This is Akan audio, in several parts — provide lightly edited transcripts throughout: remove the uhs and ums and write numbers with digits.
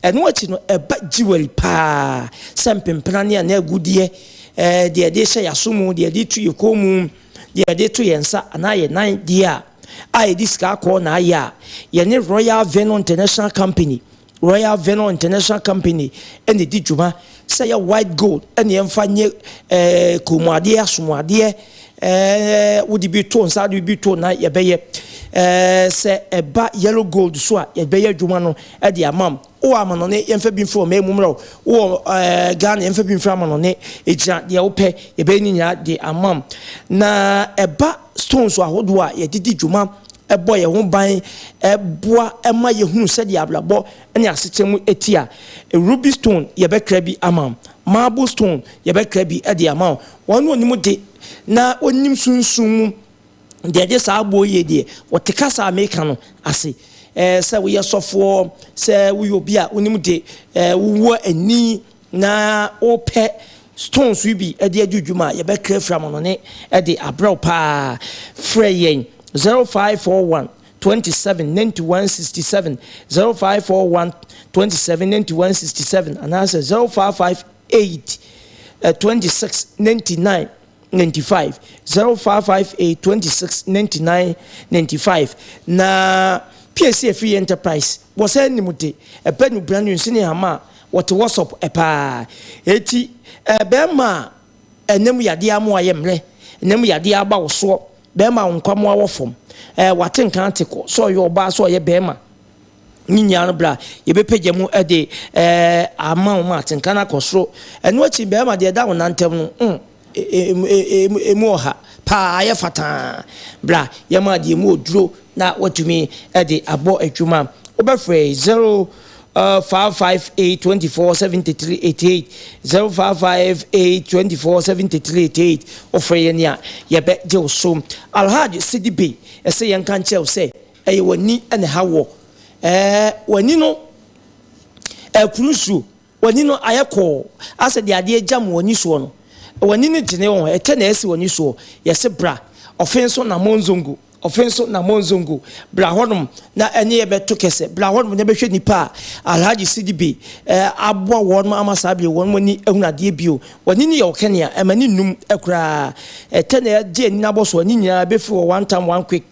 eno achi no eba jewelry pa sempempena ne na agudie de de hye yasomu de de tu yekomu de de tu yensa ana ye nan dia ai this ka ko na ya ye ne Royal Venom International Company and the dijuma say white gold and yemfa nye komuade asomade would be to nsa do be to na ye beye say eba yellow gold so a ye beye djuma no e de amam o amano ne yemfa bi mfo memumro o Ghana yemfa bi mfo amano ne ejia de ope ye be ni nya de amam na eba stones ahodo a ye didi djuma ebo ye ho ban eboa ema ye hunu se de ablabo ene asechemu etia ruby stone ye be krabi amam marble stone ye be krabi e de amam wonu onimu de na onim sunsun de sa abo ye de wotekasa ameka no ase se we yesofo se we obi a onimu de wo ani na ope stones we bi e de adwudwuma ye be krafra mo no ne e de abro pa freyen 0541 27 91 67 0541 27 91 67 and answer 0558 26 99 95 0558 26 99 95 na PSA free enterprise was any mude a pen brand new senior hama what was up a pa eti bema enemu yade amu ayemre enemu yade aba wo so bema nkwamo awofom waten kantiko so yo ba so ye bema ninya no bra ye be pege mu de ama ma tenkana kosro eno achi bema de da wonantem no emu oha pa aye fata bra ye ma de mu oduro na watumi de abo adwuma obefre 0558 24 73 88 0558 24 73 88 ofre ye nia ye be je osom alhaji sidibe ese yen kan che se eye wani ene hawo wani no kurusu wani no ayeko ase de ade jam wani so no wani ne gine won ete na ese wani so ye se bra offenso na monzongo bra honum na ene ye beto kese bra honum ne behwe nipa alhaji sidibe abo won ma amasabe won wani ehunade bio wani ne ye okenia emani num ekura ete na je ni na boso wani nya befi one time one quick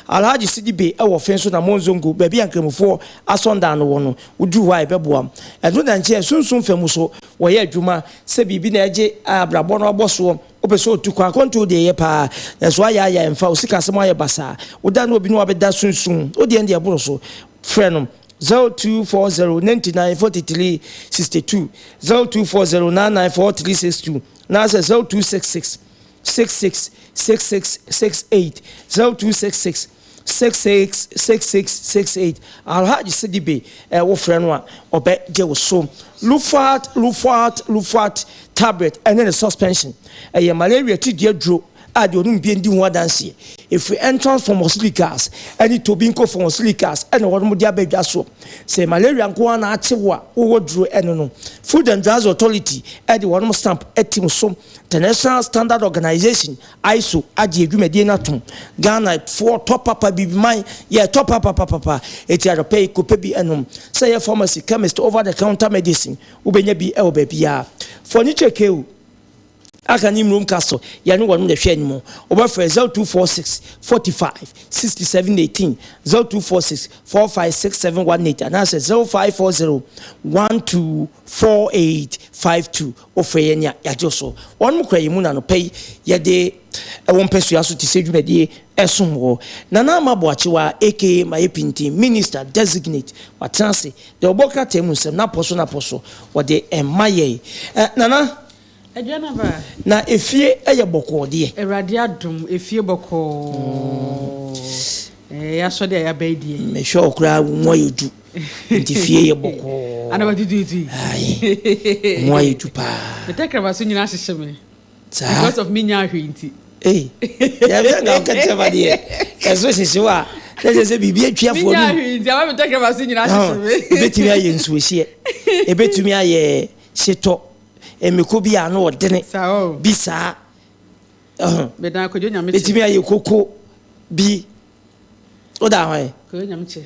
alhaji sidibe ewo fenso na monzongo baby ankramufo asonda no wono udu wa ebeboam eno na nche sunsun femuso wo ye adwuma se bibi na eje abrabo no oboso opeso otukwa konto de ye pa enso aya emfa osika semo aye basa uda no obi no abeda sunsun odi ende eboro so frenom 0240 99 43 62 0240 99 43 62 na 0266 66 66 68 0266 66 66 68 alhaji sidibe wo freno a obe je wo so lufat tablet and then a suspension malaria ti dia dro ade onum bi ndi ho danse if we entrance from silicas any tobinko from silicas and won dia badwa so say malaria nko na achewo a wo dro eno no food and drugs authority ade won stamp etim so international standard organization ISO age edwumade na tom Ghana for top papa bibi man yeah top papa eti arope ko pe bi enom say your pharmacy chemist over the counter medicine ubenya bi e obabia for ni chekeu akanim room castle ya no wonu de hwe animo obafre 0246 45 67 18 0246 456718 and answer 0540 124852 ofre yenya ya joso wonu kra yimu na no pay ye de MPASUASO ti sedwumade esomwo nana maboachewa aka mayepinti minister designate watanse de oboka temusem na poso wode emaye nana AGYENIM na efie eye boko de erade adum efie boko ya so de ya baidie me sure okra moyedu nti fie ye boko ana badidu ai moyedu pa me take ba so nyina hyehyɛ me because of me nya hwenti ya be na okete ba de eso hyehyɛ wa se bibi atwa fo no hwenti aba me take ba so nyina hyehyɛ me ebetumi aye nsuohye ebetumi aye hyeto emikobi ano odene bisa beda ko nyame che etimi aye koko bi oda hwan ko nyame che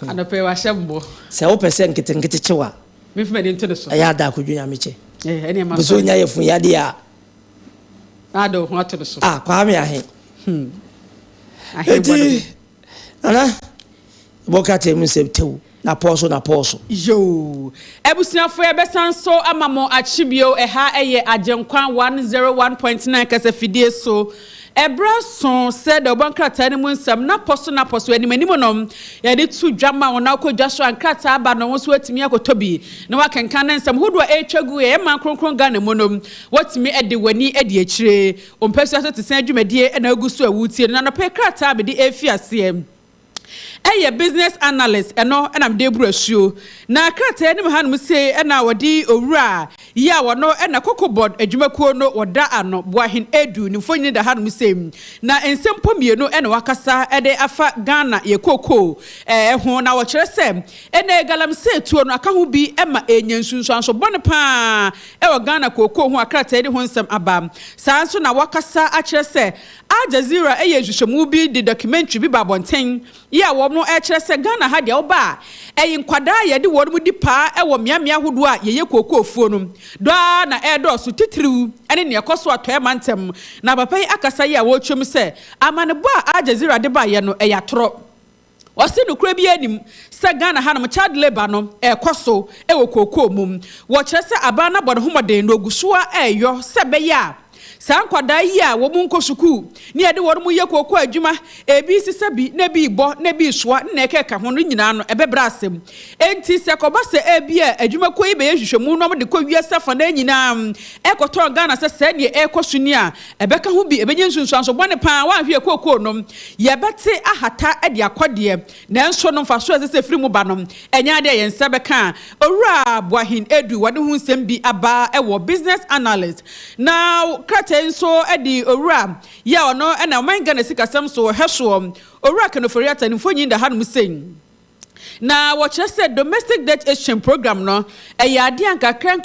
Anope wa shembo. Se wo pese nkete chewa. Me fme de nto so. Aya da kodwunya meche. Ene ma. Buso nya yefun yade a. Ado ho ato so. Kwa me ahe. Ahe bodo. Ana bokate mu sebtewu. Na poso. Yo. Ebusiafo ebesan so amamo achibio eha eye agenkwan 101.9 kasa fidie so. Ebra son said the bankrata ni mu nsam na poso animanimo nom ya de tu dwama wona akodwa so ankrata aba no wo so atimi akotobi na wakenkan na nsam hodo etwagu e ma kronkron ga na monom watimi ede wani ede akire ompesu aso tesen adwumadie na agusu awutie na no pe krata be de efiase a business analyst eno enam de bruasuo na krata enim hanum se ena wodi owura ya wono ena kokobod adwumakuo no woda ano boahen edu ni fonyi da hanum se na ensempo mienu ena wakasa ede afa Ghana ye koko ho na wo kire se ena galam se tuo no aka ho bi ema enyansunsu anso bone pa wo Ghana koko ho akrata ede ho nsem aba sanso na wakasa a kire se Al Jazeera hwehwemu bi the documentary bi babonten ya wo no kire se Ghana ha de oba nkwada ye de wo mu di pa wo miamia hodo a ye koko ofuo no do na edo so titiriu ene ne ekoso atoe mantem na papa yi akasa ya wo twem se amane bo Al Jazeera de ba ye no yatoro wasi no kura bi anim se Ghana ha no child labor no ekoso wo koko mum wo kire se aba na bodo homoden no guso a eyo se be ya sankwada yi a wo mu nkosuku ni ade wo mu ye koko adwuma ebi sisabi na bi bo na bi soa na ekeka ho no nyina no ebebra asem enti se koba se ebi a adwuma ko yi be hwehwemu no de ko wiasa fa na nyina ekoto Ghana se ne ekosu ni a ebeka ho bi ebenye nsunsu anso bone pa wa hwe koko no ye bete ahata ade akode na enso no mfa so se firi mu ba no enya ade ye nsa beka owura boahin edu wode hu nsem bi aba ewo business analyst now so edi owura ya ono na man Ghana sikasem so hweso owura kanofori atani fonyi da hanum sen na what you said domestic debt exchange program no ade ankakra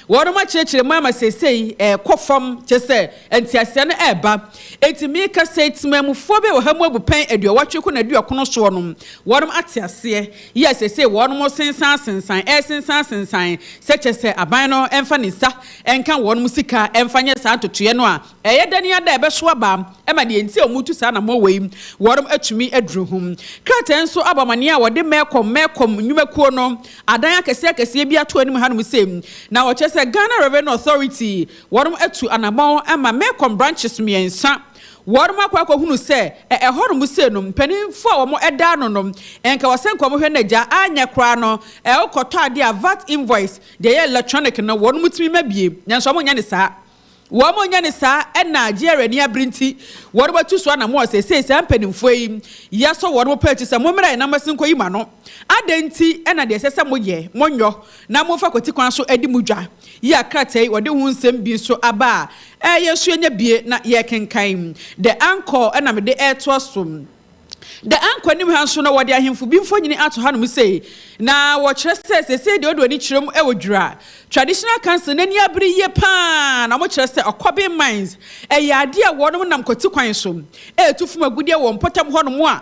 woro ma chechire mama sesei kofom chese entiase no eba etimi ka statement fo be wo hamu abupan aduawatwe ko na aduakono so no woro atiase yes sesei woro mo sensan se chese aban no emfa ni sa enka woro musika emfa nye sa totoye no a dani ada ebe so aba ema de enti omutu sa na mo wei woro atumi aduru hum kraten so abamani a wode mekom nyumakuo no adan akese bi ato anim hanum sem na wo chese Ghana Revenue Authority worum atu anabon ama mekom branches miensa worum akwa hunu se horum se no mpanin fo wo mo eda no no enka wasenko mo hwe naja anya kra no okoto ade a VAT invoice de electronic no worum timi mabie nyanso mo nya ne saa Wamo nyane sa ena Nigeria ni abrinti woruba tuso na mo se ampanimfo yi yaso woruba purchase se mo mera na masinko yi ma no adenti ena de sese mo ye monyo na mo fa kwati kwan so adi mudwa yi akratai wode hu nsem bi so aba yesu enya bie na ye kenkan the anchor ena me de airto so the anchor nim hanso no wode ahemfo bi mfo nyini ato hanum sei na wo kire se de odo ni kirem wodwura traditional council nani abri ye pa na mo kire se okobe mines ade a wonom nam kwati kwan so etufum agudie wo mpotam honom a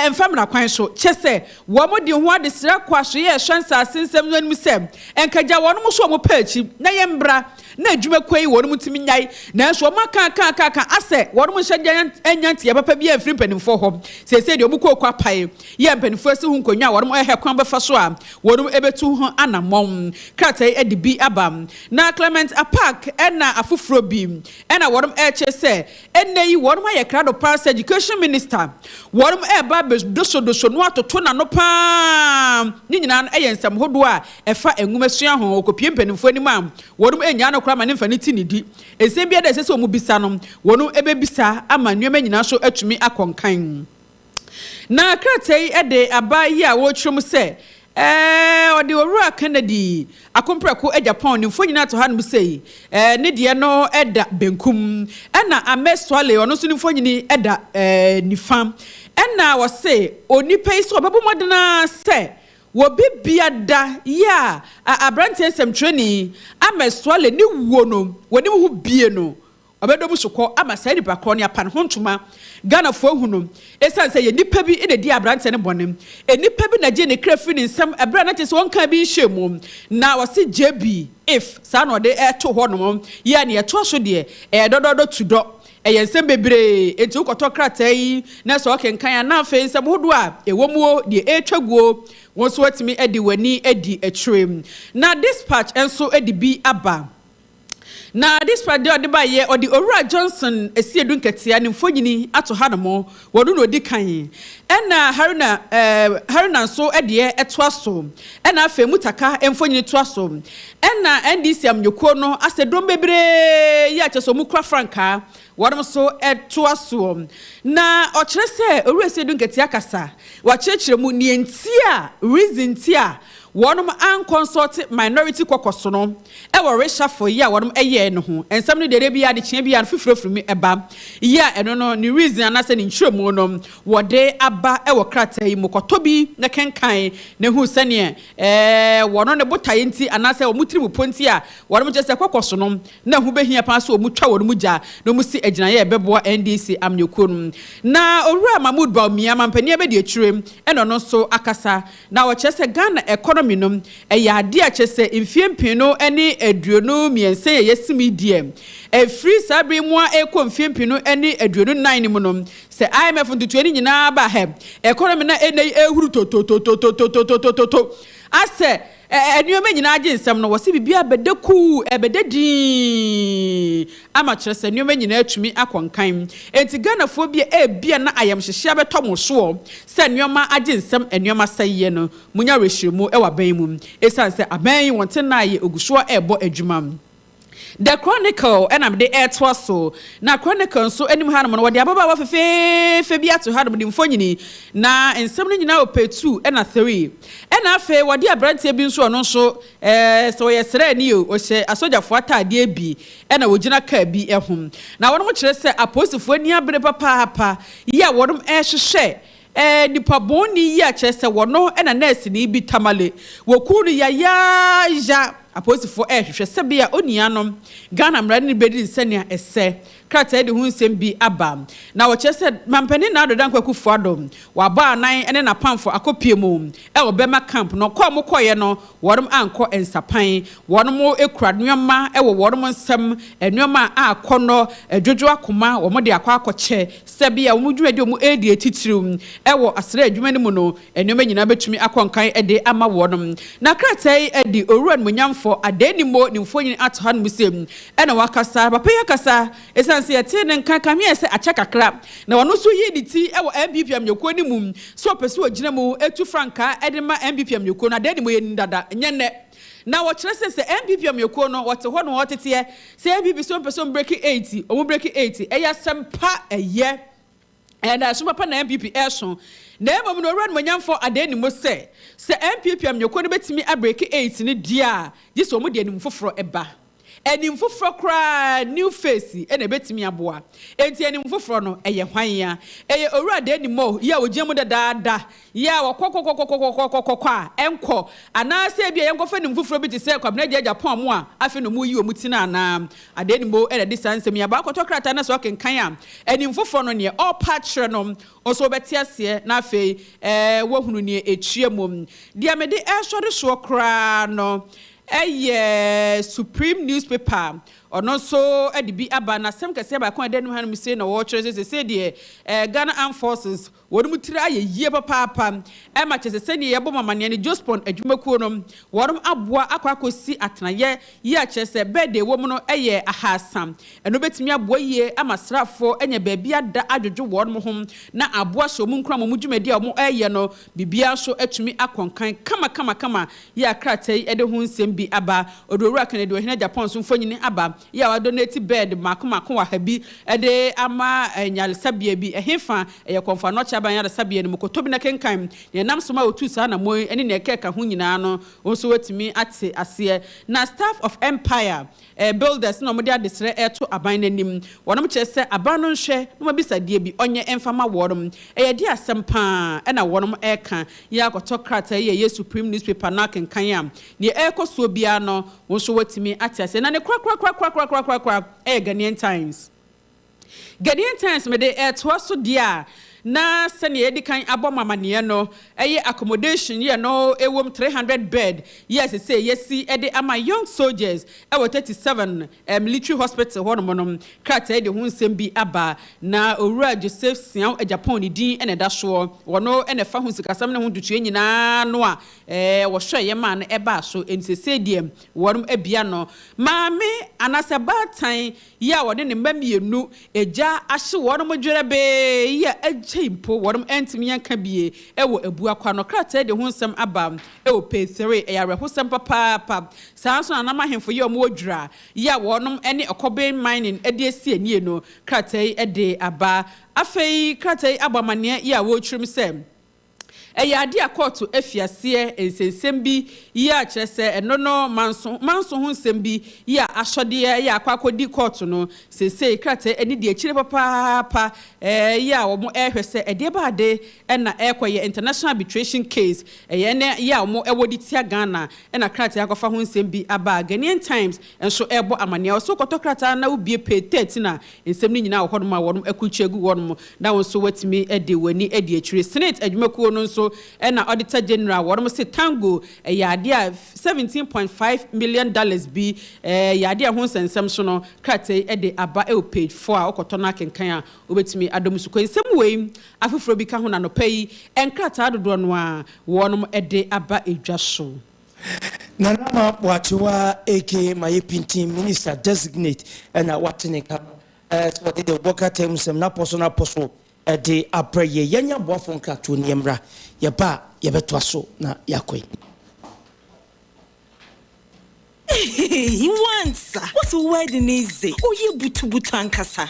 emfam na kwan so kire wo mo de ho ade sira kwaso ye hwansa asensem no anim sem enkaja wonom so mo paachi na ye mbra na adwuma kwai wonom timi nyai na so mo kan ase wonom hye enyanti ye papa bi afri panimfo ho se de obuko kwa pai ye panimfo se hu nkonwa wonom kwan befa so a wonom ebetu ho anamon kratai edibi abam na Clement Apak ena afufuro bi ena wonom che enei wonom aye krado pass education minister wonom eba doso no atoto na no pa ni nyina eye nsam hodo a efa enwumasua ho okopie mpanimfo anim am wonom enya no kra ma ne mfa ne ti ne di ensem bia da sese omu bisa no wonom ebebisa ama nnuema nyina so atumi akonkan na kratai ede abayi a wo twom se odi owura Kennedy akomprako Japan ni fonyina to hanum sei ne de no eda benkum na ameswale ono so ni fonyini eda nifam na wo se onipa iso obebo modena se wo bibia da ya abrante sem training ameswale ni wo no woni hu bie no obedo bu sokọ ama sai nipa kro ne apan ho ntoma Ghana fo hunu esan say ye nipa bi e di abrante ne bonem nipa bi na je ne krafi ne nsam abra na tese wonka bi nhwemu na wose JB if sa no de e to ho no ye na ye to so de e dododo tudo eye nsem bebre enti ukoto krata yi na so kenkan na afa nsem hodo a ewomuo de etwaguo won so atimi edi wani edi etrem na dispatch enso edi bi aba na this radio de ba ye odi Owura Johnson esiedu nketia ne mfonyini ato hanamo wodu no di kan ena haruna so ede etoaso ena afa mutaka emfonyini toaso ena NDC amnyoko no asedom bebre ya cheso mukra franka wadom so etoaso na okire se Owura esiedu nketia kasa wa chechire mu ne ntia reason tia wonum an consult minority kokoso no e wo reshuffle ya wonum eye no ho ensam no dere bia de chia bia no fifrofrumi eba ya eno no ni reason anase ni nchiremu no wode aba e wo krata yi mokoto bi na kenkan na hu sane wono ne botaye nti anase wo mutiri mu ponti a wonum je se kokoso no na hu behia pa so mutwa wonum ja no musi agina ye bebo NDC amnyoko no na Owura Mahmood Bawumia mampani be de achirem eno no so akasa na wo chese Ghana minum ya ade a chese mfiempin no ene aduonu miense ye yesimi die free sabre mu a ekọ mfiempin no ene aduonu 9 mu no se IMF ntutu ni nyina ba he economy na ene ehuru to ase enuoma nyina age nsem no wose bibia bedeku ebededi ama chese enuoma nyina atumi akonkan enti Ghana fo bia na ayam hyehye abetomo so se enuoma age nsem enuoma saye no munya rehyimu e waban mu esan se aban wonte na ye oguso ebo adwuma The Chronicle and I'm the air twasso. Na Chronicle so any man what the ababa fe bia to had with phone na and something now pay 2 and a 3. And I fe what dear brand been so no so yesterday new or say a soldier for dear B and a wojina car be a home. Now one much say a post for near papa ya what air share. Nipa boni ya chese wono and a nurse ni bi tamale wokuru ya apostle hwehwe sebia onianom Ghana mrani bedi nsania ese krata de hu nsem bi aba na wo chese mampani na adodan kwakufu adom wa ba anan ene na pamfo akopiemu e wo bema camp no kwa mokoye no worom anko ensapan wonom ekura nwoma e wo worom nsem enwoma akono adwodwo akoma wo mo de akwa akoche sebia wo mudwuade mu edi etitirum e wo asra adwuma ni mu no enwoma nyina betumi akonkan e de ama wonom na krata e di Owura Monyamfo adenimo ni mfonyin atohan musem ena wakasa papa yakasa esanse yete ne nkanka me ese acha kakra na wono so yi diti e wo MPPM yoko ni mum so peso ogina mu etu franka edema MPPM yoko na adenimo ye ndada nyene na wo kire se MPPM yoko no wote ho no wotete se MPP so peso break 80 o break 80 eya sempa eye and so papa na MPP eso na emom no Owura Monyamfo adenimo se MPPM yoko no betimi abreak 8 ni dia giso mo de anim foforo eba anim foforo kra new face ena betimi aboa enti anim foforo no eye hwan ya eye Owura adenimo ya ogiemu dada ya wakokokokokokokokokwa enko ana se bia yenko fa anim foforo bi te se kwabna gya pon mo a afi no mu yi omutina na adenimo ena disansem ya ba kotokrata na so kenkan a anim foforo no ne all patch no oso betiase na afei wohunu ne echiemom dia me de ehwode so kra no Supreme newspaper ono so edibi aba na sem kase ba kon ade no hanum se na wo kire se de Ghana Armed Forces wonum tira ye papa e ma chese se ne ye bo mamane ne Jospon adwumakuo no wonum aboa akwakosi atenaye ye a chese bede wo mu no eye ahasam eno betimi aboa ye amasrafo enya baabi ada adwodwo wonum hom na aboa so mu nkra mu dwumadi a mo eye no bibia so atumi akonkan kama ye akratai ede hu nsem bi aba Owura Kennedy ohina Japan so mfonyini aba ya wa donate bed makoma wa habi ede ama nyal sabia bi ehefa ye konfa no cha ban ya sabia no koto bi na kenkan ne nam so ma otu sa na moy ene ne keka ho nyina no so watimi ate ase na staff of Empire builders no mo de adesre eto aban nanim wonom chese aban no hwe no ma bisa die bi onye emfama wonom ye de asempa na wonom eka ya koto krata ye Supreme newspaper na kenkan ya ne ekoso bia no wo so watimi ate ase na ne kra Ghanaian Times. Ghanaian Times me de toaso dia na sene edi kan abomamane no accommodation ye no ewom 300 bed yes say yesi edi ama young soldiers 37 military hospital ho no krata edi hu nsem bi aba na owura Joseph Sian Japan din ene da so wono ene fa hu sikasam ne hu dutue nyina no a wo hwe ye ma no eba so ensese diem wonom ebia no maame anase batan ye a wode ne mamienu eja ahye wonom dwere be ye chimpo worum entimi yanka bie ewo abua kwa no krata de hunsem aba ewo p3 eyare husem papa sanso anama hemfo ye omo odwura ya wonum ene okoben mining ede esi anie no krata ede aba afei krata abamane ya wo trim sem ade akoto afiase ensensem bi ya kyerese eno no manso hunsem bi ya asode ya akwakodi court no sese krata eni de akire papa ya wo mo ehwese ede baade na ekoye international arbitration case ne ya mo ewodi tia Ghana na krata akofa hunsem bi aba Ghanaian Times enso ebo amane so koto krata na ubie pe 30 na ensem ni nyina wo hodoma wonum akuchegu wonum na won so watimi ede wani ede akire senate adwumakuo no so na auditor general worum say tango yade a $17.5 million bi yade a ho sensem so no krata ede aba page 4 a okotona kenkan a obetimi adom su kwensem wei afoforo bi ka ho na no pai enkrata dodo no a wonum ede aba edwa so Nanama Wachiwa AK my painting minister designate and watching ka so the worker terms na personal apostle de apraye yanya boafo nkrato niemra yeba yebetwa so na yakoi He wants. What's a wedding is it? Oh, you butu ankasa.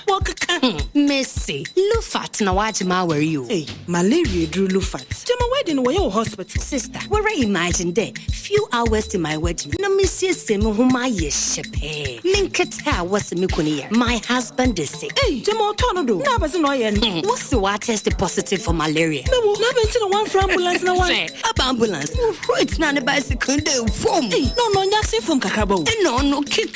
Messi, Lufat na wajima were you? Hey, malaria drew Lufat. Jama wedding were your hospital. Sister, where I imagine there. Few hours to my wedding. Na Monsieur Semu huma yeshepe. Minketa was mikuniya. My husband is sick. Hey, Jama Tonodo. Na bazi no yen. What's the water tested positive for malaria? No, na benti no one for ambulance na one. Up ambulance. It's not a bicycle. Hey, no, nyasi from Kakabo. No, kick.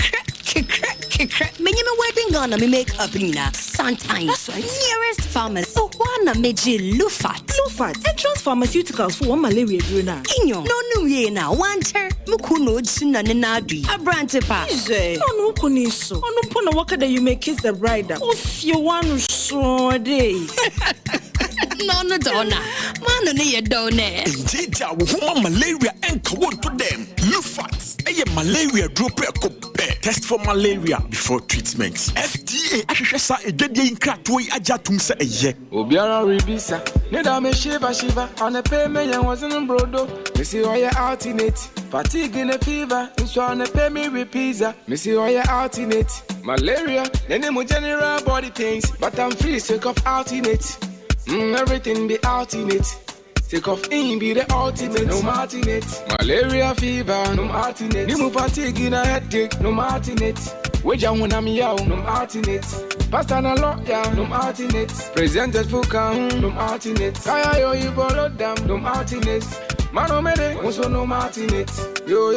Menyeme wedding gonna me make up nina. Sometimes. That's right. Nearest pharmacy. So wana meji Lufat. Entrance pharmaceuticals for one malaria druna. Inyo. No ye na. Wanter. Mukuno china nenadi. Abrante pa. No kuniso. No pona waka that you may kiss the bride. If you want to show day. No, donna. Mano ne yedone. Jija wuma malaria enka won to them. Lufat. Eye malaria drop test for malaria before treatment. FDA ahwehwesa edwede nkrato yi ajatum se eye. Obiara rebisa. Neda me shiva. On a payment and wasn't brodo. Me see all your alternate. Fatigue in a fever. So on a pay me repisa. Me see all your alternate. Malaria. Then mo general body pains. But I'm free sick of alternate. Everything be alternate. Take off in be the ultimate, no martinate. Malaria fever, no martinate. Nimu fatigue in a headache, no martinate. Weja when I'm yow, no martinate. Pasta na lawyer, no martinate. Presented full count, no martinate. Kaya yo you borrow them, no martinate. Mano mede, also no martinate. Yo,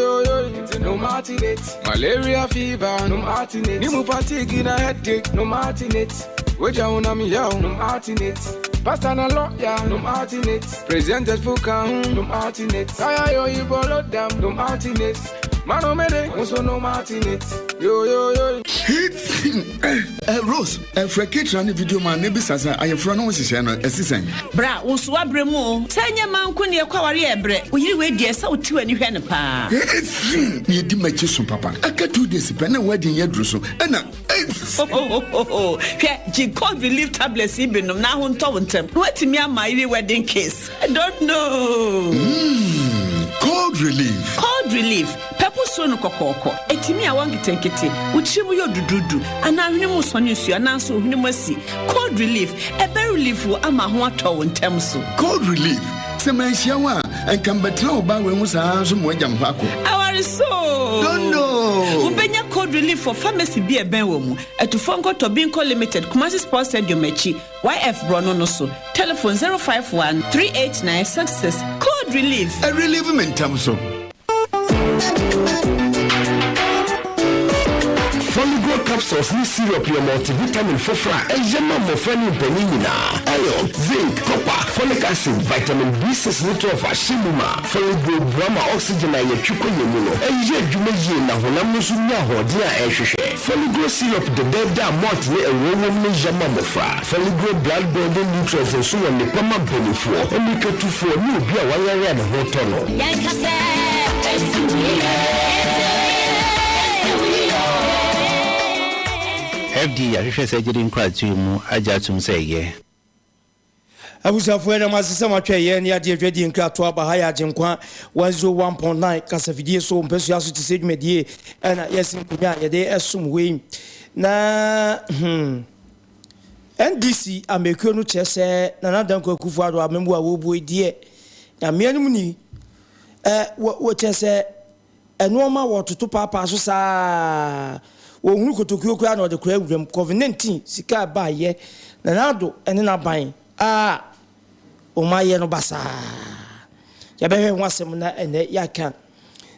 no martinate. Malaria fever, no martinate. Nimu fatigue in a headache, no martinate. Weja when I'm yow, no martinate. Pasta na lawyer, no martinate. Presented full count, no martinate. Kaya yo you borrow them, no martinate. Mano mede, also no martinate. Yo. Rose, Frekit run video man, maybe Sasa, I have run on assistant. Bra, Uswa Bremo. Tanya man kuni kwari ebre. We we dear so two and you hen pa. You did my children, Papa. I got 2 days, penny wedding yet, Russo. And G-Code relief tablets even now on Towentem. What me my wedding case? I don't know. Cold relief. Pepper sono kokoko. Etimi a wangi tenkete. Uchimu yo dududu. Ana hunimu sonyusu ananso hunimasi. Cold relief. Ebe relief wo ama ho ato wontem so. Cold relief. Semensiawa and can betra oba we musa anso mo agam hako. Awari so. Don't know. Ubenya cold relief for pharmacy bi eben wo mu. Etufonko Tobinco Limited Kumasi Sports Stadium echi. YF Brono no so. Telephone 051 38966. Cold relief. A relief mentam so. Follow capsules ni syrup your multivitamin fofra ejema mo fani benina iron zinc copper folic acid vitamin B6 nutrient ashimuma folic brahma oxygen na yetwiko yemuno eje dwumeji na honam no sunya hode a ehwehwe folic syrup de beda malt ne ewowo no jema mofra folic blood building nutrients so won ne pama benefo emiketufo ni obi a wayare ne ho tono FD ahwehwe sɛ gyedi nkratu mu agya tum sɛ ye abusafo na masisa matwa ye ne ade adwadi nkratu aba ha ya agyenkwa 101.9 kasafidie so MPASUASO ti sɛ dwumadie na yesin kunya ye de esum wei na NDC amekuo no kyese na nadanko akufu ado amembu a wobu edie na meanum ni wo kyese enoma wototo papa so saa ohunu kotokuo kwa na ode kura awuram COVID-19 sika ba ye na nado ene na ban o maye no basa ya behwe wasem na ene yaka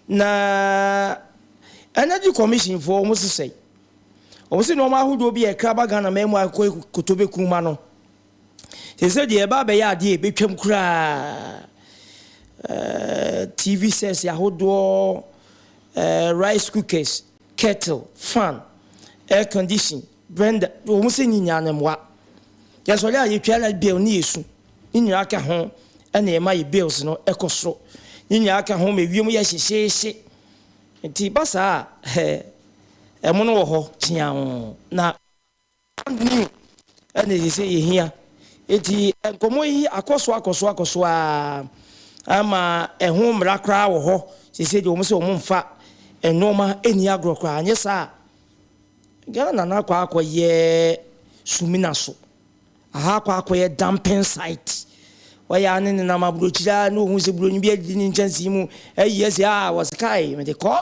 na energy commission for almost say o se no ma hudo bi e kraba Ghana memu akoy kotobe kuma no se de ba be ya de betwam kura TV sets ya hodo rice cookers kettle, fan, air condition, blender. O mo se nyinya na mwa. Ya so ya ye twala bill ni esu. Nyinya aka ho na e ma ye bills no ekoso. Nyinya aka ho me wiem ya hyehye. Nti basa e mo no wo ho tia ho na ni ene se ye hia. Eti enkomo yi akoso ama ho mra kra wo ho. Se de o mo se o mo mfa enoma eni agro kwa anye sa Ghana na kwa akoye sumina so aha kwa akoye dumping site waya ne na mabrochira no hu se broni bi adi ni nchansi mu yes was kai me de ko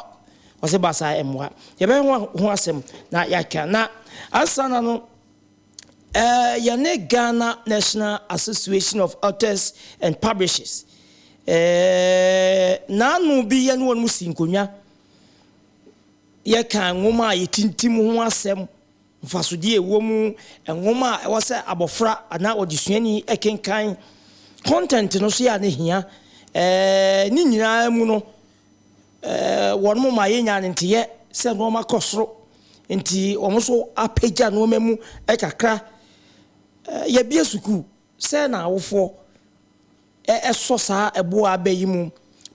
was basa emwa ye be ho asem na yaka na asana no ya ne Ghana National Association of Authors and Publishers na no bi ye no mu sinkonya ye kan ngoma yetintim ho asem mfasodi ewo mu ngoma e wo se abofra ana odisuani ekenkan content no so ya ne hia ni nyina mu no won mo ma ye nya ntiye se no ma kosoro nti omo so apeja no memu kakra ye bia suku se na awofo so sa ebo abayi mu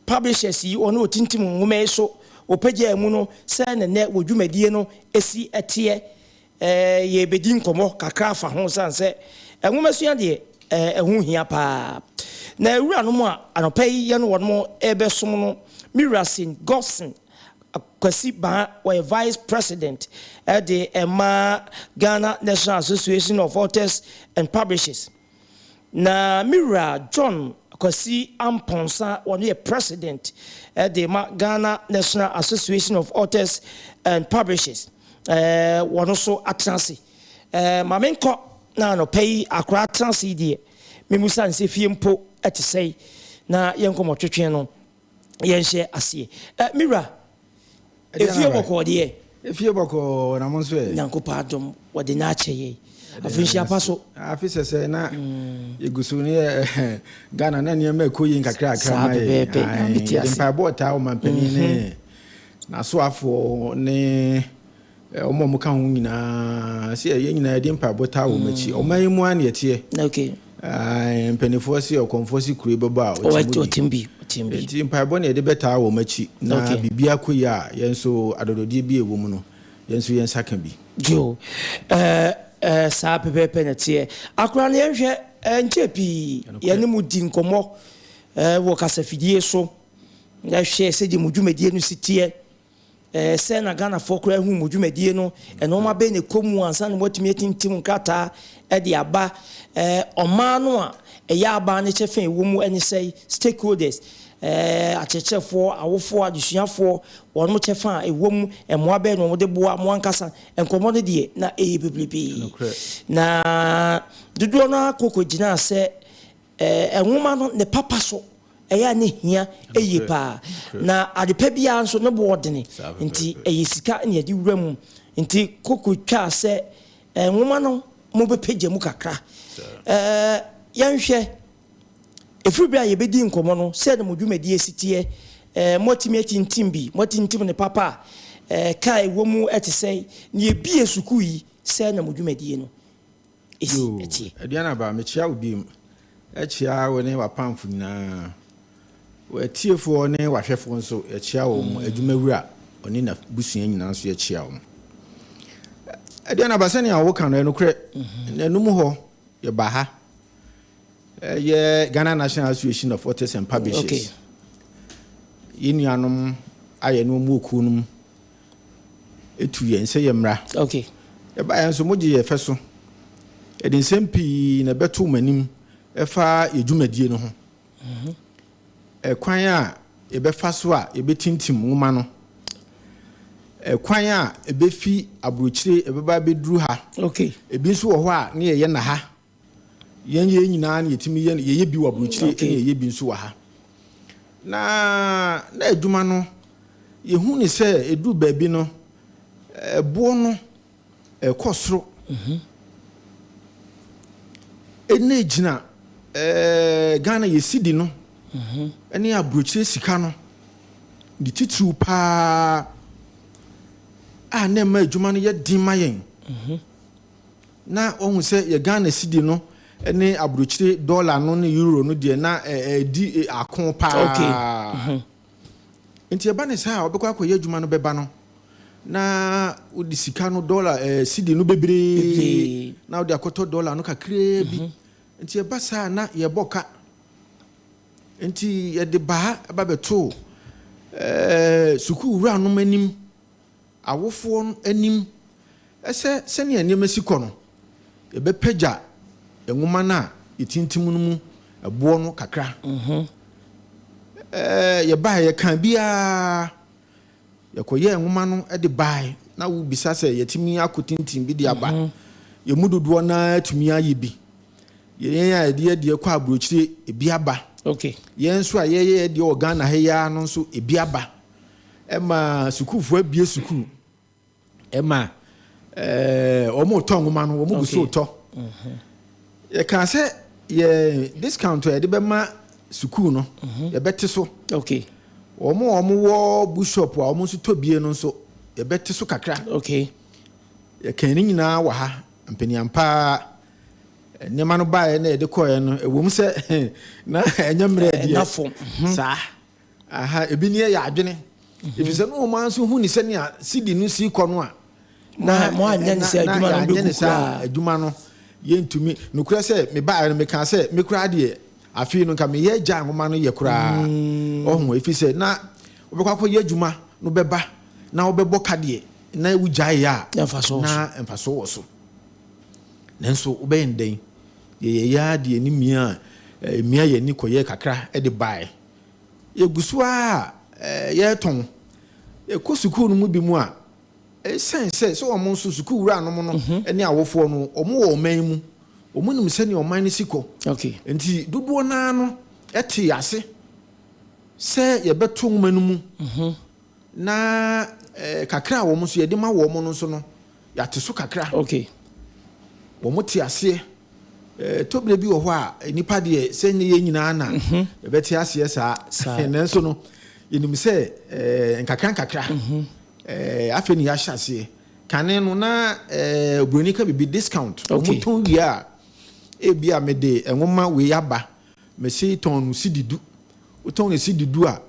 publishers yi ono otintim ngoma so opeja mu no se ne wodwumadie no esi etie ye bedin komo kakra fa ho sanse ngoma so ya de ehu hia pa na ewura no mu anopai ye no won ebesom no Mirasin Godson Kwasi Ba wa vice president at the Ghana National Association of Authors and Publishers na Mira John Kwasi Amponsa one year president at the Ghana National Association of Authors and Publishers one also atransi mamenko na no pay akra atransi die memusa nse fiempo etesei na yenkomo twetwe no yenhye asie Mira efie boko de efie boko na monso e nyankopa adom wode na acheye afinshi apaso afisese na egusuni Ghana na niam ekoyi nkakra akra mai impa bota o mampani ne na so afo ne omo muka hu nyina se ye nyina de impa bota o machi o mai mu an yete okay mpanifo si o konfosi kure beba o timbi ti mpa bo ne de beta o machi na bibia koyi a yenso adododie bi ewo mu no yenso yensaka bi jo sa pepe na tie akura na yehwe nchepi yene mu di nkomo wo kasafidie so ya hwe se di mudwumadie no sitie se na Ghana fokra hu mudwumadie no eno ma be ne komu ansa no watumi atintim nkata de aba oma no a eya aba ne chefe ewo mu eni sei stakeholders achechefo awofo adusuafo wonmo chefa ewom emoa be no de boa mo ankasa enkomo de die na beblibi na dudu no akoko gina se enwoma no ne papa so eya ne hia eyipa na adepa bia nso no bo odene nti eyisika ne yedi wuram nti koko twa se nwoma no mo be page mu kakra yanhwe efiri bia ye bedi nkomo no se na modwumadi esitie motimi tintimbi motintim ne papa kai wo mu etise ne ebie suku yi se na modwumadi no eti ADUANABA me chia obi chia woni wapamfo nyina watiefo ne wahwefo nso chia wo mu adwumawura oni na busua nyina nso ya chia wo ADUANABA sene a wo kan no kre nanum ho ye ba ha ye Ghana National Association of Authors and Publishers. Okay. Yinuanom aye no mu okunum etu ye nse ye mra. Okay. E ba enso moje ye feso. E din sempi na beto manim e fa edwumadie no ho. E kwan a e be fa so a e betintim nwoma no. E kwan a e be fi abrochire e be ba beduru ha. Okay. E bi nso wo ho a ne ye na ha. Yen ye nyina na yetimi ye bi wabrochire ye bi nso wa ha. Na adwuma no ye hu ni se edu baabi no ebo no ekosoro ene gina Ghana ye sidi no ene abrochire sika no di titru pa a na ma adwuma no ye din mayen na ohun se ye Ghana sidi no ene abrochire dollar no ne euro no de na di akon pa. Okay. Enti eba ne sa obekwa akoye adwuma no beba no na odi sika no dollar cedi no bebre na odi akoto dollar no kakre bi. Enti eba sa na ye boka enti ye de ba aba beto suku wura no manim awofo anim ese sene anem asiko no ye be pagya enwoma na itintim no mu ebo no kakra ye ba ye kan bia ye koye enwoma no de bai na wo bisa se yetimi akotintim bi de aba ye mudodo na atumi aye bi ye ya de kwa abrochire ebi aba. Okay. Ye nso a ye de Ghana ha ya no nso ebi aba ema sukufo abie suku ema omo to nwoma no omo guso to ye kan se ye discount e de be ma suku no ye bete so. Okay. Omo wo bishop a omo so tobie no nso ye bete so kakra. Okay. Ye kan ni nyina wa ha mpeniampa ne manu bae na de koye no ewom se na enyamre die nafo sa aha ebi ne ya adwene ebi se no man so hu ni se ne sidi no si kɔ no a na mo anya ni se adwuma no be kukura adwuma no yentumi no kura se me bae no me kan se me kura de afi no nka me ye gya ngoma no ye kura ohun efi se na obekwa kɔ ye adwuma no beba na obebɔ kade na wu gya ya na emfaso wo so nanso obeyenden ye ya de enimia emia ye ni koye kakra e de bae ye gusua ye ton e ko suku no mu bi mu a sense so omo so suku wura no mo no ene awofo no omo wo man mu omo nim se ne oman ni siko. Okay. Enti dodo na no ete ase se ye beto ngma no mu na kakra wo mo so ye de ma wo mo no so no ya te so kakra. Okay. Wo mo te ase tobre bi wo ho a nipa de se ne ye nyina na e beti ase sa nenso no yenim se nkakra afeni ya hyase kane no na bronika bi discount mo ton wi a e bia me de enwoma we yaba me se ton no sididu o ton no sididu a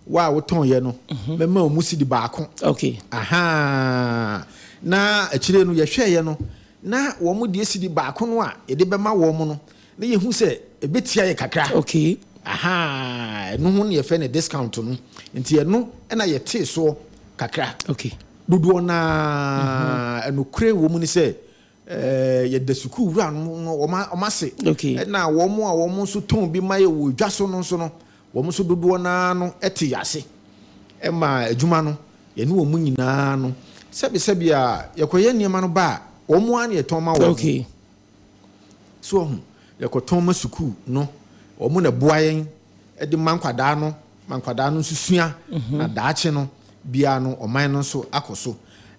wa wo ton ye no me ma o mu sidi baako. Okay. Aha na akire no ye hwe ye no na wo mu de sidi baako no a e de be ma wo mu no na ye hu se e betia ye kakra. Okay. Aha no hu ne ye fe ne discount no nti ye no na ye te so kakra. Okay. Dodo na eno kure wo mu ni se ye de suku wura no o ma se. Okay. Na wo mu a wo mu so ton bi ma ye wo dwaso no so no wo mu so dodo na no ete yase e ma adwuma no ye ne wo mu nyina no sebi a ye koye niam no ba wo mu an ye ton ma wo. Okay. So ye ko ton ma suku no wo mu na boayen e de mankwada no susua na daache no bia no oman no so akoso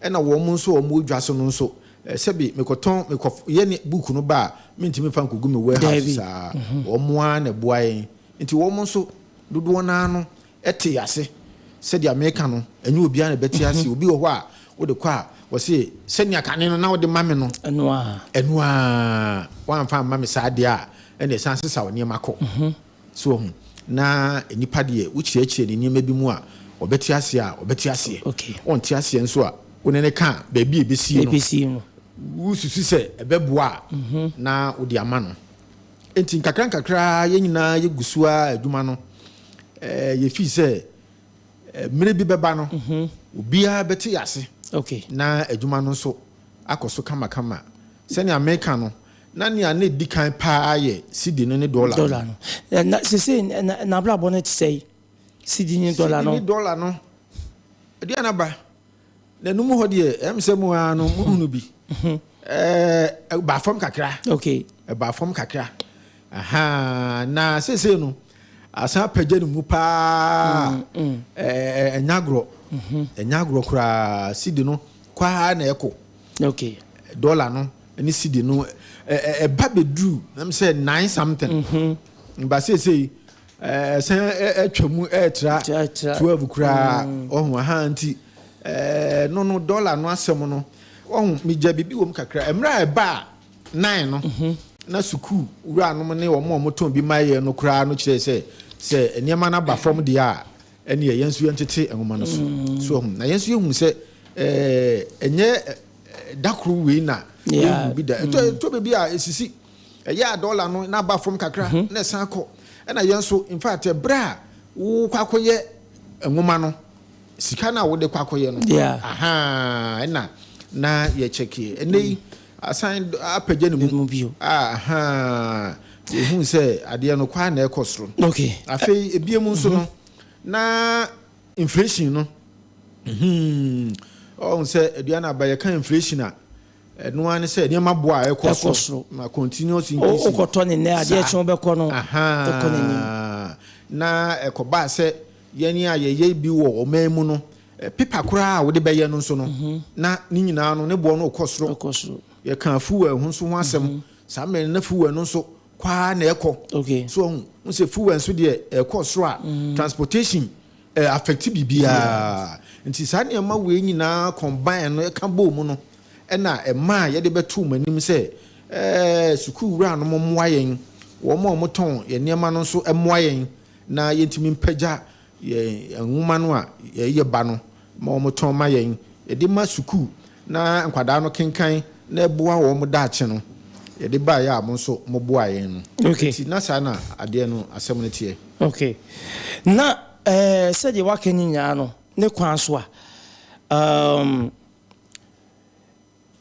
ɛna wɔn mo nso wɔn dwa so no nso sɛbi mekoton yɛ ne book no ba mentimi fa nkogu me warehouse saa wɔn mo a na boa yɛn nti wɔn mo nso dodoɔ na no ɛte yase sɛdi America no ɛnyɛ obi a na bɛte ase obi wɔ hɔ a wo de kɔ a wɔ se sɛnia kane no na wo de mame no ɛno a wɔamfa mame saa deɛ a ɛna ɛsan sesa wo nneɛma kɔ so ho na nipa deɛ wo kyerɛkyerɛ ne nneɛma bi mu a ɔbɛte ase a ɔbɛte aseɛ ɔnte aseɛ nso a wo ne ka baabi ebesi no wo susu sɛ ɛbɛboa na wo de ama no enti nkakra yɛn nyinaa yɛ gusua adwuma no yɛ fi sɛ mmere bi bɛba no obiara bɛte yase na adwuma no nso akɔ so kama sɛne America no na ne ane di kan paa yɛ cedi no ne dollar no na sese na bla bonnet say cedi ne dollar no ADUANABA na numu hɔ de em sɛ mu a no mu bi ba fam kakra ba fam kakra aha na sese no asa pagye no mu paa enyagro kura cedi no kwa na ɛkɔ dollar no ni cedi no ba bedru am say 9 something ba say say atwamu etra 12 kura ohun aha nti no dollar no asem no ohun mi gya bibi wom kakra emra ba 9 no na suku wura no ne wo ton bi maye no kura no kire se enema na ba from dia a ene yensu yentete enwoma no so ohun na yensu ehun se enye dakru we na bi da to be bia esisi ya dollar no na ba from kakra na san ko na yenso in fact bra wo kwakoye enwoma no sika na wo de kwakoye no aha na ye cheki ene asan apagye ne mu bio aha ehun se ade no kwa na ekosoro afei ebiem nso no na inflation no on se ADUANABA ye kan inflation a no an se ne maboa ekosoro na continuous increase okoto ne na ade eche obekọ no na ekoba se yeni a ye bi wo omemu no paper kura a wo de beye no nso no na ni nyina no ne bo no okosoro ye kan fuwa hu nso ho asem sa me na fuwa no nso kwa na ekọ so hu se fuwa nso de ekosoro a transportation affect bibia nti sa ne ma we nyina combine no e kan bo mu no na ema ye de betu manim se sukuu wura no moa yen wo mo ton ye niema no nso emoa yen na yentimi mpagya ye nwuma no a ye ba no mo ton ma yen ye de ma sukuu na nkwada no kenkan na eboa wo mo daache no ye de ba ya mo nso mo boa yen no ti na sa na ade no asem no tie na se de wakani nya no ne kwan so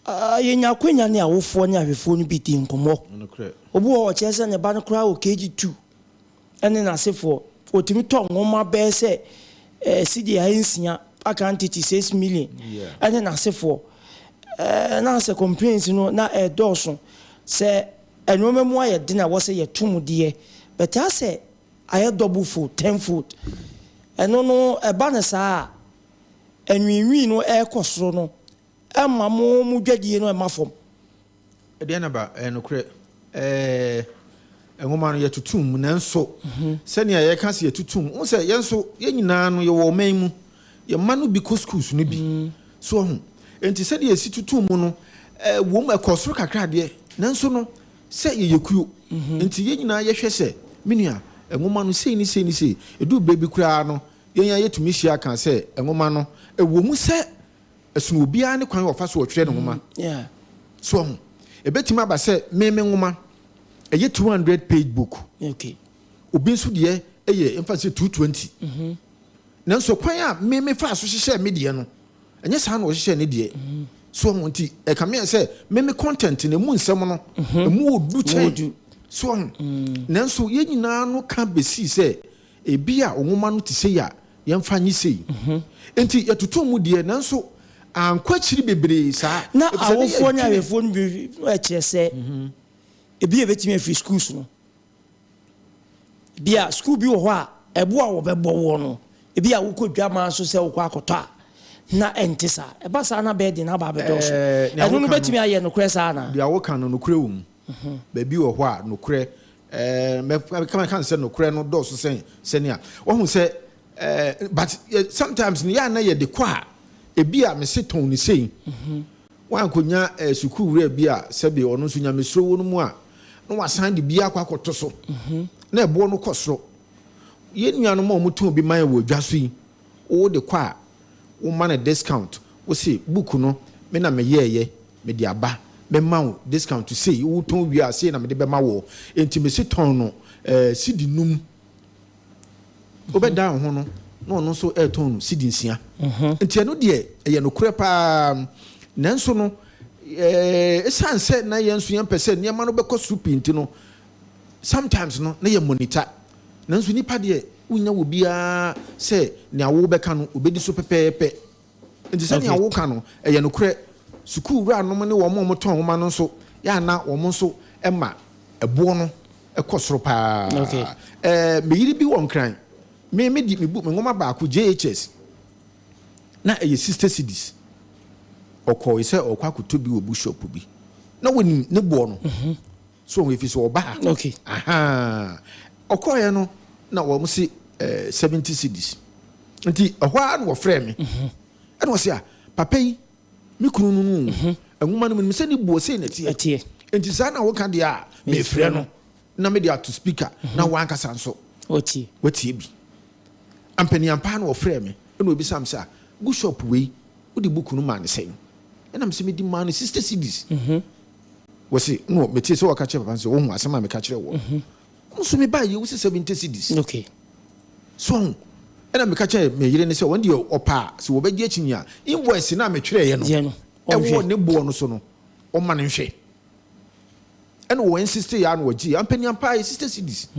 a yenya kwenya ne awofo ne ahwefo no bi di nkomo obu o chese ne ba no kra o KG2 ene na sefo otimi to nwoma be se cedi ahensia accountity 6 million ene na sefo na se complaints no na doso se enwoma mu aye de na wo se ye tum de but I say aye double foot 10 foot eno no eba na sa enwiwi no ekosoro no ama mu dwadie no ema fom ADUANABA enokre enwoma no yetutum nanso sene ye ka se yetutum wo se yenso yenyina no ye wo man mu ye ma no bi ko schools no bi so ho enti se de yesi tutum no wo mu ekosoro kakra de nanso no se ye yekuo enti yenyina ye hwe se menua enwoma no sei ni edu baby kura no yenya yetumi hia kan se enwoma no wo mu se esun obia ne kwan ofa so otwere ne nwoma so ho ebetima aba se meme nwoma eye 200 page book obi nso de eye emphasis 220 nanso kwan a meme fa so hye me de no enye sa na o hye ne de so ho nti e ka me se meme content ne mu nsem no mu odu chen so ho nanso ye nyina no ka besi se ebi a nwoma no te se ya ye mfa nyi sei enti yetoto mu de nanso ankwachiri bebre sa na awofo nya awefo no bi eche se ebi ebetimi afi schools no bia school bi wo ho a ebo a wo bebo wo no ebi a wo kodwa ma so se wo kwa akotɔ a na entisa e ba sa na bed na ba bedoso enu no betimi aye no kure sa na dia wo kan no kure wum ba bi wo ho a no kure me kan say no kure no do so sen a wo hu say but sometimes ni ya na ye de kwa e bi a me se ton ni sei wan konya sukuu wura bi a sebe ono so nya mesro wo no mu a no wasan de bi akwa koto so na e bo no kosoro ye nua no mo mutu bi man wo dwaso yi o de kwa wo man a discount wo say book no me na me yeye me de aba be ma wo discount to say wo ton wi a say na me de be ma wo enti me se ton no sidi num obeda ho no no no so e ton sidi nsia enti eno de ye no kure pa nanso no esanse na ye nso ye pese ne ma no be ko supinti no sometimes no na ye monitor nanso nipa de unya wo bia se ne awo be ka no obedi so pepepe enti se ne awo ka no ye no kure sukuu ra no ne wo mo ton homa no so ya na wo mo so ema ebo no ekosoro pa me yiri bi won kran me di me bu me ngoma ba ko JHS na eye sister cities oko ise okwa kuto bi obu shop bi na woni ne bo no so we fi so oba aha oko ye no na wo mo si 70 cities nti ohwa no wo frɛ me e no se a papa yi me kunu no enwuma no me se ni bo se na tie nti sa na wo ka de a me frɛ no na me de to speaker na wo ankasa nso watie bi ampani ampa na wo frɛ me e no obi sam sa bu shop we wo di book no ma ne sen and I'm saying, man, sister cities. Was see, no, but it's all catch up and so on. As a catcher, so me buy you 70 cities. Okay. So, and I'm catcher, me, you didn't say one deal or pass, so be getting ya. Invoice in a tray, and one no bonus on man and share. And when sister Yan was G, I'm penny and pie sister cities.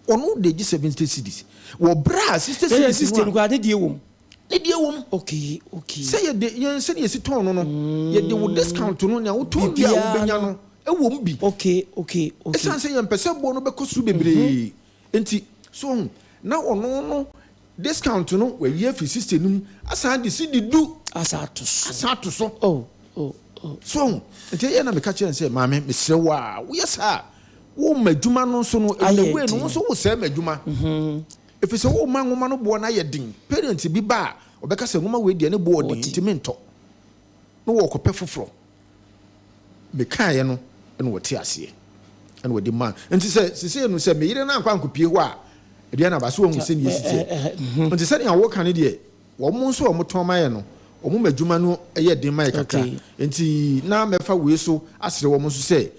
Or no, they just 70 cities. Well, brass, sister cities, guarded you. Okay. Say you say you sit on no. You dey would discount no na wo to bia wo benya no. E wo mbi. Okay. E san say you pese bo no be kosu bebre. Enti so na ono no discount no we ye fi system num asan de si du asato so. Oh. So enti ye na me ka kire say maame me sere wa wo yes ha wo madwuma no so no e we no so wo se madwuma. If it's a woman, woman, born a yedding, parents be bar, or because a woman with any board intimento. No walk a perfect floor. Becayano and what Tiasia and what demand. And she said, no, said me, you don't know, Uncle Pia. Diana Basu will send you. And she said, I walk an idiot. One month or more Tomayano, or Mumma Jumano, a year de my okay. And she now me for whistle, as the woman to say,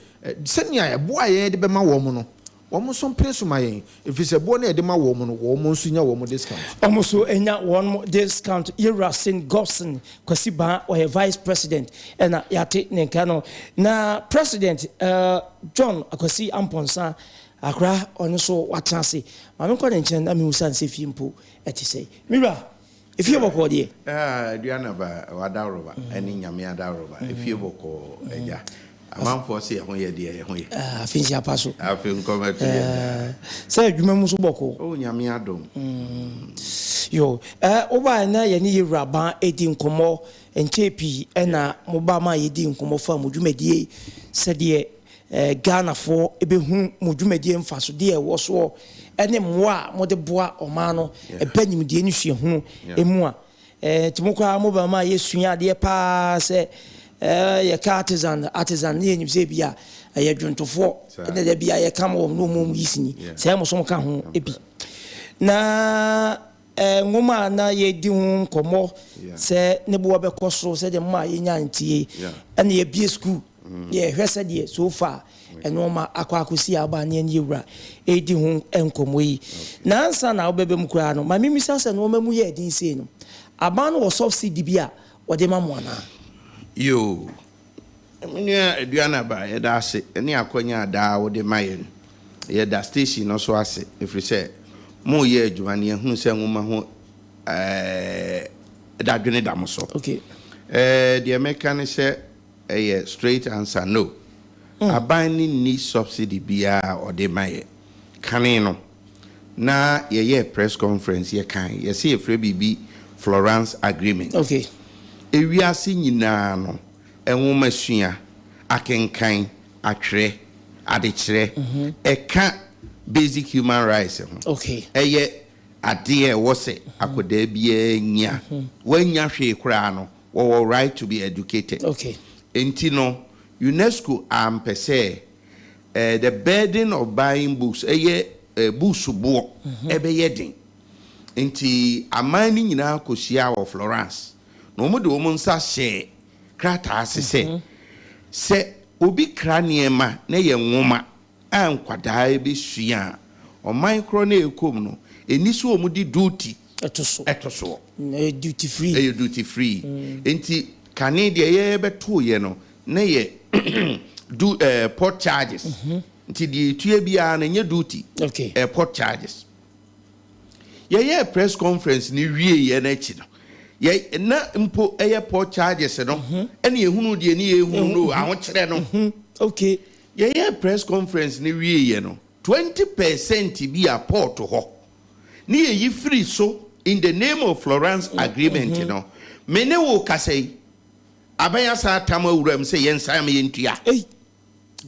send me a boy, I had my woman. Almost some place my if it's a bonnet, the my woman, almost senior woman discount. Almost so, and now one more discount. Ira St. Gosson, Kwasiba, or a vice president, and Yate Nenkano. Now, President John Akwasi Amponsa, Accra, on so what I say. My uncle and Chen, I mean, Sansi Fimpo, at say. Mira, if you walk, dear. ADUANABA, Wadaroba, and in Yamia Daroba, if you walk, yeah. Man for say when you dear when finish your passo. I feel come say you remember boko. Oh nyame adom. Yo oba na ye ni raban edi nkomo enchepi na mobama yedi nkomo fa modwumadie se de Ghana for ebehu modwumadie mfaso de wo so ene mwa mode boa oma no ebanyim de ni hwehunu emu a timokwa mobama yesua de pa se ye artisan ni enyim se bia ye dwontofo ne da bia ye kam wo no mum yisini se mo so ka ho ebi na ngoma na ye di hu komo se ne bo be koso se de ma ye nyantie ene ye bie school ye hwese de so far eno ma akwakosi aba ne ye wura e di hu enkomo yi na ansa na obebe mu kura no ma mimisa se no mamu ye din se no aba no wo subsidy bia wo de ma mo na yo menya ADUANABA ye da ase ene akonya da wo de mayen ye da station no so ase if say mo ye adwuma ne hu se nwoma ho da dwene da mo so okay the mechanic say straight answer no abani ni subsidy bia or de maye kane no na ye press conference ye kan ye say efre bibi Florence agreement okay ewiase nyinaa no enwoma sua akenkan atwere adekere eka basic human rights okay eye ade wo se akoda bia nya wanya hwe kura no wo right to be educated okay enti no UNESCO ampese the burden of buying books eye books bo ebe yedin enti amani nyina kosia wo Florence no mo de wo nsa hye krata asese se obi kraniema na ye nwoma ankwada ebe sua o micro na ekom no eniso o mudi duty etoso duty free duty free enti Canada ye beto ye no na ye do port charges nti di tue bia na nye duty okay port charges ye press conference ni wie ye na chi no ye na mpo port charges no ene ehunu de ni ehunu no ahwo kire no okay ye press conference ni wie ye no 20% bi a port ho ni ye free so in the name of Florence agreement no mene wo kasai abaya sa tama wuram se yensa me yentua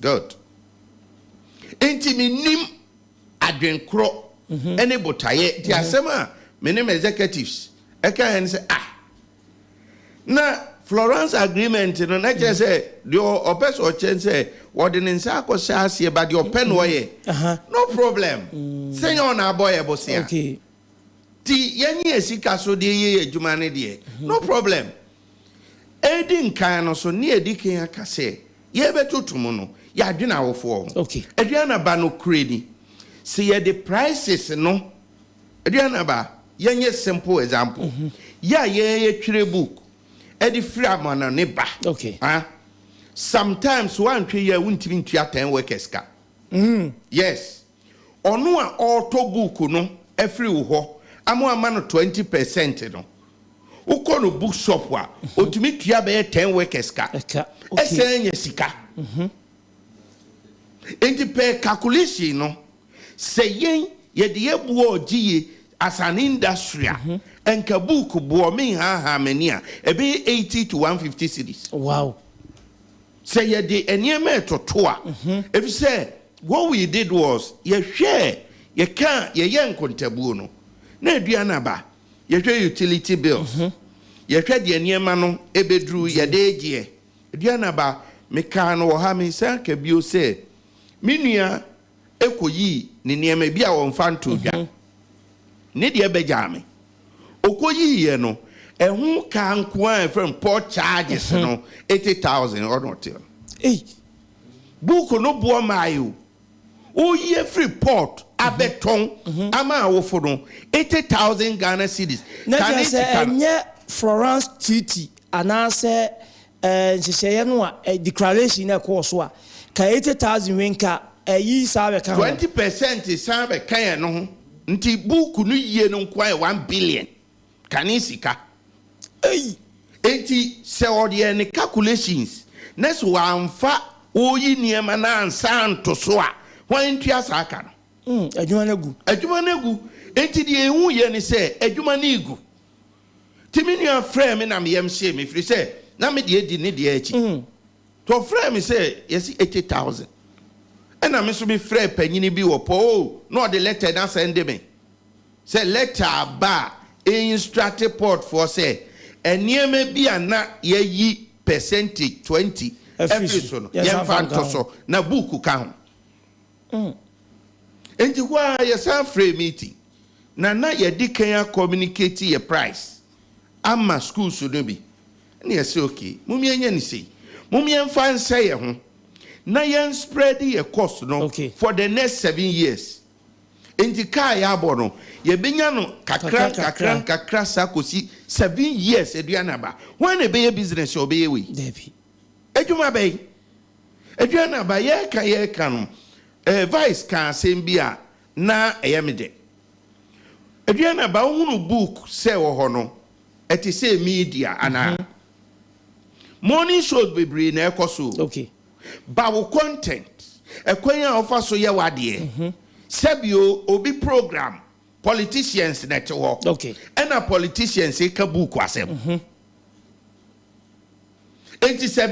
good enti minim adwenkro ene botaye ti asema mene executives eka hen se na Florence agreement no na je se the opes o chen se ordinance akosa asie ba the open woye no problem say on aboy ebosia okay ti yenye esika so de ye adwuma ne de no problem edi nkan no so ne edi kan akase ye betutum no ya adwena wofo okay ADUANABA no kredi see ye the prices no ADUANABA yenye simple example ya ye twire book edi free amana ne ba okay sometimes one three year wuntimi ntua 10 workers ka yes onu a auto book no every wo amo amano 20% no uko no bookshop wa otumi tua be 10 workers ka esenye sika enti pe calculation no say ye de yebuo ogiye as an industry enka book bo me ha mania e be 80 to 150 cities wow say ye de enieme totoa if you say what we did was ye share ye can ye nkontabuo no na ADUANABA ye hwe utility bills ye hwe de eniema no ebedru ye de egie ADUANABA me kan wo ha me san ka bio say minua ekoyi ne niema bi a won fa ntodwa ne de ebejame okoyi ye no ehun kan kwa from port charges no 80,000 or not book no bo mayo o ye free port abeton ama awofo no 80,000 Ghana cedis can say Florence treaty anase nhyehyeye no a declaration na course so a ka 80,000 wenka yi sabe kan 20% sabe kan no nti book no yie no kwa 1 billion kanisika enti se odie ne calculations next one fa oyi niema na ansanto so a wan tua saka no adwuma na gu enti de ehu ye ne se adwuma na igu timinua frame na me yem she me firi se na me de edi ne de achi to frame say yes 80,000 and me so be frame panyini bi wo po no de letter na send me say letter ba instructed port for say enieme bi ana ye percentage 20 every so no ye fanto so na book ka ho enti kwa ye san frame meeting na ye dikan communicate ye price ama school so no bi na ye say okay mumie nya ni sei mumie fan say ye ho na ye spread ye cost no for the next 7 years enti kai abono ye benya no kakra sakosi 7 years ADUANABA when e be business obey we debi adwuma be ADUANABA ye ka no vice kan sembia na eyemede ADUANABA hunu book say wo ho no eti say media ana morning shows be bring na ekoso okay ba wo content ekwanya ofa so ye wade Sabio obi program politicians net wo okay and a politicians e ka book asem enti se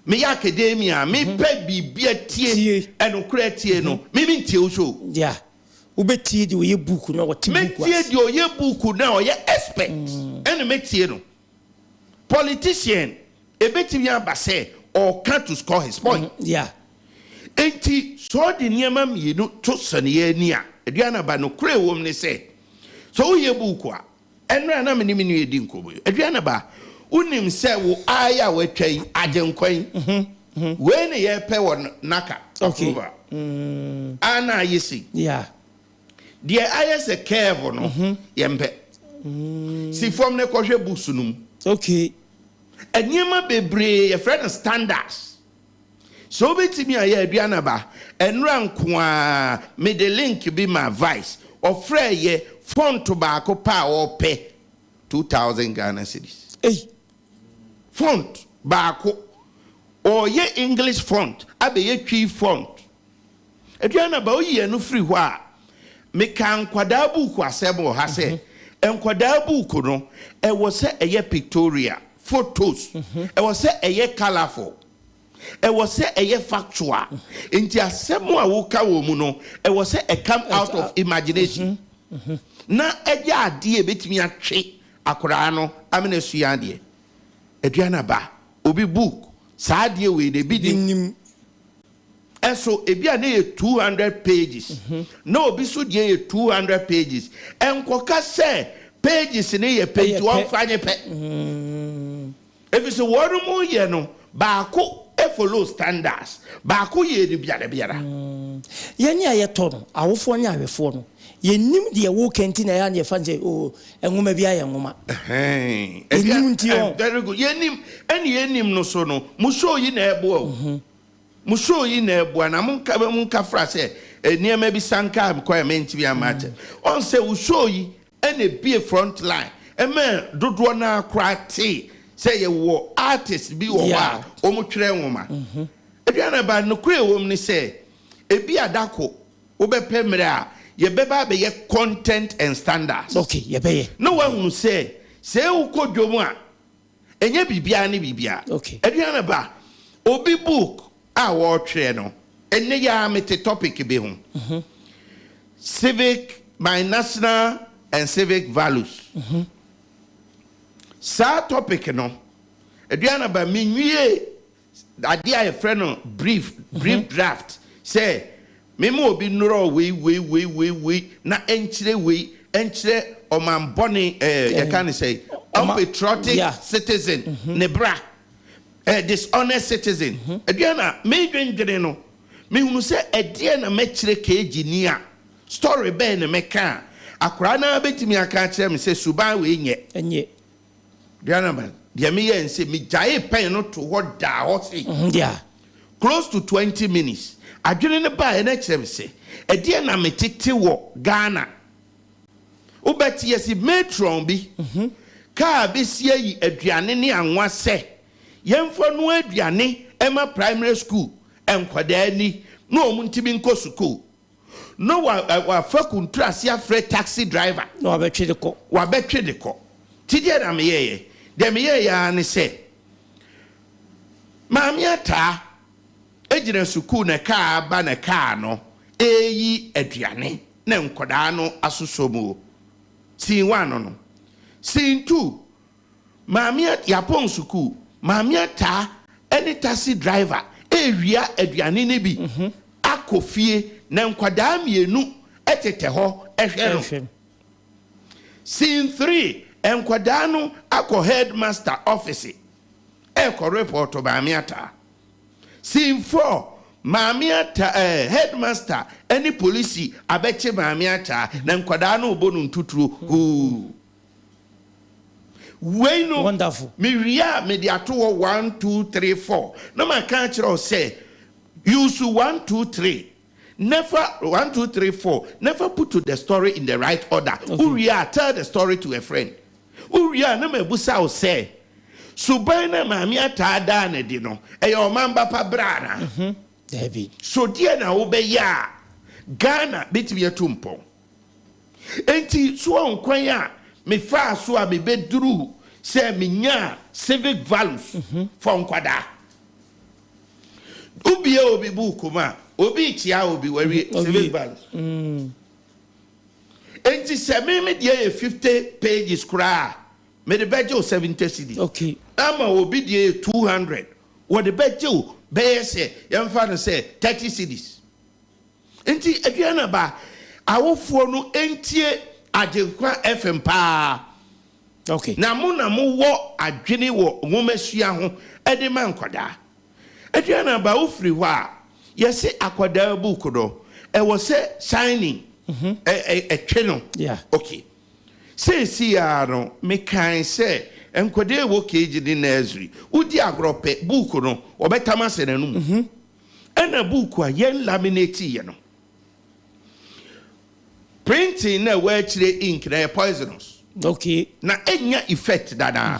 me academia me pe bibia tie eno kura tie no me ntie wo so yeah ubetie di oye book no what book me tie di oye book na oye expert eno me tie no politician ebetimi abase or can't to score his point yeah enti so de niema mienu to sane ani a ADUANABA no kura wo me say so oye book a eno na me ni me edi nkobo ADUANABA unim se wo aya wetwai agenkwan when ye pe won naka okay ana yesi yeah the aya se curve no yempe si form ne kohwe busunum okay anyema bebre ye friend standards so betimi aya ADUANABA enra nko me the link be my advice of frey ye font ba ko pa o pe 2000 Ghana cedis font baako or ye English font abe ye twi font ADUANABA oyi no free ho a me kan kwada book asebo ha se enkwada book no e wo se eye pictorial photos e wo se eye colorful e wo se eye factual enti asemo a wo ka wo mu no e wo se e come out of imagination na eje ade e betimi atwe akora no amene sua ade ADUANABA obi book saadie we de bidim eso ebia na 200 pages no obi so die 200 pages enkoka se pages ne ye page one fanye pe if so woru mu ye no baako e follow standards baako ye de biara yenya ayeto no awofo nya awefo no yenim de wo kenti na ya na fanze o enwoma bia ye nwoma yenim ntio very good yenim no so no muso yi na ebo o muso yi na ebo na munka fra se niema bi sanka requirement bi amate on se uso yi ene bi front line eme dodo na krate se ye wo artist bi wo wa o mu twere nwoma ADUANABA no kure wo ni se ebi adako wo be pemre a ye beba be ye content and standards okay ye be ye no one say ukodwomu a enye bibia ne bibia okay ADUANABA obi book a wo twe no enne ya mete topic be ho civic my national and civic values sa topic no ADUANABA minwie ade a friend brief draft say memo obi nuro we na enchire omamboni you can say unpatriotic citizen nebra dishonest citizen ADUANA me dwendwene no me hunu se ede na mechire keji ni a story be na meka akora na betimi aka kire me se suban we enye ADUANABA dia me yen se me jae pen no to ho da ho se close to 20 minutes adwene ne ba e na kire se ede na metete wo Ghana ubeti yesi metron bi ka besia yi aduane ne anwa se yemfo no aduane ema primary school enkwada ni no omuntimi nko school no wa fakuntrasi afre taxi driver no wabetwe de ko tidie na meyeye de meyeye ani se maami ata ejina school na ka ba na ka no eyi aduane na enkwada no asusomo Scene 1 no. Scene 2. Mamia yapon suku. Mamia ta any taxi driver area aduane ne bi. Akofie na nkwada mienu etete ho ehwe no. Scene 3. Enkwada no akọ headmaster office. Eko report mamia ta. Scene 4. Mamia ta headmaster any police abeche mamia ta na nkwada no obonu ntuturu we no wonderful me ria me dia to 1 2 3 4 no man can kire say use 1 2 3 never 1 2 3 4 never put to the story in the right order. Uria tell the story to a friend. Uria na me busa o say subana mamia ta da na di no e your mamba pa brana David. So dear na obeya Ghana betimi atumpo. Enti so onkwan a me fa so a me beduru say minya civic values for nkwada ubi obi buku ma obi tia obi wari civic values enti say me dey 50 pages kra me the budget 70 cedis okay ama obi dey 200 what the budget be say yamfa no say 30 cedis enti AGYENIM awofo no entie Agyenkwa FM pa okay na mo wo adwene wo nwomasua ho ede man kwada AGYENIM ofri ho a yesi akwada book do e wo se signing twe no yeah okay see no me kan se enkwade wo keji di nursery udi agrope book no obetama se nanum ena book a yen laminate ye no printing na wachire ink na poisonous okay na enya effect dada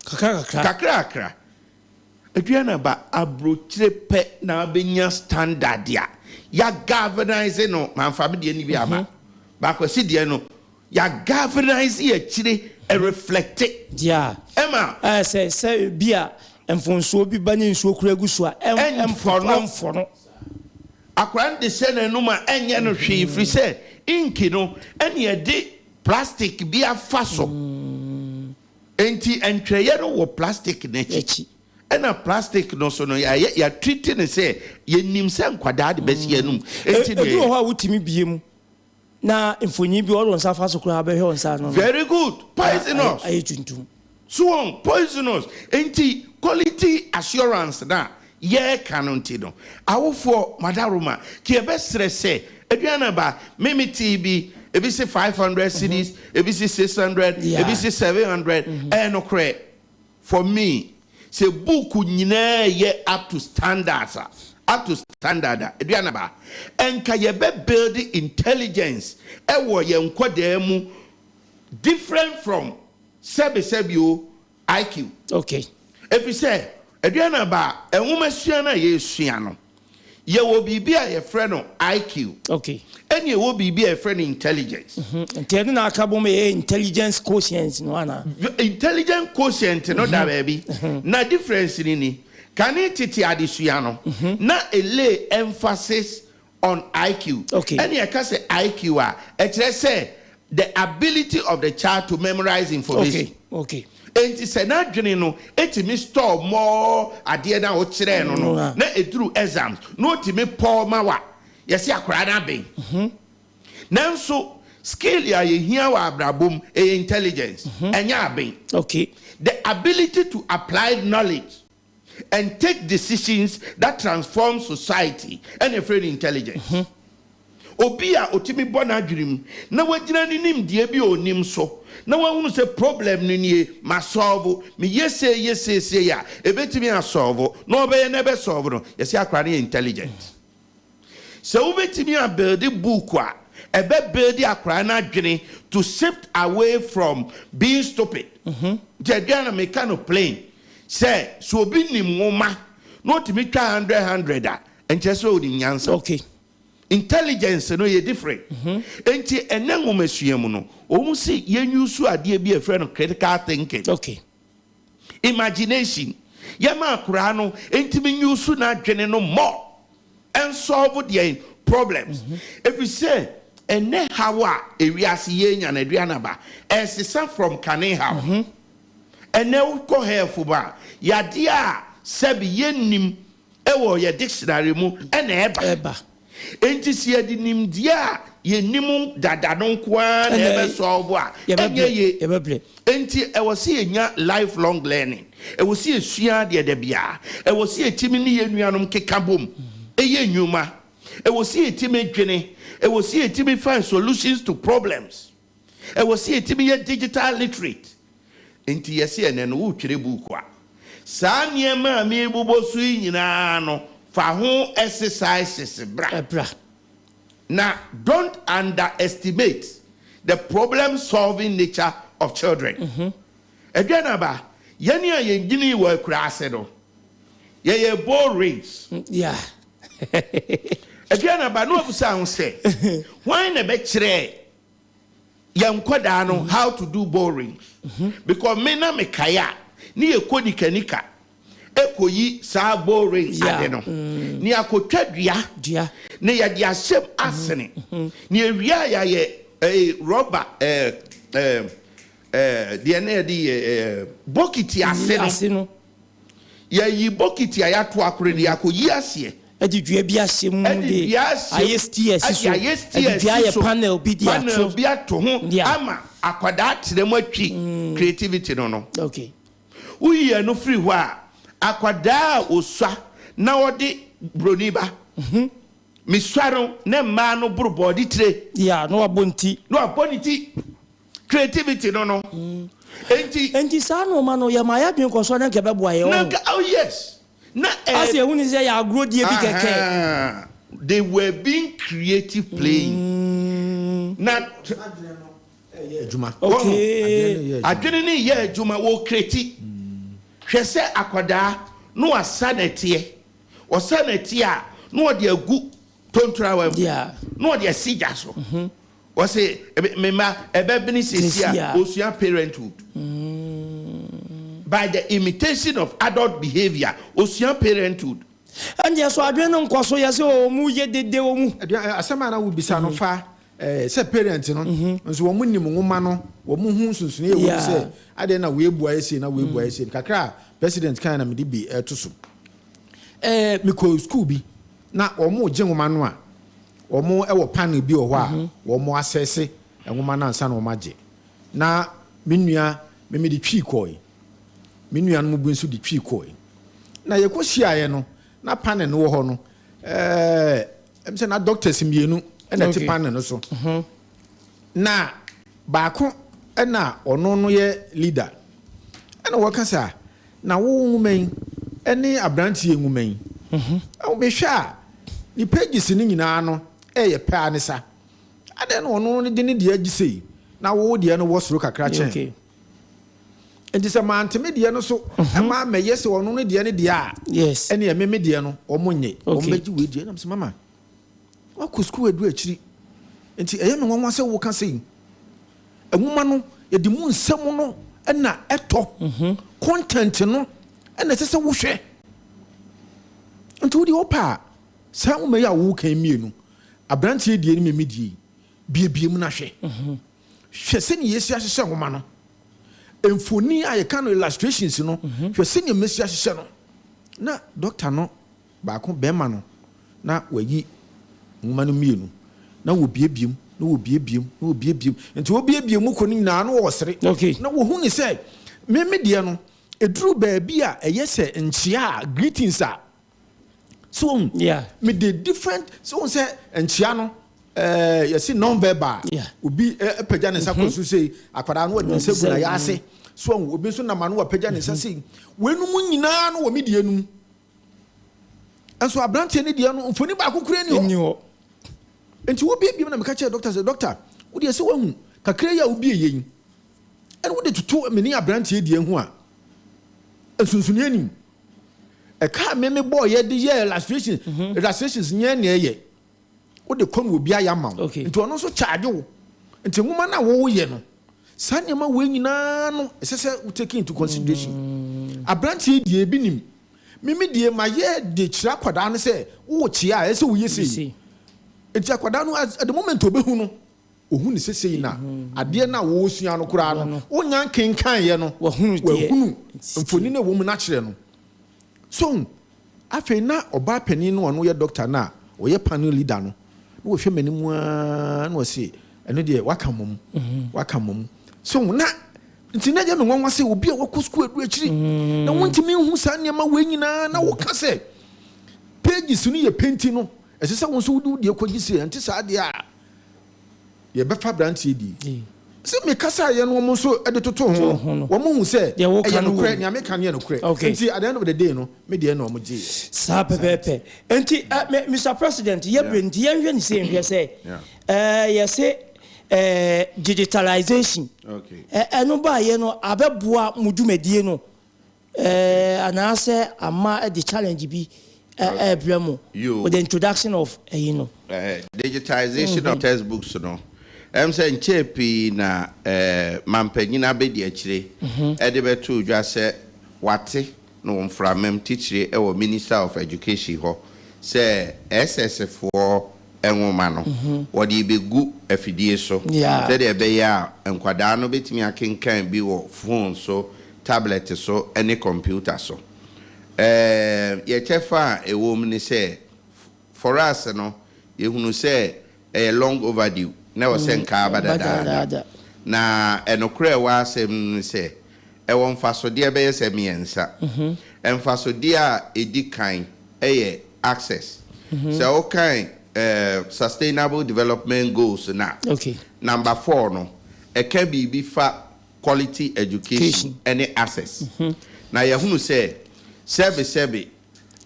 kakra AGYENIM abrochire pe na benya standard ya galvanize no manfa me de ni bi ama ba kwasi de no ya galvanize ya chire e reflect yeah ema say bia emfonso bi banye nsuo kura gusu a emfono akran de se na no ma enye no hwe free say inki no ene e de plastic bi afaso enti entweye no wo plastic na chi ena plastic no so no ya treat ne say ye nim se nkwada de besi anum enti ne ho a wutimi biem na emfonyi bi odo nsa faso kura be hwe nsa no very good poisonous ayi tuntum so on poisonous enti quality assurance na ye kanonti no awofo madaruma ki e be stress AGYENIM meme TB ebi se 500 cedis ebi se 600 ebi se 700 no cre for me say book nyina ye up to standards AGYENIM enka ye be build intelligence e wo ye nkwada mu different from sebio IQ okay if you say AGYENIM enwomasua na ye sua no ye wo bibia ye friend IQ okay and ye wo bibia ye friend intelligence ntede na akabo me intelligence quotient no ana intelligence quotient no da baby na difference ni can it titi adesua no na a lay emphasis on IQ okay and ye can say IQ a kire say the ability of the child to memorize information okay enti se na dwene no etimi store more ade na wo kire no na eduru exams no etimi pour mawa yesi akora na ben nanso skill ya ye hia wa abrabom intelligence enya ben okay the ability to apply knowledge and take decisions that transform society and a friend intelligence obi a otimi bona adwirim na wagina nim de bi onim so na wahunu se problem ni nie ma solve me yese ya ebetimi a solve no obeye na be solve no yesi akra na intelligent so obetimi a build book a ebe build akra na adwene to shift away from being stupid AGYENIM me kind of plain say so obi nim woma no otimi twa 100 a enche so odi nyansa okay intelligence no ye different enti enenwo masuamu no omu si yenyusu ade bi e friend critical thinking okay imagination yema akura no enti menyusu na adwene no more and solve the problems if we say ene hawa ewiase yenya na AGYENIM esisa from kane how ene ko helpful ba yade a sabi yenim ewo ye dictionary mu ene eba enti sie di nimdia ye nimum dada no kwa na ebe solve a enye ye enti e wo se nya lifelong learning e wo se esua de de bia e wo se etimi ne ye nuanom keka bom eye nyuma e wo se etimi dwene e wo se etimi find solutions to problems e wo se etimi ye digital literate enti ye se ene no wo twere buku a saa niema me bubosu nyina no fa ho exercises bra now don't underestimate the problem solving nature of children AGYENIM yani a yengini wo akura ase do ye ball race yeah AGYENIM no abusa ho say why na be kire yam kwadano how to do boring because me na me kaya ni ekodi kanika ekoyi sa boring ade no ni akotwa dua ne ya dia shem asene ni ewia ya ye rubber de di bokiti ase no ya yi bokiti ya to akore ni akoyi ase edi dua bi ase mu de ayesti asiso edi dua ye panel bi dia to ho ama akwada tere mu atwi creativity no okay uyi no free ho a akwada osua na odi broniba miswaro na ma no burubodi tire no abonti creativity no enti sa no ma no ya ma ya dwen koso na nke bebo aye oh yes na as you wuni say ya agro die bi keke they were being creative playing na juma okay adwene ni ye juma wo create hwese akwada no asanete a no de agu tontura wa no de asija so o say mema ebebini sesia osua parenthood by the imitation of adult behavior osua parenthood and yes so adwene nkoso yese o mu ye dede o mu asema na wo bisa no fa say parent no nso wo mu nim nwoma no wo mu hu sunsun e wo say ade na we bua ese na we bua ese kakra president kan na me di bi to so me ko school bi na omo je nwoma no a omo e wo panel bi o ho a omo asese nwoma na ansa na omo age na menua me di twi koi menua no bu nso di twi koi na ye ko hia no na panel no wo ho no em say na doctors mienu na ti panel no so na baako na ono no ye leader na wo kasa na wo nwumen ene abrantie nwumen o be hwa ni pages ni nyina no ye pa ne sa ade no ono no de ne de agisei na wo de no wo soro kakra chen okay enti se manteme de no so ma meye se ono no de ne de a yes ene ye meme de no o monye o meji we de na se mama wa ku school edu akiri enti eye me nwanwa se wo ka sei enwuma no ye di mu nsem no na eto content no na se wo hwe enti wo di opa sa wo me ya wo kan mienu abrantie die ni me die bie mu na hwe hwe se ni yesi ahye nwoma no emfoni a ye kan illustrations no hwe se ni mesi ahye no na doctor no ba ko be ma no na wayi nwoma no mienu na wo biebiem na wo biebiem na wo biebiem enti wo biebiem ko ni na no wo sere na wo hu ni se me die no eduru ba bia eye se nchia greetings a so me the different so say nchia no you see non verbal obi pagya ne sakon so say akwada no de nsagu na ya ase so obi so na ma no pagya ne sase wenu mu nyina no wo me die num enso abrante ne die no mfoni ba kokure ni ho enti wo bia na me ka che doctor say doctor wo de se wahu kakra ya obi eyin en wo de tutu me ni abrante die hu a ensunsuni anim e ka me boy ye de ye illustrations nye na ye wo de kon obi ayama nti ono so charge wo nti nguma na wo ye no sanyama we nyina no sese we take into consideration abrante die bi nim mimi die ma ye de kira kwada no se wo chia ese wo yesi enti akwada no at the moment obehu no ohun ni sese na ade na wo sua no kura no wo nyan kenkan ye no wo hunu mfoni na wo mu na kire no so afi na oba pani no ono ye doctor na wo ye panel leader no wo hwe mani mu na wo se eno de waka mom so na nti na je me nwanwa se obi a wo school edu akiri na wontimi hu sa niam we nyina na wo ka se pages no ye painting no ese se won so wudi de kogisi nti sa de a ye be fa brand di se me kasa ye no mo so e de toto ho wo mo hu se e ye no kure nya me kan ye no kure nti at the end of the day no me de no mo ji sa pepepe nti Mr President ye brandi ye hwe ni se hwe se ye se digitalization eno ba ye no abeboa mudumedie no anase ama the challenge bi with the introduction of digitization of textbooks no say nchepi na mampanyina be de akire e de beto dwa se wate no mframem teachire e wo Minister of Education ho se SS for enwoma no wo de begu afidie so se de be ya enkwada no betimi akenkan bi wo phone so tablet so any computer so ye chefa e wo mni se for us no ye hunu se long overdue na wo se nka abadada na enokre wa asem se e won faso de be ye se miensa emfaso de a edikan access so okay sustainable development goals na number 4 no e can be fa quality education any access na ye hunu se sebe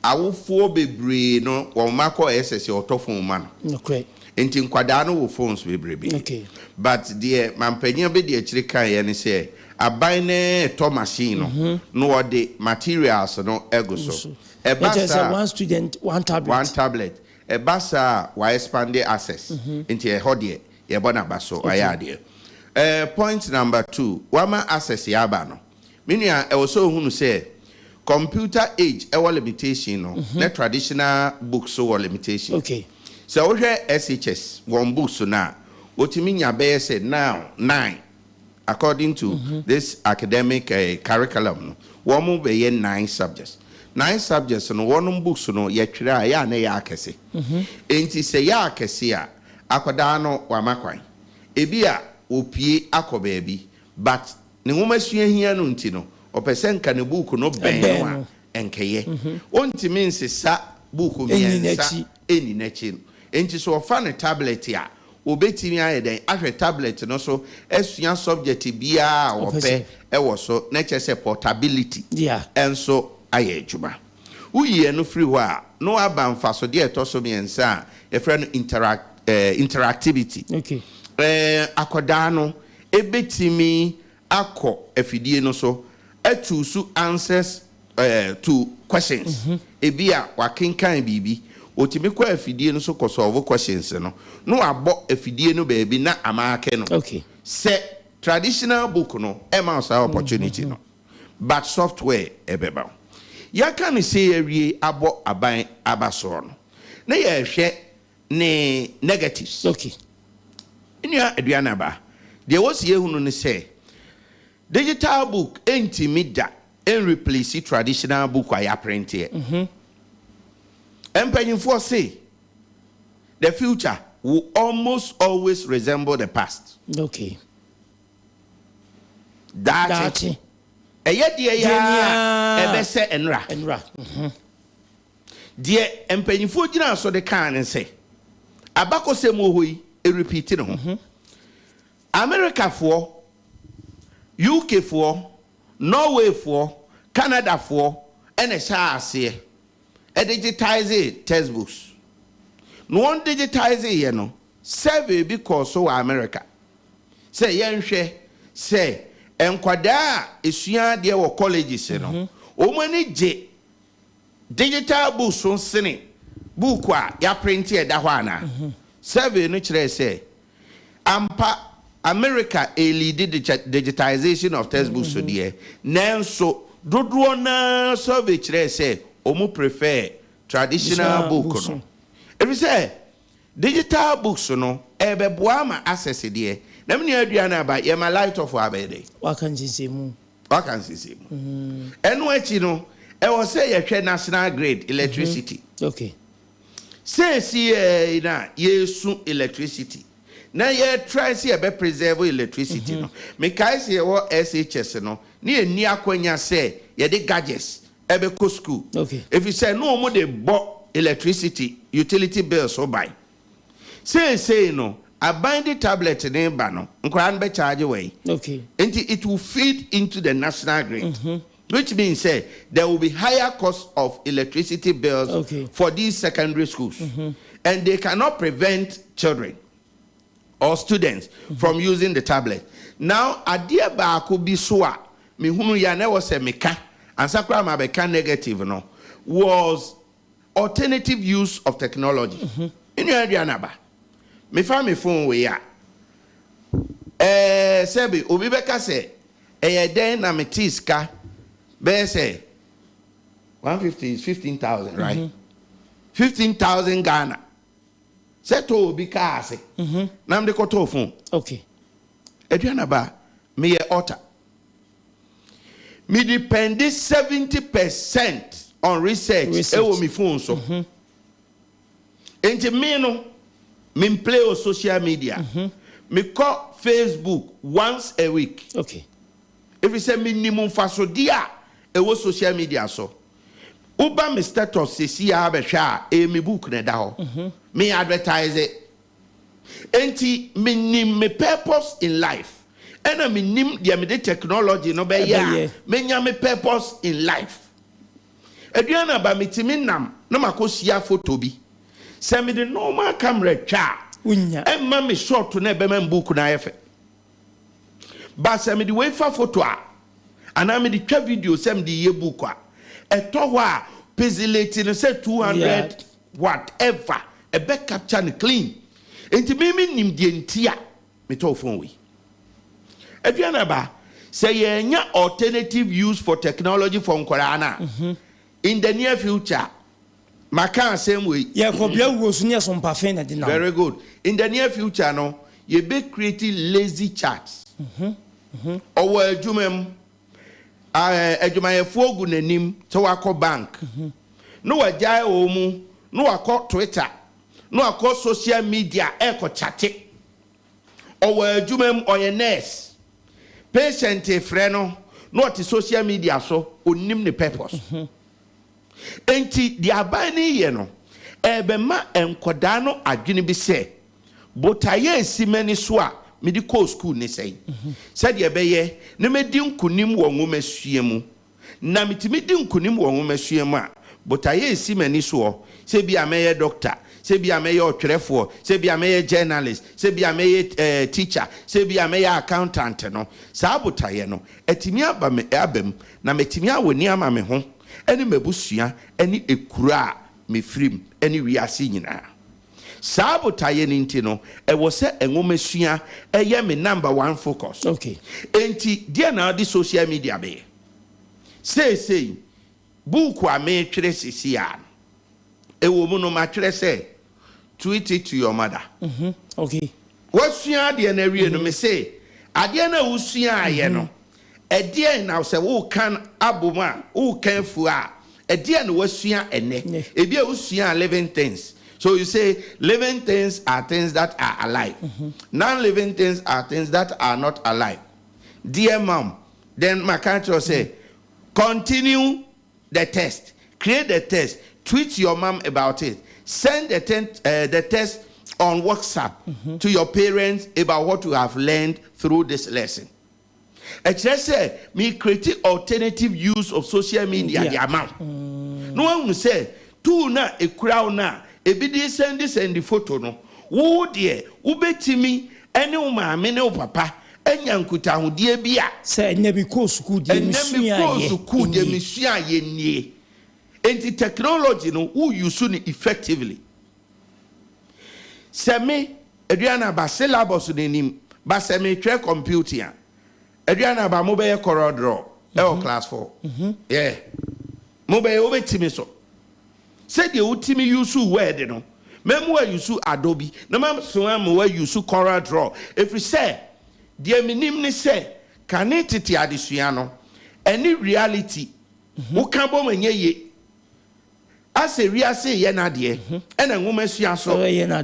awofo bebre no won mako SS otofon man enti nkwada no wo phones bebrebe but the mampanya be de akire kan ye ne se aban ne to machine no no wode materials no ego so e basa one student one tablet e basa wa expand access enti e hode ye bona baso ayade point number 2 wama access ya ba no menua e wo so hunu se computer age e limitation no na traditional books so limitation so we SHS one books na otimi nya be say now 9 according to this academic curriculum no one mo be 9 subjects no one books no ye twira ya na ya akese enti se ya akese a akoda no wa makwan ebi a opie akoba bi but ne nwoma sua hia no nti no opesenka ne book no ben wa enkeye onti minse sa book miensa eni nachi enti so ofa ne tablet ya obetimi ayeden ahwe tablet no so esua subject bia ope ewo so na chese portability enso aye adwuma uyiye no free ho a no aba mfaso de etoso miensa e friend interactivity akoda no ebetimi akọ afidie no so atusu answers to questions ebia wakenkan bibi otimi kwa afidie no so ko solve questions no abo afidie no baby na amake no se traditional book no ema sa opportunity no but software ebeba ya kan say awie abo aban abaso no na ye hwe ne negatives inia ADUANABA there was ye hunu ne say digital book intimida and replace traditional book I print here. For say the future will almost always resemble the past. That's it. A yet ebese enra. Dear empany for dinner so the can and say abako se mo hui e repeating home. America for UK for Norway for Canada for and a share a digitize textbooks. No one digitize you know survey because so America say yenhwe say enkwada esua de wo colleges no o mani je digital books so sene book a ya print e da ho ana survey no kire say ampa America a lead digitization of textbooks so there nanso dodo na survey kire say omu prefer traditional book no if you say digital books no ebeboa ma access there na me ADUANABA ye ma light of abede wakansi semu enu achi no e wo say ye hwe national grid electricity say see na yesu electricity na ye try see e be preserve electricity no me kai see wo SHS no ni eni akwanya say ye de gadgets e be ko school if you say no mo de bo electricity utility bills so buy say no a bind tablet in bano nkran be charge away and it will feed into the national grid which means say there will be higher cost of electricity bills for these secondary schools and they cannot prevent children or students from using the tablet. Now adia ba ko bi so a me hunu ya na was a meka ansakra ma beka negative no was alternative use of technology in ADUANABA. Me find me phone we ya Sebi obi beka se den na metiska be say 150 is 15,000, right? 15,000 Ghana. Seto obi ka ase. Na mde koto phone. Okay. Aduanaba me ye order. Me depend 70% on research. Ewo mi phone so. Enti me no me play on social media. Me call Facebook once a week. Okay. If you say minimum faso dia ewo social media so. Uba me status se si ya behwa e me book na da ho. Me advertise it. Enti me nim me purpose in life. And me nim dia me de technology no be ya. Me nya me purpose in life. Aduanaba me timi nam no makosia photo bi. Se me de normal camera twa. Unya. Emma me short to na be me book na efe. Ba se me de we fa photo a. Ana me de twa video se me de ye book a. Eto ho a pixelating say 200 whatever. E be capture and clean. Enti me nim de ntia me to phone we. Aduanaba say ye nya alternative use for technology for nkorana. In the near future, maka same way. Yeah, very good. In the near future, no, you be creating lazy charts. Or jumem ejumayefogu nenim to wako bank. No ajay omu, no wako Twitter, no wako social media eko chate. Or jumem oyenes. Patient freno, no at social media so unim the purpose. Enti di abani ye no ebema enkoda no adwene bi se botaye esimani so a medical school ni sei said ye beye ne medi nkunim wo nwomasuye mu na mitimi di nkunim wo nwomasuye mu a botaye esimani so se bi ameye doctor se bi ameye otwerefo se bi ameye journalist se bi ameye teacher se bi ameye accountant no sa botaye no etimi aba me abem na metimi awoni ama me ho eni mebusua eni ekura me frim eni wiase nyina sabotaye ni nti no e wo se enwomesua eye me number 1 focus. Okay. Enti dia na di social media be say book a me twere sisia e wo mu no ma twere say tweet it to your mother. Okay. Wasua de na wie no me say ade na usua aye no Edia now say who can abuma who can fua edia no wasua ene ebia usua living things. So you say living things are things that are alive. Non-living things are things that are not alive. Dear mom, then my country say continue the test, create the test, tweet your mom about it, send the test on WhatsApp to your parents about what you have learned through this lesson. I just say me create alternative use of social media. No one will say two na a crowd na e be dey send the photo no. Wo de ubetimi ene o ma me ne o papa enya nkuta hodie bia say ne bi ko school de misua ye nie. Enti technology no who use it effectively. Se me Aduanaba syllabus de nim ba se me try computer. Aduanaba mo be Corel Draw class 4. Yeah. Mo be obetimi so. Say the ultimate use word no. Memo use Adobe. No mam so am use Corel Draw. If we say the minim ni say can it adesua no any reality wo kan bo manye ye as a real say ye na de e na nwomesua so ye na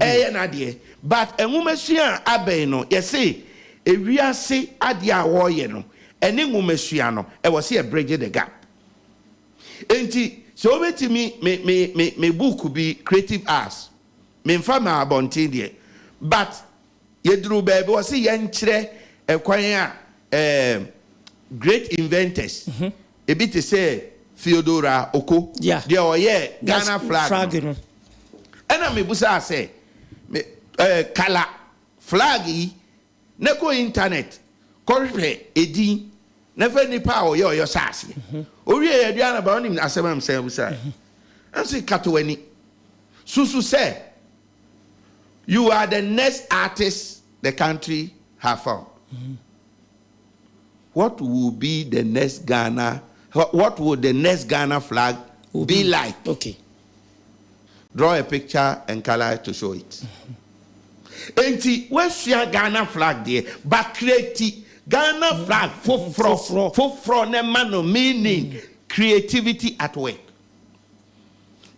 de but nwomesua aben no ye say e wiase ade a wo ye no ene nwomesua no e was say bridge the gap. Enti so betimi me book be creative arts me mfa ma abontin de but ye duru baby was say ye nkyere ekwan a great inventors e bit to say Theodora Oko de oye Ghana flag no ena me busa say me kala flag yi na ko internet ko hwe edi na fa nipa oye oyo sase ori e Aduanaba onim asem say busa am say katowani susu say you are the next artist the country have found. What will be the next Ghana? What would the next Ghana flag be like? Okay. Draw a picture and color to show it. Enti where's your Ghana flag there? But create Ghana flag for ne mano meaning creativity at work.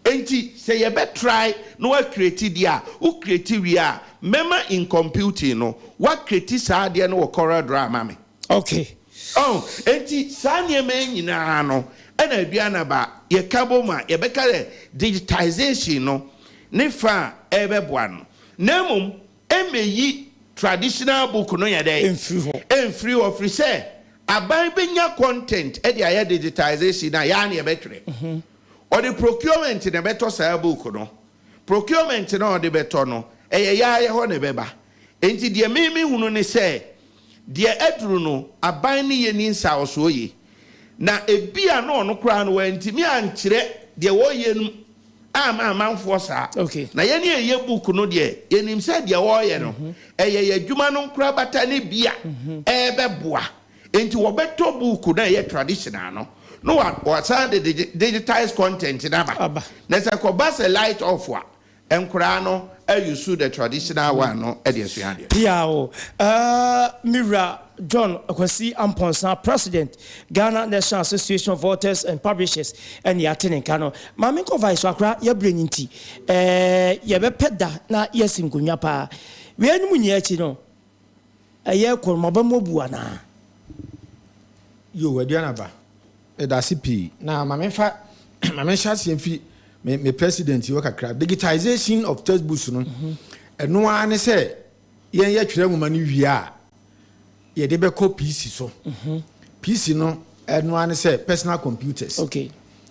Enti say you better try no create dia who create we are member in computing no what create sa dia no corel drama me. Okay. Oh, enti sanye me nyina no ena aduanaba ye kaboma ye beka digitization no ne fa ebeboa no nemum emeyi traditional book no yade enfri ho free say aban benya content e dey aye digitization na ya na ye betwere or the procurement in a better say book no procurement no de beto no eye ya ye ho ne beba enti de mimi hunu ne say de edru no aban ne ye ni nsa oso yi na ebia no no kra no wantimi ankire de wo ye nu amanfo sa okay na ye ne ye book no de ye nim say de wo ye no eye ye adwuma no kra bata ne bia ebeboa enti wo beto book na ye traditional no no what the digitized content in aba let's say bas a light off wa enkura no you sue the traditional one no e dey suade Mira John Akwasi Amponsa, President, Ghana National Association of Voters and Publishers, and Yatin Kano. Mammy Vice Wakra, you're bringing tea. You have a peda, na yes in Gunyapa. We are Muniachino. A year called Mabamobuana. You were Dianaba. Edasipi. Now, my shas me president, you work at digitization of textbooks. And no one say, yet, woman, you are. Ye debe ko PC so. PC no and one say personal computers. Okay.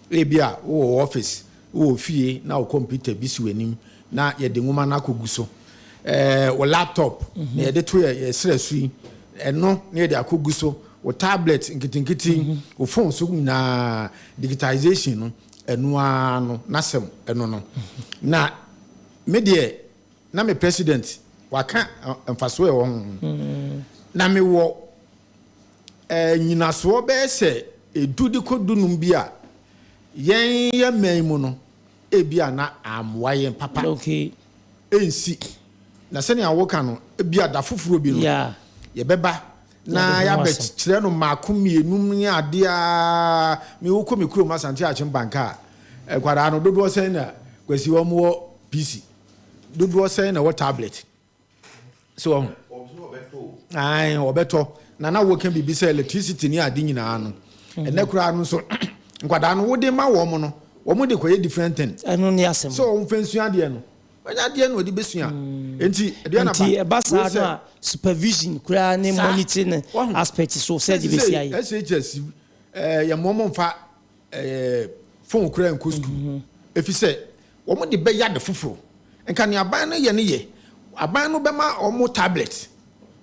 Ebia o office o fie na o computer bi si wanim na ye de ngoma na kogu so. O laptop na ye de to ye sresu eno na ye de akogu so. O tablet nkitinkiti o phone so na digitization no eno ano nasem eno no. Na me de na me president waka emfaso e wo na me wo nyinaso be se edudi kodunum bia yen ye maimu no ebia na amwa yen papa okay ensi na se ne awoka no ebia da foforo bi no yeah ye beba na ya be kire no makom enum ni ade a me wo ko me kuro masante a chimbanka kwara no dodo se na kwasi wo mo PC dodo se na wo tablet so ai obeto na wo kan bibi say electricity ni ade nyina no ene kura no so nkwada no wo de ma wo mo no wo mo de koye different thing eno ni asem so wo fensua de no anya de no odi besua enti de na ba sa no supervision kura ni monitoring aspect so say di besi ayi SHS ya momo mfa phone kura en school efi say wo mo de be ya de foforo enka ne aban no ye ne ye aban no be ma o mo tablet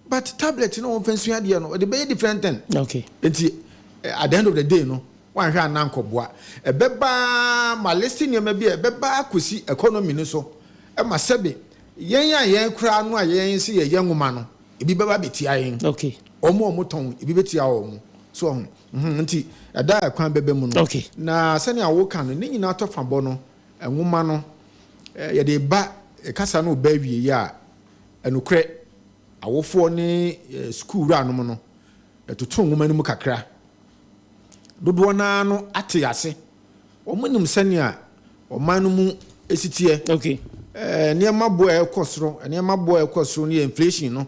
but tablet no one fancy idea no the be different thing okay enti at the end of the day no one hwa na nkoboa e beba ma listing e ma bi e beba akosi economy no so e ma sebe yen ya yen kura no a yen se ye yenwoma no e bi beba betia yen okay omo ton e bi betia omo so enti ada kwan bebe mu no okay na sani awoka no ni nyina to fa bo no enwoma no ye de ba kasa no ba wie ya enukre awofo ne school ranom no etoto nwoma no mu kakra dodo na no ate ase omunim sania oman no mu esitie okay niema bo ekosoro niema bo ekosoro ne inflation no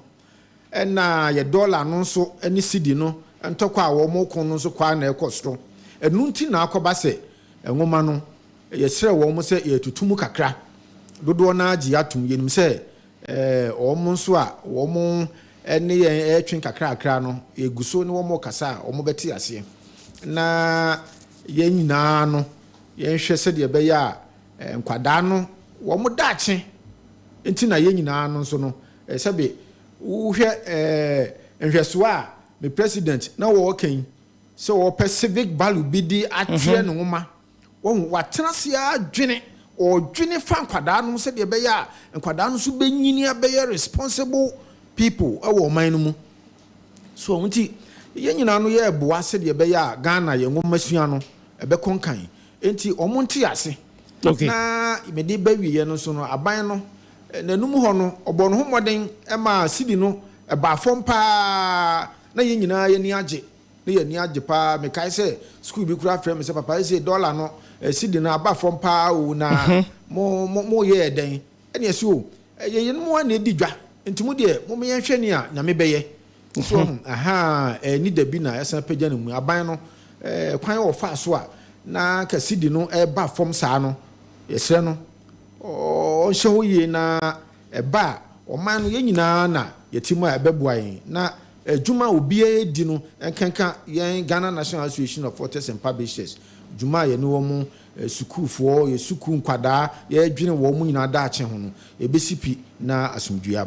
na ye dollar no so ani cedi no ntokwa awo mo kon no so kwa na ekosoro enu nti na akoba se nwoma no ye sere wo mo se ye tutumu kakra dodo na agi atum yenim se omo nso a omo ene ye etwen kakra no eguso ne omo kasa omo beti ase na ye nyina no ye hwe se de be ya nkwada no omo dache enti na ye nyina no nso no sebe wo hwe nhweso a me president na wo kan so wo civic value bi di atwe no nwoma wo watena a dwene or dwene fa nkwada no se de be ya nkwada no so benyini be responsible people e wo man no mu so nti ye nyina no ye boa se de be ya Ghana ye ngomasua no ebe konkan enti omonti ase na me de ba wiye no so no aban no nanum ho no obo no ho moden e ma sidi no e ba fom pa na ye nyina ye ni age na ye ni age pa me kai se school bi kura frame se papa se dollar no sidi na ba fom pa o na mo ye den ene ese o ye no mo na edi dwa enti mo de mo me hwe ni a na me beye so ni da bi na esa pagya no mu aban no kwan wo fa so a na ka sidi no e ba fom saa no yesre no o hwe ye na e ba o man no ye nyina na yetimu a beboa yin na juma obi di no enkanka yen Ghana National Association of Authors and Publishers juma ye no wo sukufo ye suku nkwada ye adwene wo mu nyina da ache ho no ebesipi na asumdua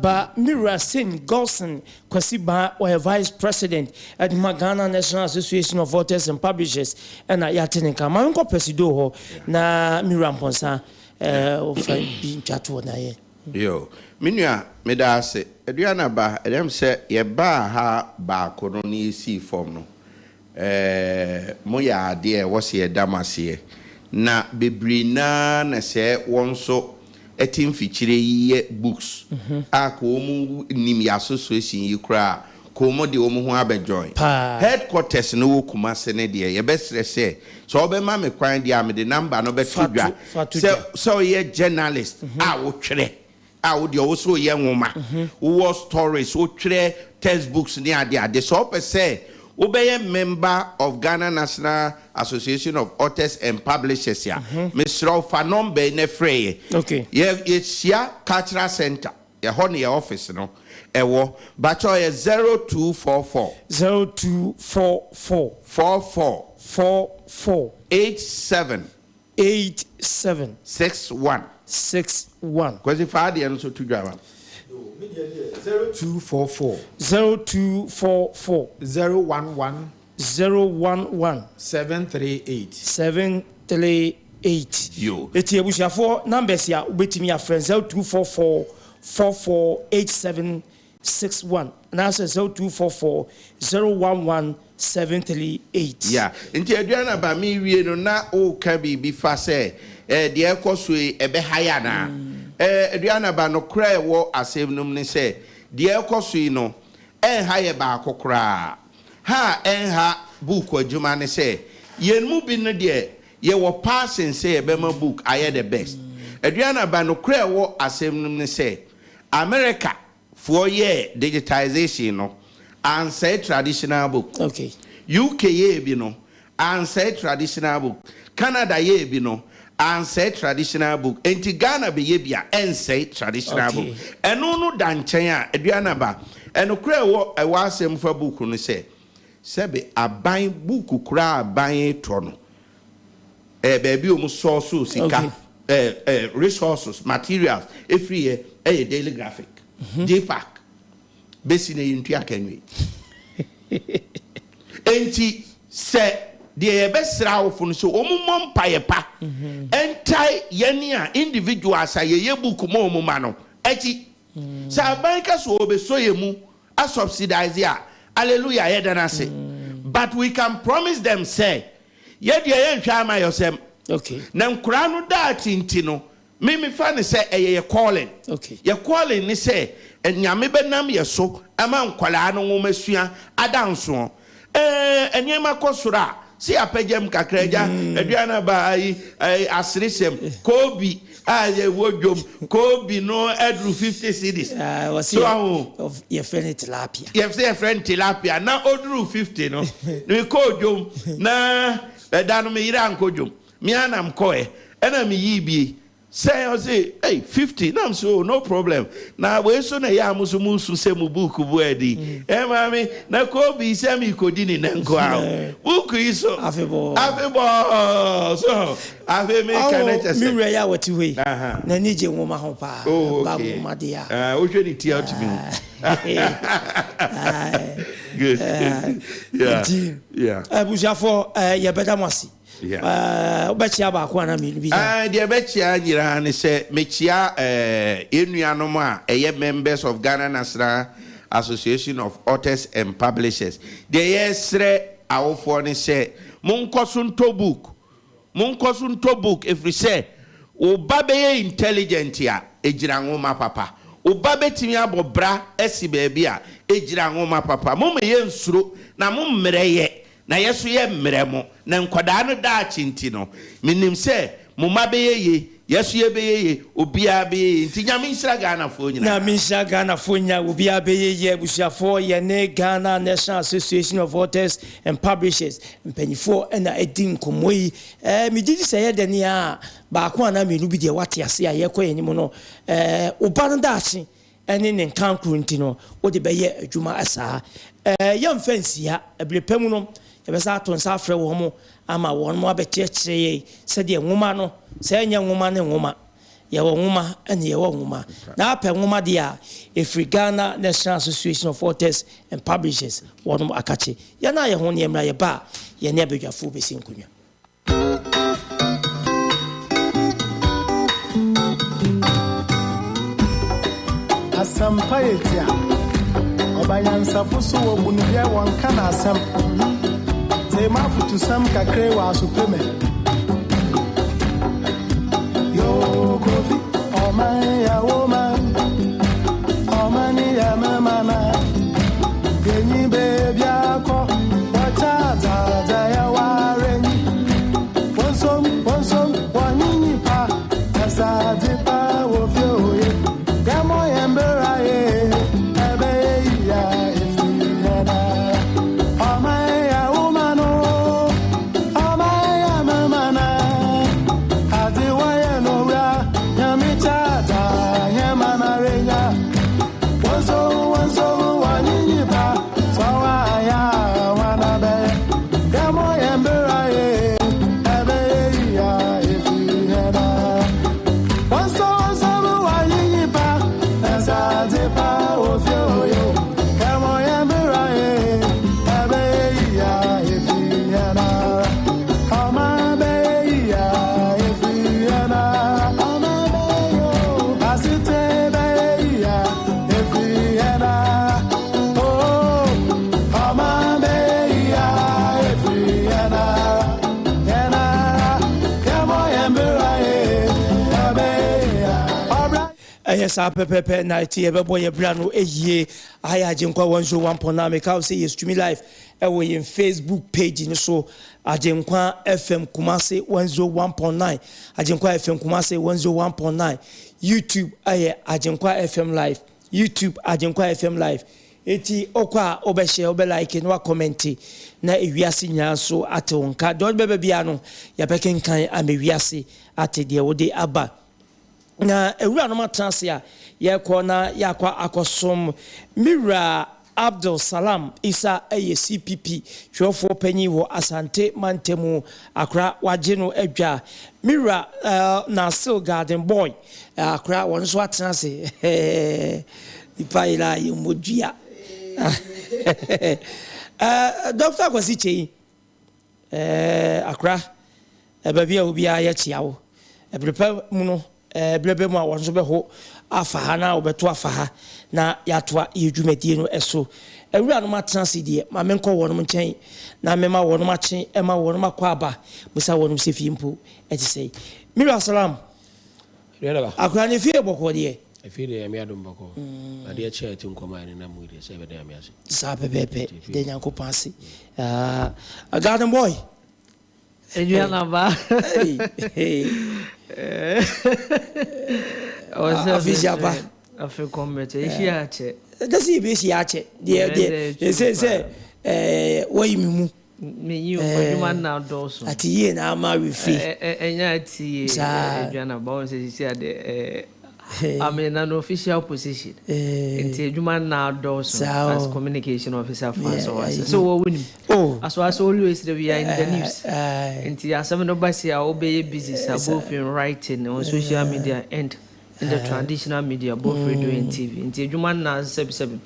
ba Mira Sin Golson Kwasiba or Vice President at Ghana National Association of Authors and Publishers and yatenika ma nko presido ho na Mira Mponsa ofa bi ntato na ye yo minua meda se ADUANABA edem se ye ba ha ba kono ni si form no mo ya de wo se damase na bebrina na se wonso etim fichire ye books a ko mu nim ya association yi kra ko mo de wo ho abejoin headquarters no wo kuma se ne de ye besre se so obe ma me kwan de am de number no betudwa so ye journalist a wo twere a wo de wo so ye nwoma wo stories wo twere textbooks ni ade so pe se Obey member of Ghana National Association of Authors and Publishers here. Mr. Fanombe Nefreye. Okay. It's here Cultural Center. Your honey office, no. Ewo. But 0244 44 87 61. Because if I didn't so to drive. 0244 011 738 yo eti ebusiafo numbers ya ubetimi ya friends 0244 448761 na so 0244 011 738 yeah nti ADUANABA mi wie no na o ka bi fa se de ekoso ebe haya na ADUANABA no kra wo asem num ne se de ekoso no haye ba akokra ha ha book adwuma ne se yen mu bi no de ye wo passing say ebe ma book aye the best ADUANABA no kra wo asem num ne se America for ye digitization no and say traditional book. Okay. UK ye bi no and say traditional book. Canada ye bi no and say traditional book. Enti Ghana be ye bia and say traditional book. Eno no dan chen a ADUANABA eno kura wo e wa asem fa book no say sebe aban book kura aban to no baby o mu source sika resources materials every year daily graphic JPAC basically into akenwe enti se de ebesra wo funu so omumom payepa entai yeni a individuals aye book mo omuma no echi sa banka so obesoye mu a subsidize ya hallelujah yedana say but we can promise them say ye de ye ntwa ma yosem okay na nkura no da tinti no me fa ne say ye calling okay ye calling ni say enyame benam ye so ama nkwala no ngomasua adanso enyema kosura si apagem kakraja ADUANABA ai asresem kobi aye wodwom kobi no edru 50 cedis so of your friend tilapia your friend tilapia na odru 50 no me kodwom na edanu me yira ankodwom mi anam koe ena mi yibie say I say hey 50 na so no problem na we so na ya musu se mu book bu edi mami na ko bi se mi kodini na nko a book iso afebo so ave me connect mi re ya wati we na ni je nwoma ho pa ba mo de ya o hwe ni ti out me good yeah abushafo ya beta mwasi obechia ba kwa na mi bi de bechia nyira ne se mechia enuanom a eye members of Ghana National Association of Authors and Publishers. The yesre awofo ne say monkosunto book if we say obabe intelligent ya ejira nwoma papa obabe timi abobra esi baabi a ejira nwoma papa mom ye nsuro na mom mmereye na yeso ye mmeremo na nkoda no da achinti no minim say momabe ye yesu ye beye obia be nti nyame nsira Ghana fo nyina na minshira Ghana fo nya obia beye busuafo ye ne Ghana National Association of Authors and Publishers mpanyifo na edin komoyi mi didi sey de ne a ba ko ana menu bi de wate ase a ye koye nyimo no oba no daachi ene ne nkankru nti no wo de beye adwuma asa yam fansia ebrepam no ye be sa to nsa afre wo mo ama won mo abekyekye se de nwoma no se nya nwoma ne nwoma ye wo nwoma ene ye wo nwoma na apɛ nwoma de a efri Ghana National Association of Authors and Publishers won akache ye na ye ho ne emra ye ba ye ne abadwafo besi nkonwa asampayetia obanyansafo so wo bunubia won kana asam ma futu sam kakre wa supreme yo kofi o man ya woman o man ya mama na genyi baby ako wacha za ya wareni wonsom wanini pa asa de pa wo fio ye gamo yembera ye ebe ya ifina yes pepe night ye bebo ye bra no ehie Agyenkwa 101.9 make out say yes to me live we in Facebook page ni so Agyenkwa FM Kumasi 101.9 Agyenkwa FM Kumasi 101.9 YouTube Agyenkwa FM live YouTube Agyenkwa FM live eti okwa obehye obelike no comment na ewiase nya so ate wonka do bebe bia no ya bekenkan amewiase ate de wode aba na ewura no matrase a ye ko na yakwa akosom Mira Abdul Salam Isa CPP twofo panyi wo Asante Mantemu Akra waje no adwa Mira na still garden boy Akra won so atrase ipaila yimodua Doctor Kwasiche Akra babia obi a ye chiawo ebrepa mu no blebe mu a won so be ho afaha na obeto afaha na yatoa yedwumadie no eso ewura no matransi de ma menko wonum nchen na mema wonum achen ema wonum akwa aba musa wonum sefi mpo etisei Mira salam akwa ne fie boko de efiri ya mi adom bako ade ya che ati nkoma ni na muire se bede ya mi ase sa pepe de nyanko pansi a garden boy ADUANABA Afijaba Afrikomete ishiache dasi be shiache de say why mimu me adwuma na doso ati ye na ama we free enya ati ADUANABA on say see ade I'm in an official position. Into human now does as communication officer for so what as always we are in the news. Into as some of us are obey business both in writing on social media and in the traditional media, both radio and TV. Into human now 7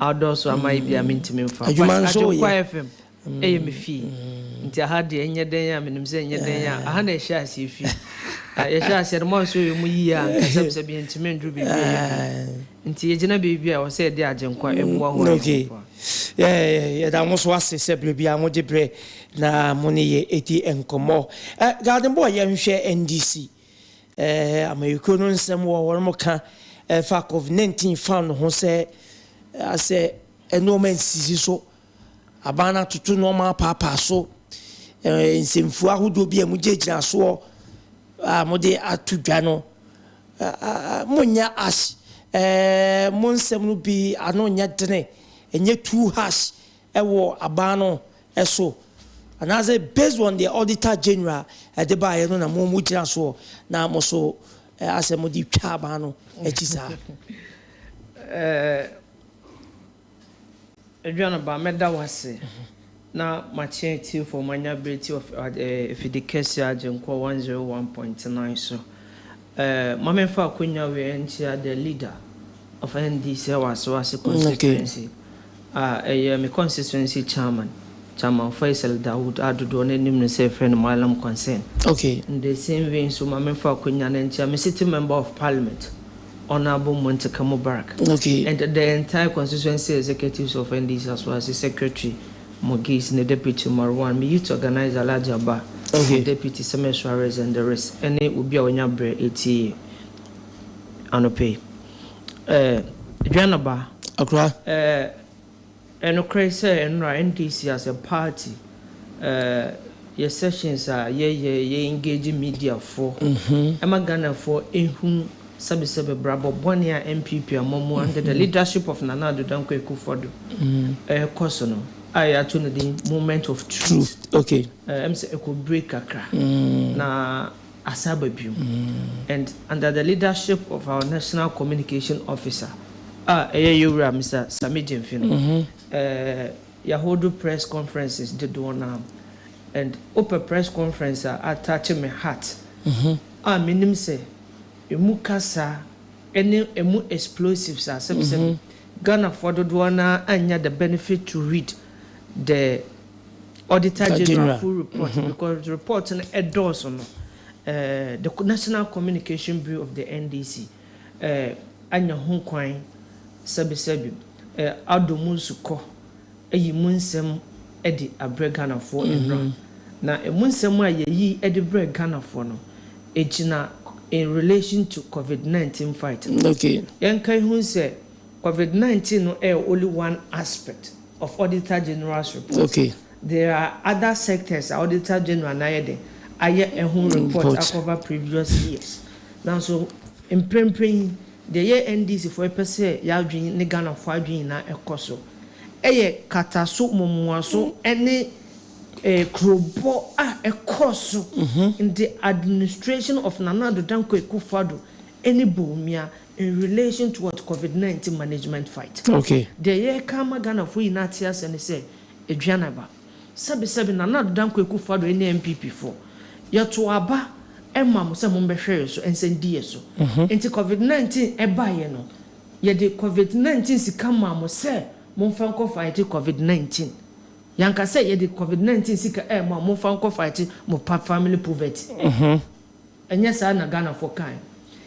outdoors so I might be a mintimum for FM. Me fee. Into I had the enya day I mean saying day I had a share see fee. I said, "Monsieur, we are some be intimate. nti yegyina baby a wose de agenkwa eboa ho okay yeah that was what say bia mo debre na mo ne ye eti enkomo garden boy ye nhwe NDC America no nsem wo mo ka fa COVID-19 fan ho se ase enormous sisi so abana tutu no ma papa so nsemfu ahodo bia mo gyegyina so mo de atudwa no monya ash monsem no bi ano nya dene enye too harsh ewo abano eso and as a based on the auditor general de ba no na mo gyina so na mo so ase mo di twa abano echisa ADUANABA meda wase na machine for manyability of efficacy agenkwa 101.9 so Mamenfa Kunya we enter the leader of NDC was constituency. My constituency chairman Faisal Dawood Adudo name say friend Malam concern. Okay. In the same vein, so Mamenfa Kunya and I'm a city member of parliament, Honorable Monteka Mubarak. Okay. And the entire constituency executives of NDC as well as the secretary Mogis and the deputy Marwan. Me used to organize a larger bar. Okay. Deputy Samuel Suarez and the rest. And it will be on your bread 80 pay. ADUANABA. Akra. And crazy and NDC as a party. Your sessions are ye engaging media for. I'm Ghana for in whom Sabi Bravo 1 year MPP Momo under the leadership of Nana Dankwe Kufodo. Kosono. I actually the moment of truth. Okay. I'm say eco break akra. Na asababu. And under the leadership of our national communication officer, Mr. Sami Jemfino. Yahodo press conferences did one and open press conference attaching my heart. Minim say emu kasa emu explosives are some Ghana for the duana anya the benefit to read the Auditor General full report because the report and endorse on the National Communication Bureau of the NDC anya Hong Kong sebi adomunsuko munsem edi abre Ghana for enra na munsem a yi edi bre Ghana for no ejina in relation to COVID-19 fighting. Okay. Yankai who say COVID-19 no only one aspect of Auditor General's report. Okay. There are other sectors Auditor General naide aye ehun report cover previous years. Now so in prempring the year NDC for pese ya adwin ne Ghana for adwin na ekoso. Eye kataso momuaso ene krobo ekoso in the administration of Nana Dankwe Kufodo any boomia in relation to what COVID-19 management fight. Okay. The year kama Ghana for Inatias and say ADUANABA. Sabi Nana Dankwe Kufodo any MPP for. Yato aba emma mo se mo behwe so ensendie so. Enti COVID-19 eba ye no. Ye de COVID-19 sika ma mo se mo fanko fight COVID-19. Yanka say ye de COVID-19 sika mo fanko fight mo family poverty. Enya sa na Ghana for kind.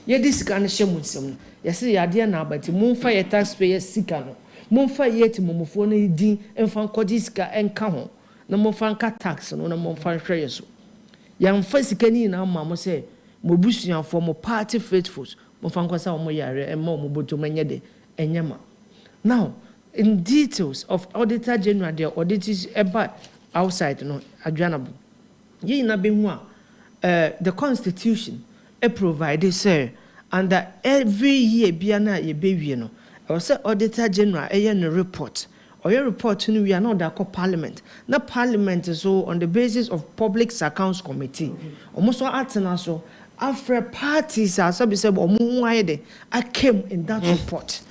Ye dis sika na hye munsem no ye se ye ade na abati mumfa ye taxpayer sika no mumfa ye ti momofo no din emfa nkodi sika enka ho na mumfa nka tax no na mumfa hwe ye so yamfa sika ni na ma mo se mo busuafo mo party faithfuls mumfa nkosa mo yare emma mo boto manye de enyama. Now in details of Auditor General the auditors eba outside no ADUANABA ye na be hu the constitution provided say under every year biana ye be no or say Auditor General no report or your report we are not that parliament na parliament so on the basis of public accounts committee almost all atena so after parties are so be say omo I came in that report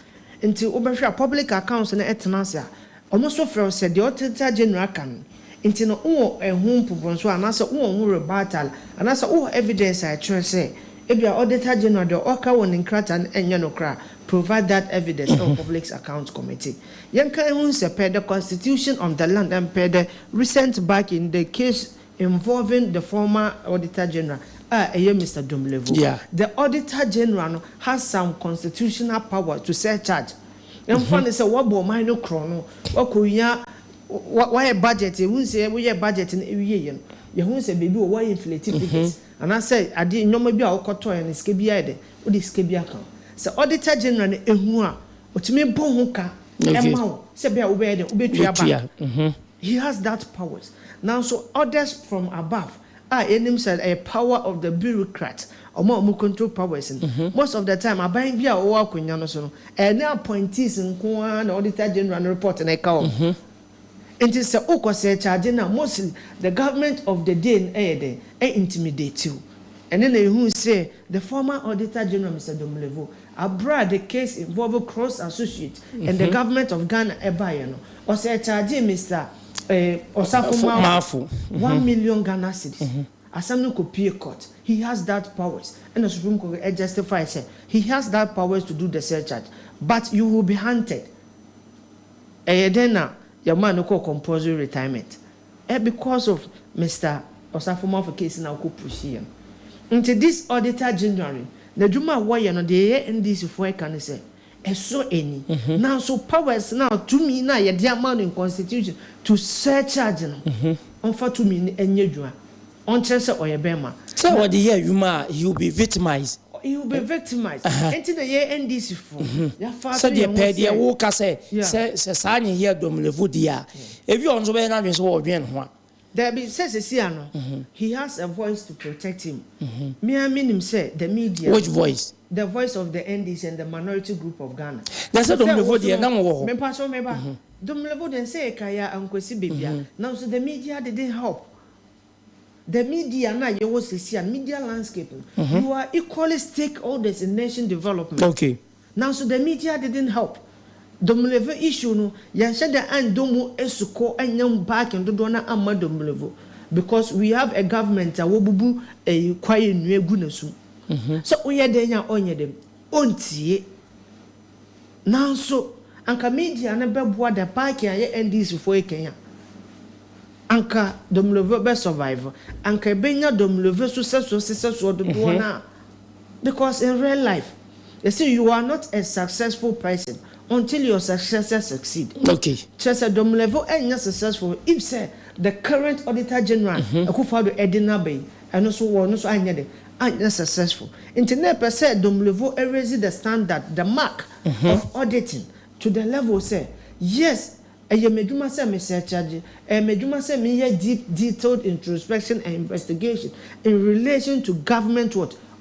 until over public accounts na etena say almost so said the Auditor General can until no ehun pubonso anasa rebuttal anasa evidence I try say if your Auditor General the oka won in kratan enye no kra provide that evidence of public accounts committee yanka ehun se per the constitution of the land and per the recent back in the case involving the former Auditor General Mr. Domlevo. Yeah. The Auditor General has some constitutional power to surcharge. And funny say what bo minor chrono why budget you won't say we budget in a year. You won't say baby why inflated figures. And I say I didn't know maybe I'll cut and escape or the scabia account. So Auditor General ehua otime bonhuka emma say be obey the he has that powers. Now so orders from above AGYENIM said a power of the bureaucrat or more control powers. Most of the time, I buy beer or walk in Yanoso, and now appointees in Kwan, Auditor General report and I call. It is a Oko say charging now mostly the government of the day intimidate you. And then they who say the former Auditor General, Mr. Domlevo, abroad the case involving cross associate and the government of Ghana Ebayano, or say charging Mr. Osafo 1 million Ghana cedis. Assembly could pay court. He has that powers. And the Supreme Court justifies it. He has that powers to do the surcharge. But you will be hunted. Then your man will call compulsory retirement. Because of Mr. Osafo for case now could push him. Into this Auditor General, the Juma Wire no the and this for can say. So any now so powers now to me now your dear man in constitution to surcharge on for to me and you on chance or your bema. So what the year you will be victimized. You will be victimized. Until the year end this for so the pedia walk say sign here Domlevo dia. If you on the way now is what one. There be says he has a voice to protect him. Me I mean him say the media. Which voice? The voice of the NDs and the minority group of Ghana. That's a Domlevo dia na wo. Me paso me ba. Domlevo den say kaya ankwesi bebia. Now so the media didn't help. The media na you was see and media landscape. You are equally stakeholders in nation development. Okay. Now so the media didn't help. Domlevo issue no ya said the andomu esuko anyam back and do na amma Domlevo because we have a government that will bubu a quiet new gunasu. So we are there onye them ontie now so anka media na beboa the park ya NDC for Kenya anka Domlevo be survive anka benya Domlevo so do na because in real life you see you are not a successful person until your successor succeed. Okay. Just a Domlevo ain't successful if say the current Auditor General Akufo-Addo ADUANABA and also one so ain't successful. Internet per se Domlevo raise the standard, the mark of auditing to the level say yes. Eye meduma say me surcharge, meduma say me deep detailed introspection and investigation in relation to government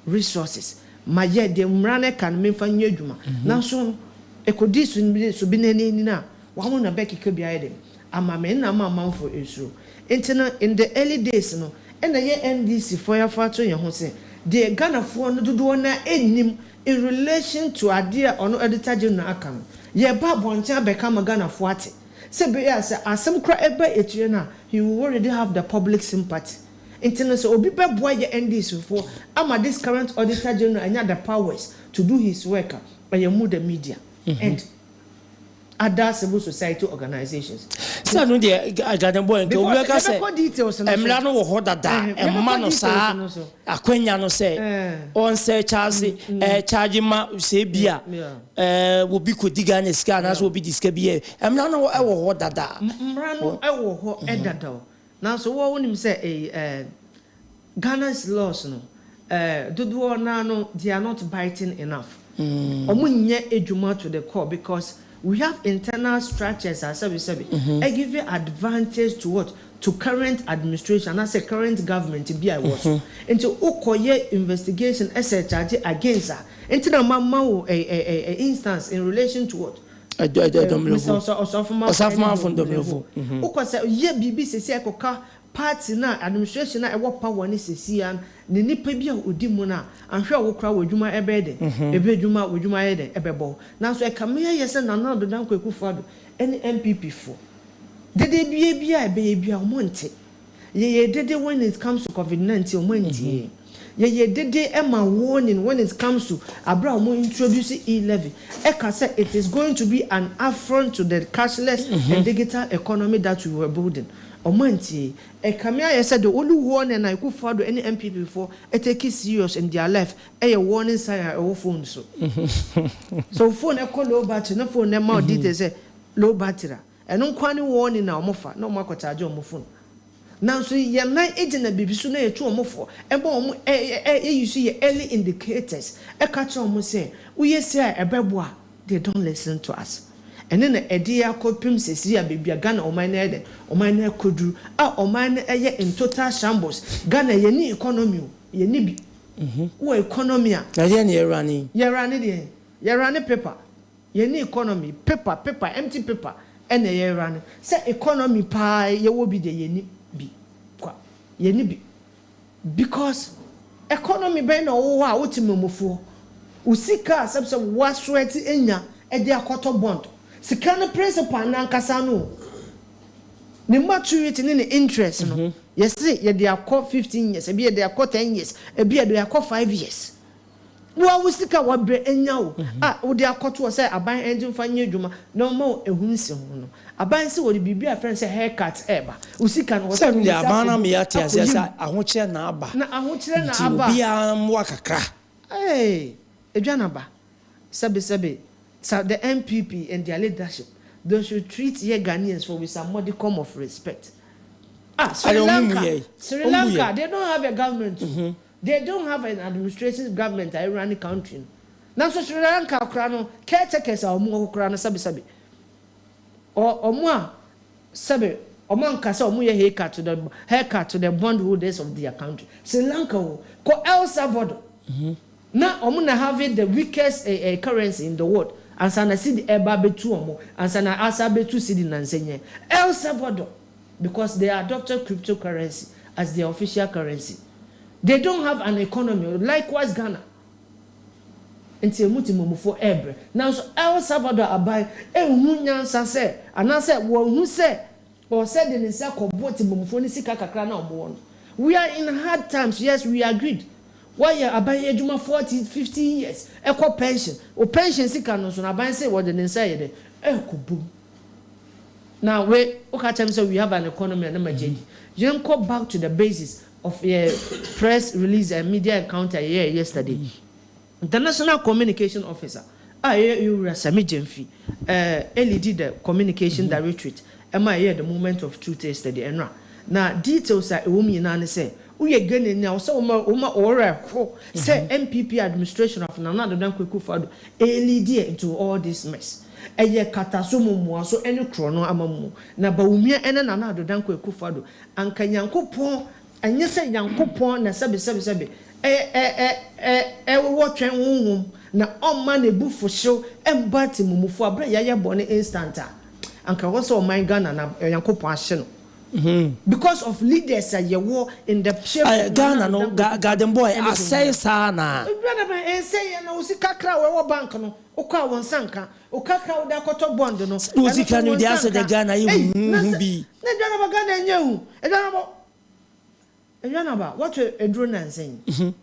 resources. My ye de mrane kan me fa nyadwuma. Na so ekodi so bi nani na wa mo na beki ka bia dem amame na amanfo esuro entina in the early days no and the NDC for your fato ye ho se the Ghana for no dodo na enim in relation to idea on Auditor General akam ye ba bontia beka ma Ghana for ate se be ya se asem kra eba etue na he will already have the public sympathy entina so obi be boy ye NDC for ama this current Auditor General anya the powers to do his work by you move the media and other civil society organizations. So no dey Ghana boy go we ka say details emla no wo ho dada emma no sa akwanya no say on say charge ma say bia wo bi ko diga na ska na so bi diska bia emla no wo ho dada mra no wo ho edada now so wo wonim say Ghana's laws no dodo na no they are not biting enough. Omunye ejuma to the core because we have internal structures as I give you advantage to what to current administration as a current government to be I was into ukoye investigation as a charge against her into the mama a instance in relation to what Osafo from Domlevo ukosa ye bibi sesi ekoka party na administration na ewo power ni sesi an ni nipa bia odi mu na anhwe wo kra wadwuma ebede ebedwuma wadwuma yede ebebo na so e kamia yese na na do dan Akufo-Addo any MPP for dede bia ebe bia omonte ye dede when it comes to COVID-19 omonte ye dede ema warning when it comes to abra omo introduce e-levy eka say it is going to be an affront to the cashless and digital economy that we were building. Omanti, a Kamia said the only one and I could follow any MPP before I take it serious in their life. A warning sign or phone so. So phone a call low battery, no phone, no more details, low battery. And no quantity warning now, Moffa, no more cottage on my phone. Now, so you're not agent a baby sooner a 2 or more. And bomb, you see early indicators. A catch almost say, we say a bebois, they don't listen to us. And then a dear called Princess here, baby, a gun or my head, or my neck could do, or mine in total shambles. Ghana, ye need economy, ye need what economy? You're running. You're running paper. Ye need economy, paper, empty paper, and a year running. Say economy pie, ye will be the ye need be. Ye need be. Because economy ben or what you for. Usika, subs was sweaty in ya, and their cotton bond. Sikana principal nankasano. The maturity in the interest, no. Yes, they are called 15 years, a beer they are called 10 years, a beer they are called 5 years. Well, we stick out what bread and now. Would they are called to say, I buy engine for new Juma, no more a winson. I buy so would be a friend say haircut ever. Usikan was a man, me at yes, I want you naba. I want you naba. Be a waka. Hey, a janaba. Sabi. So the MPP and their leadership, they should treat your Ghanaians with some modicum of respect. Sri Lanka, they don't have a government. They don't have an administrative government. I run the country. Now, so Sri Lanka, Krano, caretakers are more Krano Sabi. Or more Sabi, or Mancasa, or more haircut to the bondholders of their country. Sri Lanka, ko El Salvador. Now, I'm having the weakest currency in the world. And sana see the Ebabe 2 or more, and sana Asabe 2 city Nansenye. El Salvador, because they adopted cryptocurrency as their official currency. They don't have an economy, likewise Ghana. Until Mutimumu for Ebre. Now, so El Salvador abai, Hunyan Sase, and I said, well, who said, or said in the circle, Botimumu for Nisika Kakrana on. We are in hard times, yes, we agreed. Why you abai ejuma 40, 50 years? Equal pension. O pension si can so na abai say what the inside boom. Now we say we have an economy and emergency. You go back to the basis of a press release and media encounter here yesterday. The National Communication Officer, you Sami Jemfi, LED the communication directorate. Am I here the moment of truth yesterday? Now details are a woman and say. We again now so say MPP administration of Nana Adodan Kwekufuado lead into all this mess. Eye katasomo mu so any krono amamu na bawumia ene Nana Adodan Kwekufuado anka Nyankopon enye se Nyankopon na sebe wo twen honhom na omma na bufo show embati mumufu abra yaye bone instant anka wo so man Ghana na Nyankopon ahye no. Because of leaders that you war in the shape Ghana no garden boy I say sana brother say na usika kra we bank no okwa won sanka okaka wo da koto bond no usika no dey say the Ghana you bi na Ghana ba Ghana nyehu Ghana ba what a drone and saying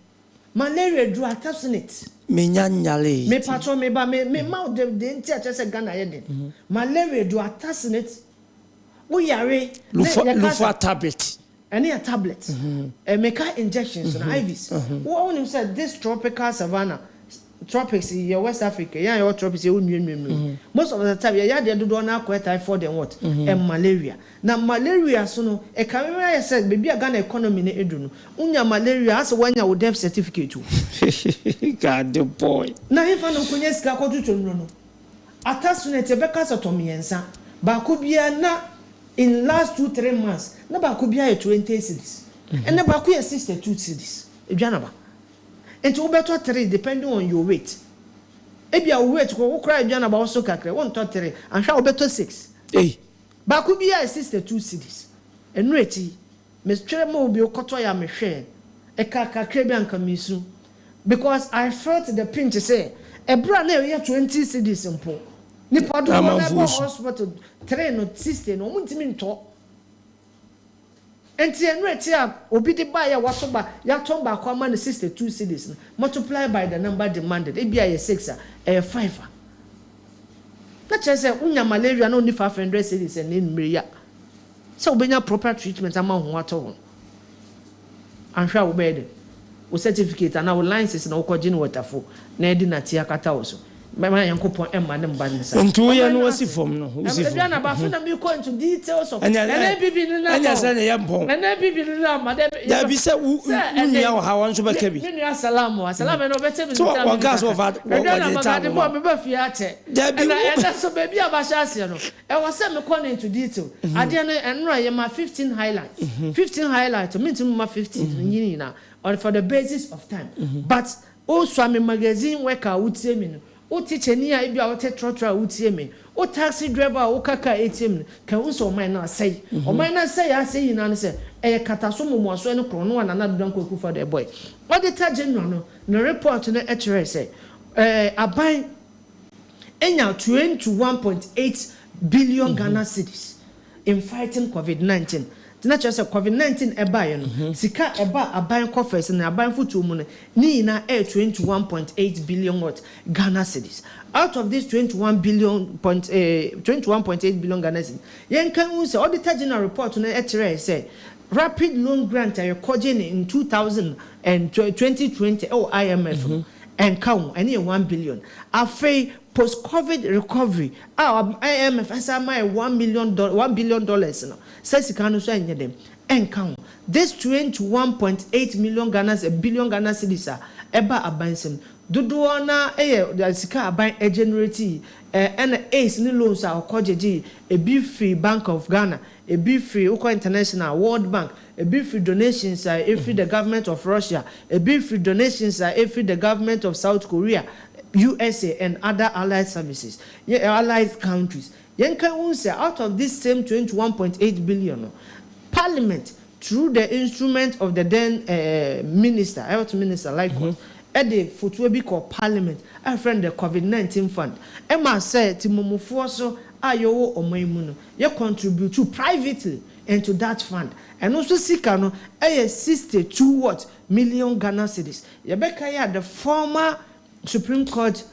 malaria do attachment me nyanyale me patron me ba me mouth the enti say Ghana yedin malaria do attachment we are Lufa tablet. Any a tablet. Make injections and IVs. Who only said this tropical savanna, tropics in your West Africa, your tropics, most of the time, they do not quite typhoid and what? And malaria. Now, malaria, so no, a camera said, maybe a Ghana economy in Edun. Unya malaria, as when you would have certificate. God, the boy. Now, if I know Kunyeska, go to no. Attachment, a becker to me and son. Bakubia na. In last 2-3 months, naba could be 20 cities. And naba could assist 2 cities. Janaba. And to better 3 depending on your weight. If you weight go cry Janaba also kakre 1 to 3 and shall better 6. Hey. Bakubia assist 2 cities. And reti, Miss Tremo be Kotoya Michelle. A kakrebian kamisu. Because I felt the pinch to say a brand new 20 cities in Paul. Nipa do hospital train no system no muntimi nto enti enreti a obi de ba ya wasoba ya tomba kwa ma 62 cities multiply by the number demanded e bia 6 a 5 na chese unya malaria no ni 500 cities en enmiri ya So obenya proper treatment ama ho ato anhwa wo bed wo certificate and our license na wo kwaje no waterfo na edi na tia kata wo so mama yankopon emma ne mba ne sa ntu ye no wasi fom no wasi fom na ba na me go into details of anya bibi ni na anya sa ne yampon na bibi ni na ma da bi se unia wo ha won so be kabi ni assalamu no bete mi so wa gas of that what the time me ba fi ate da bi na so baby abasha ase no e wo se me go into detail ade no enro ye ma 15 highlights 15 highlights mean to ma 15 nyini na or for the basis of time but also me magazine worker wutie mi no o teacher ni a bia o te trotro wutie mi o taxi driver o kaka ATM kan wo so man na say o man na say ya say na say e kataso momoaso ne krono na na dodan koku for the boy auditor general no report no e kire say aban enya 21.8 billion Ghana cedis in fighting COVID-19 na just COVID-19 eba ye no sika eba aban coffers na aban futu mu no ni na 21.8 billion what Ghana cedis. Out of this 21.8 billion Ghana cedis yen kan hu say auditor general report no etere say rapid loan grant are recording in 2020 IMF and count any 1 billion afei post COVID recovery IMF has my $1 billion no says you can also them and count this 21.8 million billion Ghana cedis eba abansem dodo na the sika aban generate and ace ni loans are okojeji a be free Bank of Ghana a be free International World Bank a be free donations are every the government of Russia a be free donations are every the government of South Korea USA and other allied services allied countries yen can say out of this same 21.8 billion parliament through the instrument of the then health minister like the footwe be called parliament I friend the COVID-19 fund Emma said timomofo so ayo omayimu you contribute to privately into that fund and also sika no 62 million Ghana cedis yebeka ya the former Supreme Court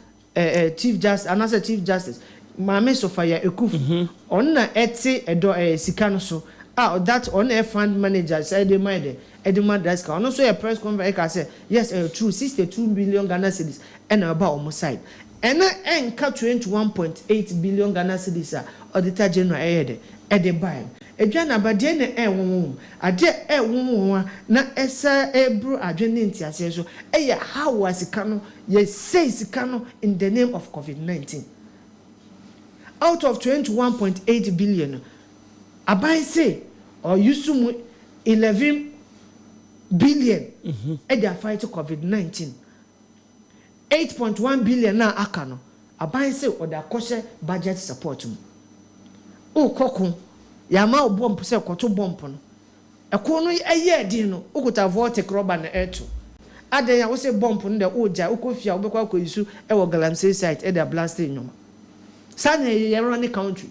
Chief Justice another Chief Justice Mame Sofia Ekufu on na eti edo sika no so that on a fund manager said they made Edema Daska and also a press conference I say yes true 62 billion Ghana cedis and about almost side and na cut 21.8 billion Ghana cedis auditor general ede buy ADUANABA de na won ade won na esa ebru adwene ntiase so how was no ye say sika no in the name of COVID-19 out of 21.8 billion abai say or yusumu 11 billion they fight COVID-19 8.1 billion na aka no aban say or da koshe budget support mu o kokon ya ma obompo say koto bompo no eko no eye din no ukuta vortic rubber na eto adan ya wo say bompo no de oja ukofia obekwa koyisu e wo galamsey site e da blast nyoma sane ye run country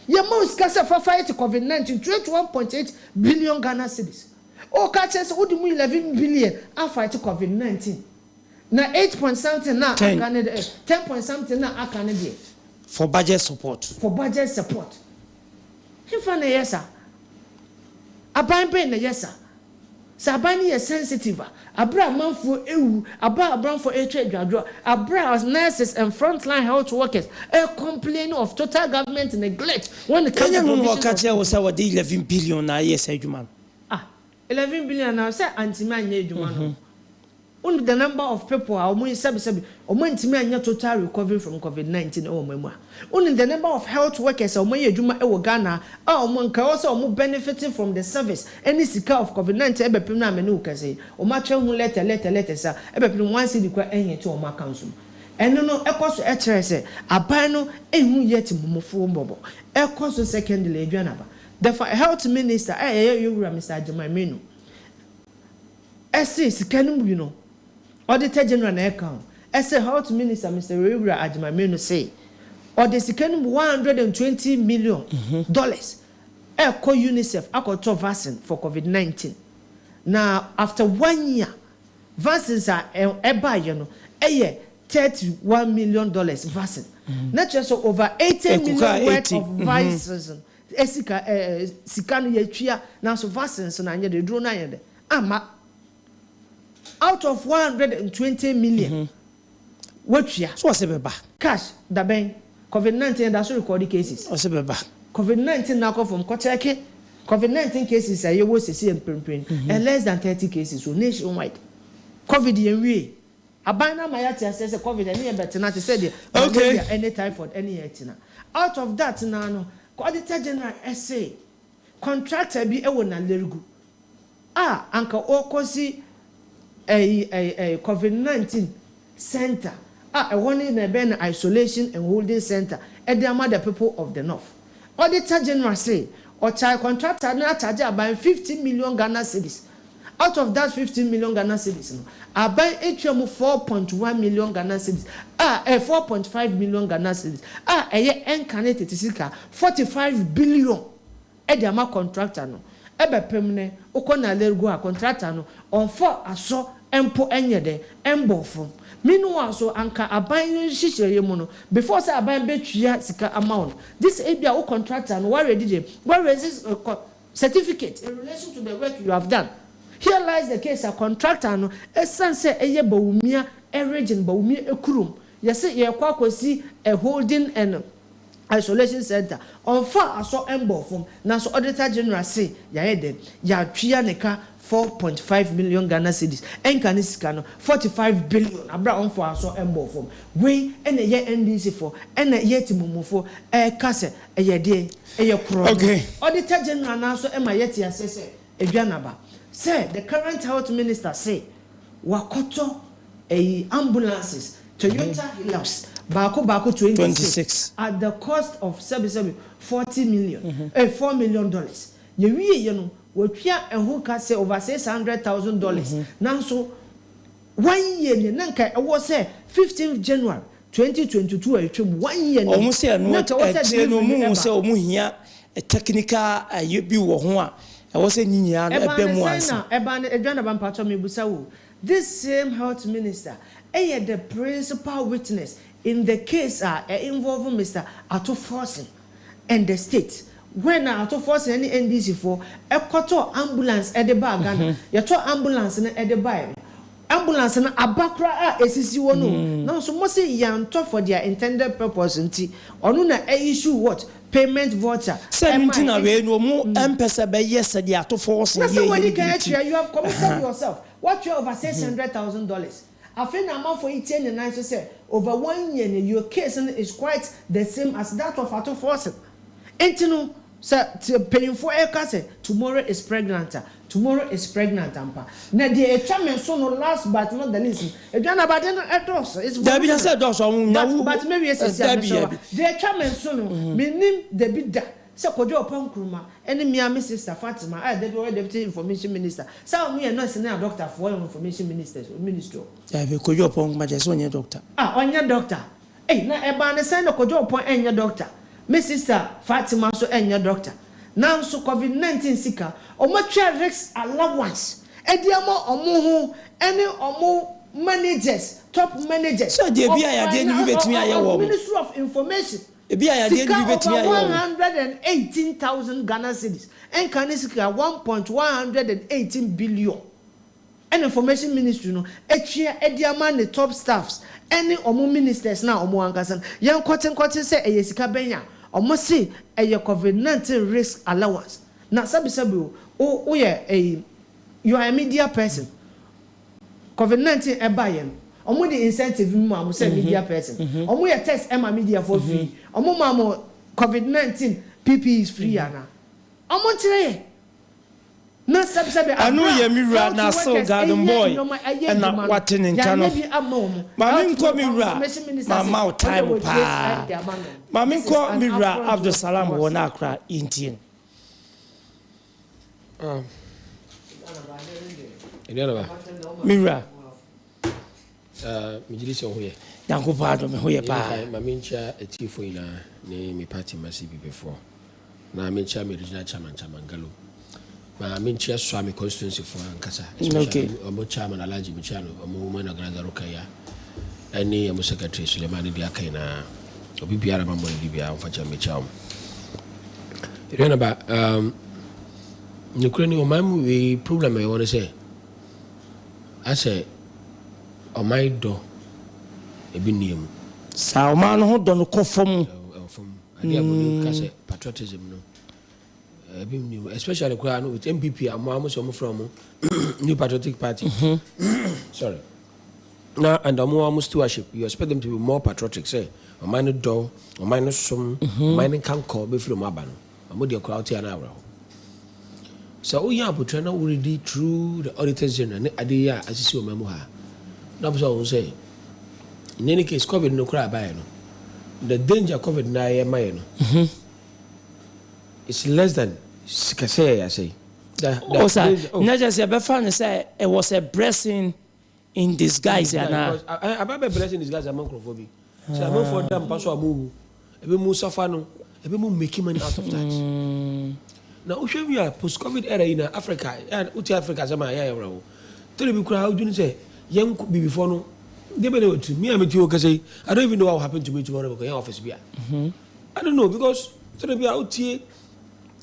ye most kasa for fight COVID-19 21.8 billion Ghana cedis o ka chese odi mu 11 billion a fight COVID-19 na 8 point something na aka ne 10 point something na aka ne de for budget support Hifa na yesa aban be na yesa saban ye sensitive abra manfo ewu abran for etwe dwadro abra as nurses and frontline health workers complain of total government neglect when it comes to Kenya was our 11 billion na yes adwuma 11 billion now say antima anya adwuma no only the number of people are almost sabi omantima anya total recovery from COVID-19 o mamu only the number of health workers o maye adwuma e wo Ghana o manka also o benefiting from the service any sika of COVID-19 e bepem na amene ukase o ma twa hu letter sa e bepem one cedi kwa enye to o ma council eno no ekoso e kire se aban no ehu yet momofo mbobo ekoso secondly ADUANABA the health minister Mr. Ajimamenu ese sikanum you know auditor general na account ese health minister Mr. Ajimamenu say or the sikanum $120 million eko UNICEF akoto vaccine for COVID-19 now after 1 year vaccines are eba you know $31 million vaccine not just over 80 million worth of vaccines esika sika no yetwia na so vaccines na anye de duro na anye de ama out of 120 million wetwia so what's beba cash da ben COVID-19 da so record cases what's beba COVID-19 na come from koteke COVID-19 cases aye wo sesi empempem and less than 30 cases so nationwide COVID yenwie abana mayati assess COVID any betina te say okay any typhoid any etina out of that na no auditor general SA contractor bi ewo na lergu anka okosi a COVID-19 center one in a ben isolation and holding center and the among the people of the north. Auditor general say or child contractor na charge about 15 million Ghana cedis. Out of that 15 million Ghana cedis, I buy 4.1 million Ghana cedis. 4.5 million Ghana cedis. A year incarnate tisika 45 billion. The amount contractor no. Ebe permanent ukona lergo a contractor no on for aso empo enyede embo from. Meanwhile, so anka aban shishye mu no before say aban betwia sika amount. This ebia o contractor no where is certificate in relation to the work you have done. Here lies the case a contractor no esan say eye bawumia region bawumia ekurum. Yese ye kwa kwesi a holding and isolation center on far aso embo from na so auditor general say ya ede ya twia neka 4.5 million Ghana cedis enka nisika no 45 billion abra on for aso embo from we ene ye NDC for ene ye timumufo kase eye de eye kro okay auditor general na so ema yeti asese ADUANABA say the current health minister say wakoto ambulances Toyota Hilux Bako 26 at the cost of 40 million $4 million. You know, we who can say over $600,000. Now, so 1 year, Nanka, I was say 15th January 2022, 1 year. Almost say, no moon, so Muhia, a technical, you be one. I was saying, this same health minister, the principal witness in the case involving Mr. Ato Forcing and the state. When Ato Forcing any NDC for a quarter ambulance at the bar, Ghana, you talk ambulance at the bar. Ambulance and Abakra SCC one. Now, so must say yan talk for their intended purpose and tea. Or no, issue what? Payment voucher. 17 away no more MPASUASO yesterday Ato Forcing. That's what you have committed yourself. What you over $600,000. I think amount for it and I say over 1 year your case is quite the same as that of Ato Forcing. Entino sir paying for a case tomorrow is pregnant. Tomorrow is pregnant ampa. Na the chairman so no last but not the least. ADUANABA den etos is Debbie has said those but maybe yes the chairman so no meaning the bidda. So kojo upon kruma any me sister Fatima I deputy information minister so me no senior doctor for information ministers minister kojo upon majeso doctor onya doctor na eba ne send kojo upon enya doctor me sister Fatima so enya doctor now so COVID-19 sika omatwa risk allowance ediamo omo ho any omo managers top managers so dey bia ya dey ni betimi aye wo Ministry of Information Ebia ya dey betimi aye 118,000 Ghana cedis and kanisika 1.118 billion. And information ministry no etwia ediama ne top staffs any omo ministers na omo ankasan yan koten say eyesika benya omo say eye COVID-19 risk allowance na sabi o you are a media person COVID-19 ebayen omo the incentive mu am say media person omo ye test ema media for free omo mamo COVID-19 PPE is free ana omo tire na sabi anu ye mirror na so garden boy na watin in kano mami nko mirror mama time pa mami nko mirror Abdul Salam wona akra intien mirror Mijilisi ohuye. Danko pado me hoye pa. Mamincha etifo ina ne mi party masibi before. Na mincha mi regional chairman Chamangalo. Mamincha swami constituency for Ankasa. Okay. Omo chairman Alaji Michano, omo woman Agranda Rokaya. Any omo secretary Sulemani Diaka na obi biara mambo ni bibia mfacha Michao. ADUANABA Ukraine o man we problem I want to say I say o my do e bi niem sa o man ho do no kofom ade abodi ka say patriotism no e bi niem especially kwa no with MPP amo so mo from New Patriotic Party sorry now and amo stewardship you expect them to be more patriotic say o man do o man som o man kan call be from aba no amo de crowd here na awra. So we have to already through the auditors general ne adeya asisi o memu ha. Na so we say in any case COVID no cry by no. The danger COVID na ye may no. It's less than say I say. Not just a fan say it was a blessing in disguise and about a blessing in disguise among Crophobia. So I'm for them pass or move. Ebe mu suffer no, ebe mu make money out of that. Now, we are post-COVID era in Africa, and Africa, some area. Tell me, how do you say, young could be before no? They better to me, I'm a two say, I don't even know what happened to me tomorrow because your office be. I don't know because tell me out here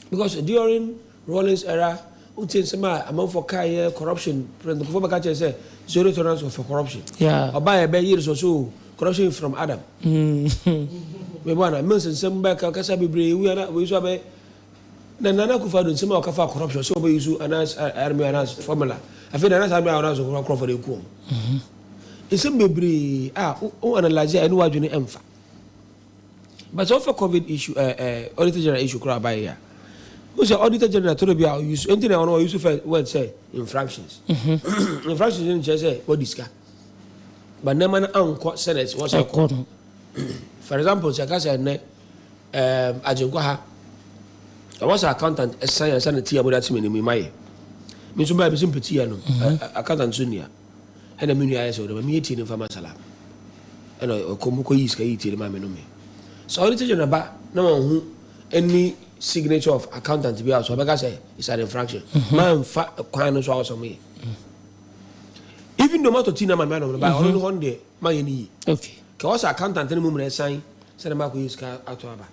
because during Rollins era, Utin Sama, among for corruption, President Kofobakache said, zero tolerance for corruption. Yeah. Or by a bay years or so, corruption from Adam. We want to mention some back, Kasabi, we are not, we shall be. Nana Kufadu Sima Kafa corruption, so we use Anas army Anas formula. I feel Anas army Anas of Crawford. It's a baby, analyze and what you need. But so for COVID issue, auditor general issue, crowd by here. Who's the auditor general to be our use? Anything I know, use word say infractions. Infractions in just say what this guy. But no man unquote Senate was a court. For example, Sakasa and Ajunkwaha. I was an accountant, a science and a tea about that many my. Miss Baby sympathy, accountant junior, and a mini eyes over me eating for masala. And a Komuko is eating my menu. So I tell about no one any signature of accountant to be out. So I say it's an infraction. Man, fat quite house on me. Even no matter Tina, my man, about only one day, my knee. Okay. Because accountant any moment I sign, said a mark with his car out to Abba.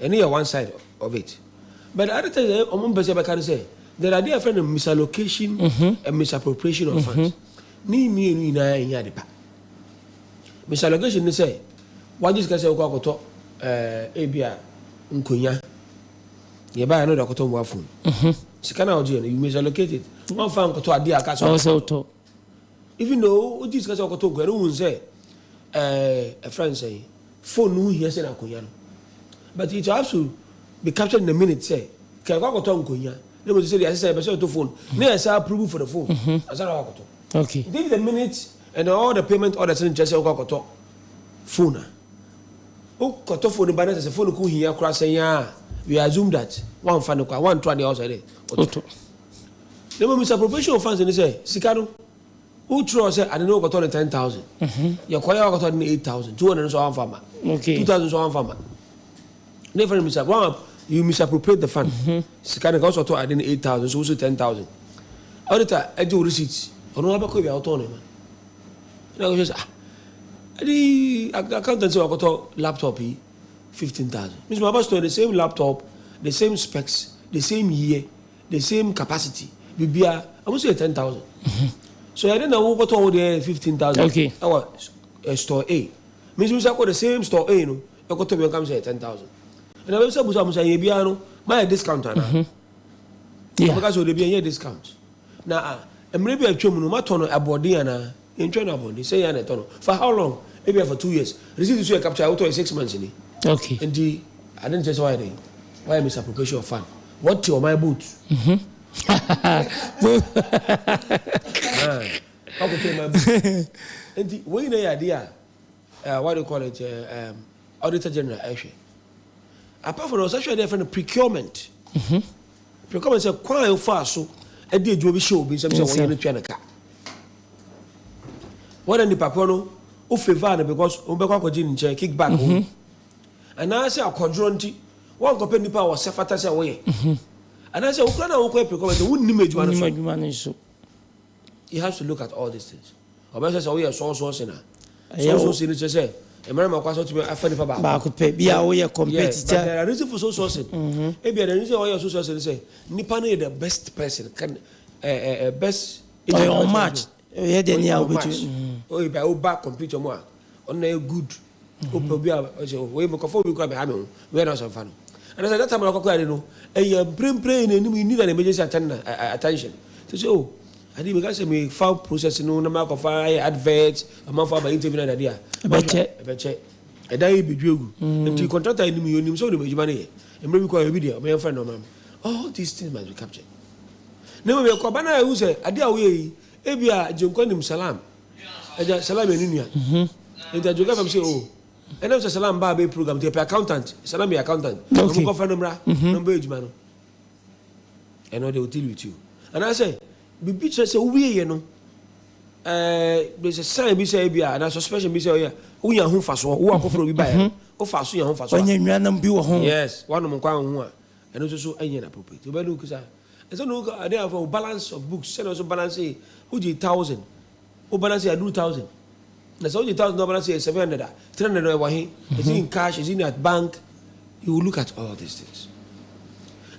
And here one side of it. But the other time, I can say there are different misallocation and misappropriation of funds. Ni na yadipa. Misallocation they say, what this guy say okoto ebia nkonya. Ye ba no dokoto mo afun. Sikana oje you misallocate it. One fan koto ade aka so. Even though this guy say okoto go no say a friend say phone no here say na konya. But it has to be captured in a minute, say, can I go to Unconia? They will say, the assistant to phone. Yes, I approve for the phone. Okay. Give the minutes and all the payment orders in just a phone. Oh, cut off for the balance as a phone here, crossing ya. We assume that one fan, 120 outside. There will be misappropriation of funds and they say, Sicano, who throws I don't know, got on 10,000. Your choir got on 8,000, 200 so farmer. Okay. 2,000 so farmer. Never you misappropriate the fund. Sikana also to add in 8,000, so also 10,000. Auditor, I do receipts. On no about autonomy. Now just the accountant say I got laptop 15,000. Miss Mabas to the same laptop, the same specs, the same year, the same capacity. Bibia, I must say 10,000. So I didn't know what all the 15,000. Okay. Our store A. Miss I got the same store A, no. I got to become say 10,000. And I will say, my discount. Yeah, because there be a discount. Now, maybe a chum no matter a body and a internal body, say an eternal. For how long? Maybe for 2 years. Receive to capture auto 6 months in it. Okay. And I didn't say why misappropriation of fund. What to my boots? How could you my boots? And we the idea, what do you call it? Auditor General actually. Apart from actually different procurement. Procurement say quite fast so a day you be show be something when you try to car. What in the pacono who favor because Umbeko in kickback. And I say a quadranti, one company power was away. And I say Ukraine procurement wouldn't image one so. You have to look at all these things. Or better say we are source in a source in it say America kwaso to me afani pa ba ko pe bia wo ye competitor. There are reason for so sourcing. E bia the reason why you so sourcing say nipa no the best person can best on match. Yeah, then you will oh by over computer mo on na good. O pe bia we mo kofo bi kwa be ha me we na so fa no. And I said that time I go no e ya pray in you need an emergency attention. So say oh I did because me file process no na ma ko fa advert am fa ba interview na dia. Be check. E dai bi dwegu. Nti contractor ni me yonim so no majuma na ye. E mre bi kwa bi dia me friend no mam. All these things must be captured. No me ko ba na who say ade a we yi e bia jenkwa nim salam. Eja salam enunua. Nti ajoga fam say oh and I'm salam ba be program the accountant salam be accountant no go fa number ejuma no and no they will deal with you and I say be picture say we ye no there's a sign be say bia and suspicion be say yeah wo ya ho faso wo akofro bi ba ya wo faso ya ho faso onye nwanam bi wo ho yes one mo kwa ho a and so enye na appropriate we look say and so no they have a balance of books say also balance who 1,000 who balance I do 1,000. That's all $1,000 say 700, 300. Is it in cash? Is it at bank? You will look at all these things.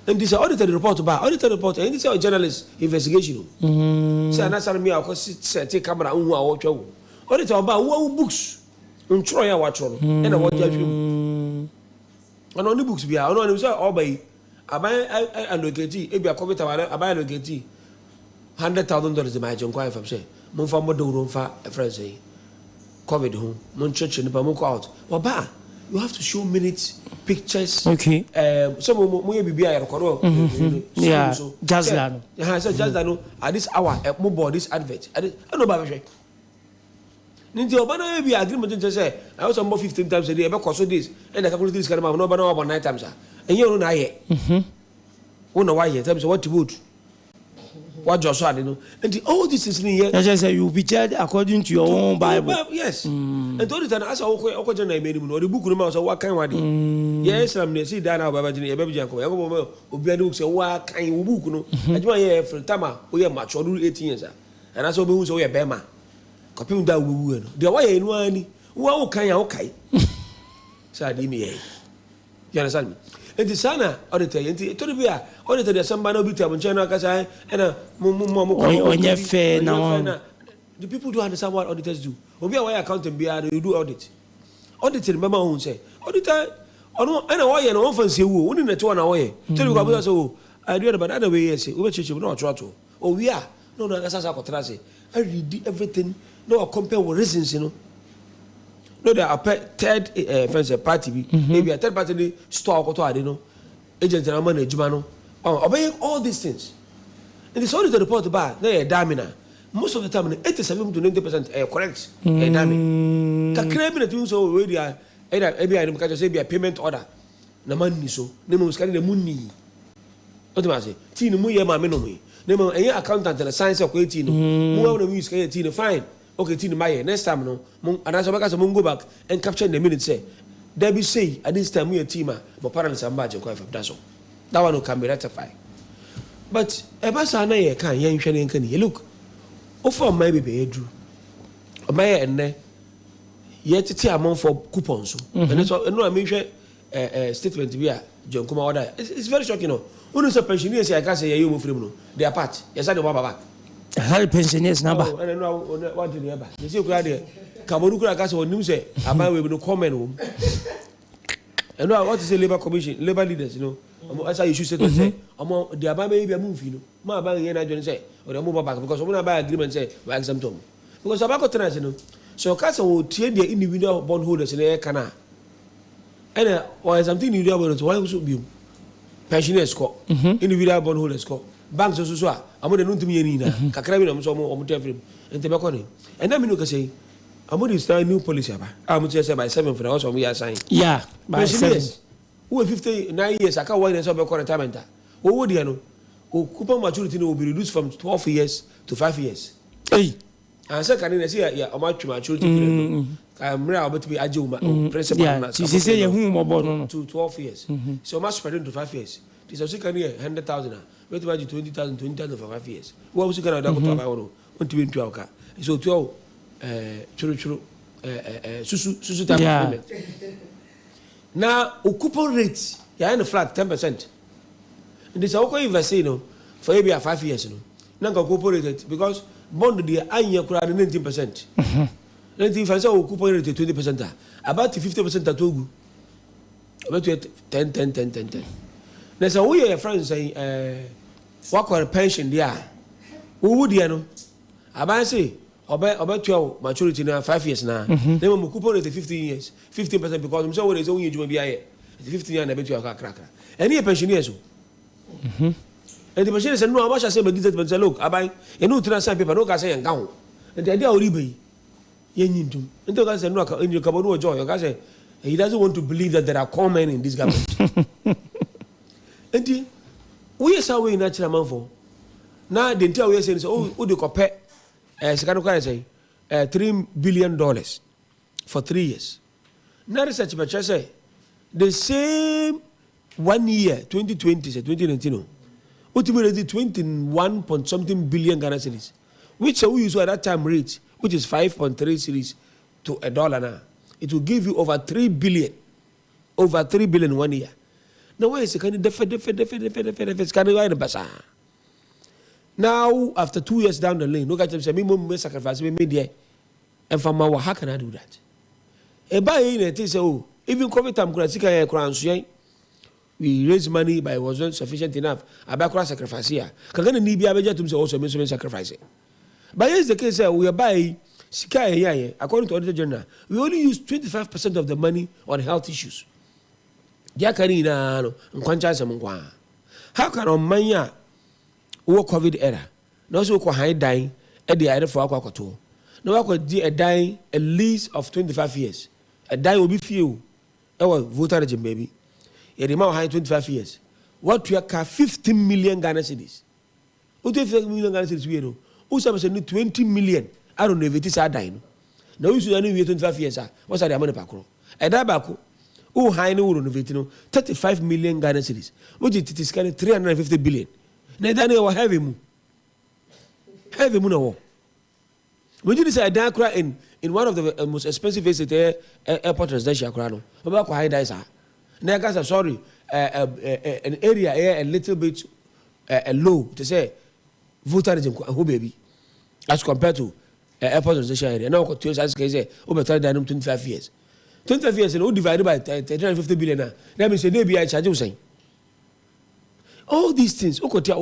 And this audited report about audited report. And this is a journalist investigation. Say another me I say take camera who are watch you. Auditor about who books. Try ya watch on. And I watch you. And on the books be on the say obey. I buy allocate. If you are covered I buy allocate $100,000 in my junk if I'm saying. Mon fa mo do fa a friend say. COVID home, mon church and Pamoko out. Oba, you have to show minutes, pictures. Okay. Some more be a record. Yeah, just that. I said just that. At this hour, mobile this advert. I don't know about it. Ninja Obana be agreement to say I was about 15 times a day. About cost this and I calculate this kind of no about 9 times. And you don't know yet. Who know why yet? Tell me what to put. What Joshua did know. And all this is in here. I just say you be judged according to your own Bible. Yes. And told it and ask our John I made him know the book remember so what kind of yes, I'm see that now by Baby Janko. Obiadu say what kind of book no. I do hear from Tama we are much or 18 years. And I saw who so we are Bema. Copy that we will. The way in one who can okay. Sad me. You understand me? And the sana auditor and to be a auditor there's somebody no bit of China Casa and a fair now. The people do understand what auditors do. Obi a why accountant be you do audit. Auditor remember who say auditor ono and why and one fancy who only net one away. Tell you about so I do about other way say we church no trot. Oh we are no that's as I contrast. I read everything no compare with reasons you know. No, there are third party, maybe a third party store or to know, agent and money, Jumano, obeying all these things. And it's only the report about they are damina. Most of the time, 87 to 90% correct. A damning. Kakremin at you so already are maybe I don't say be a payment order. The money so, name was carrying the money. What do I say? Teen Muya Maminomi. Name a accountant and a science of 18. More of you is fine. Okay, Tina Maya, next time no, and as I go back and capture in the minute say, Debbie say at this time we a teamer, but parents are magic quite from that's all. That one can be rectified. But a Basana can young Shannon can you look? Offer maybe be Drew. A Maya and there yet to tear amount for coupons. And that's all no I mean statement to be a John Kuma order. It's very shocking, you know. Who knows a pensioner say I can't say you move from they are part. Yes, I know back. How pensioners number? I don't know what to do about. You see, Kaburuka Casa or News say, I might be no comment home. And now what is the labor commission, labor leaders, you know, as I should say, among the Abba may be a movie, you know, my buying and I don't say, or the move back because when I buy agreement say, by example, because about tenants, you know, so Casa will trade the individual bondholders in the air canal. And or something you do about it, why should be pensioners score, individual bondholders score. Banks also so I'm going to me any Kakrabi so more and tobacco. And then you say, I'm going to start a new policy. I'm going to say by 7 for the house we are signed. Yeah, by 7. Who are 59 years, I can't wait and sub retirement. What would you know? Oh, coupon maturity will be reduced from 12 years to 5 years. Hey, and second, I see a much maturity. I'm real about to be Ajuma, principal. Yeah, she say whom to 12 years. So much spread to 5 years. This is a second year, 100,000. Wait about 20,000, 20,000 for 5 years. What was you going to do? Want to be in Tuaka. So, true. susu type of payment. Now, a coupon rate, you are in a flat 10%. And this is how you invest, for maybe 5 years, Now, coupon rate because bond the annual crowd 19%. 19% coupon rate 20%. About 50% at Togu. About 10. There's a way of friends saying, what a pension there. Who would you know? About say, about 12 maturity now, 5 years now. Then we coupon rate 15 years, 15% because I'm so it's only you be here. 15 years and a bit of a cracker. Any pensioners. And the pensioners said, no, I must say, but this say, look, I buy a new transfer paper, no, I say, and gown. And the idea will be Yenindum. And the guy said, no, in your Kabano joy, your guy said, he doesn't want to believe that there are common men in this government. And we are so natural man for. Now, the entire way saying, oh, would you compare $3 billion for 3 years? Now, research, but I say, the same 1 year, 2020, 2019, ultimately 21 point something billion Ghana cedis, which we use at that time rate, which is 5.3 cedis to $1 now. It will give you over 3 billion. Over 3 billion 1 year. Now, where is it? Can you now, after 2 years down the lane, look at them say, me sacrifice, me media. And from our, how can I do that? A buy in it is, oh, even COVID time, we raise money, but it wasn't sufficient enough. I back sacrifice here. Can Nibia to also mention sacrifice. But here's the case, we are buying. According to Auditor General, we only use 25% of the money on health issues. How can on mania work COVID era? No, so high dying at the idea for our tour. No, I could a dying at least of 25 years. A die will be few. Our voter regime, baby. A amount high 25 years. What we are 15 million Ghana cedis. What 15 million Ghana cedis we know? Who supposed to need 20 million? I don't know if it is dying. Now you should only wait 25 years. What's the money back? And that back, oh, high no renovate 35 million Ghana cedis. Which it is kind of 350 billion. Now that will have him. Have him no. When you say I in one of the most expensive places airport residential crown. About high dice. Now guys are sorry. An area a little bit low to say voter who baby as compared to airport residential area. Now got 2 years say over 25 years. 25 years and divided by 350 billion. That means they be I charge you saying. All these things, what you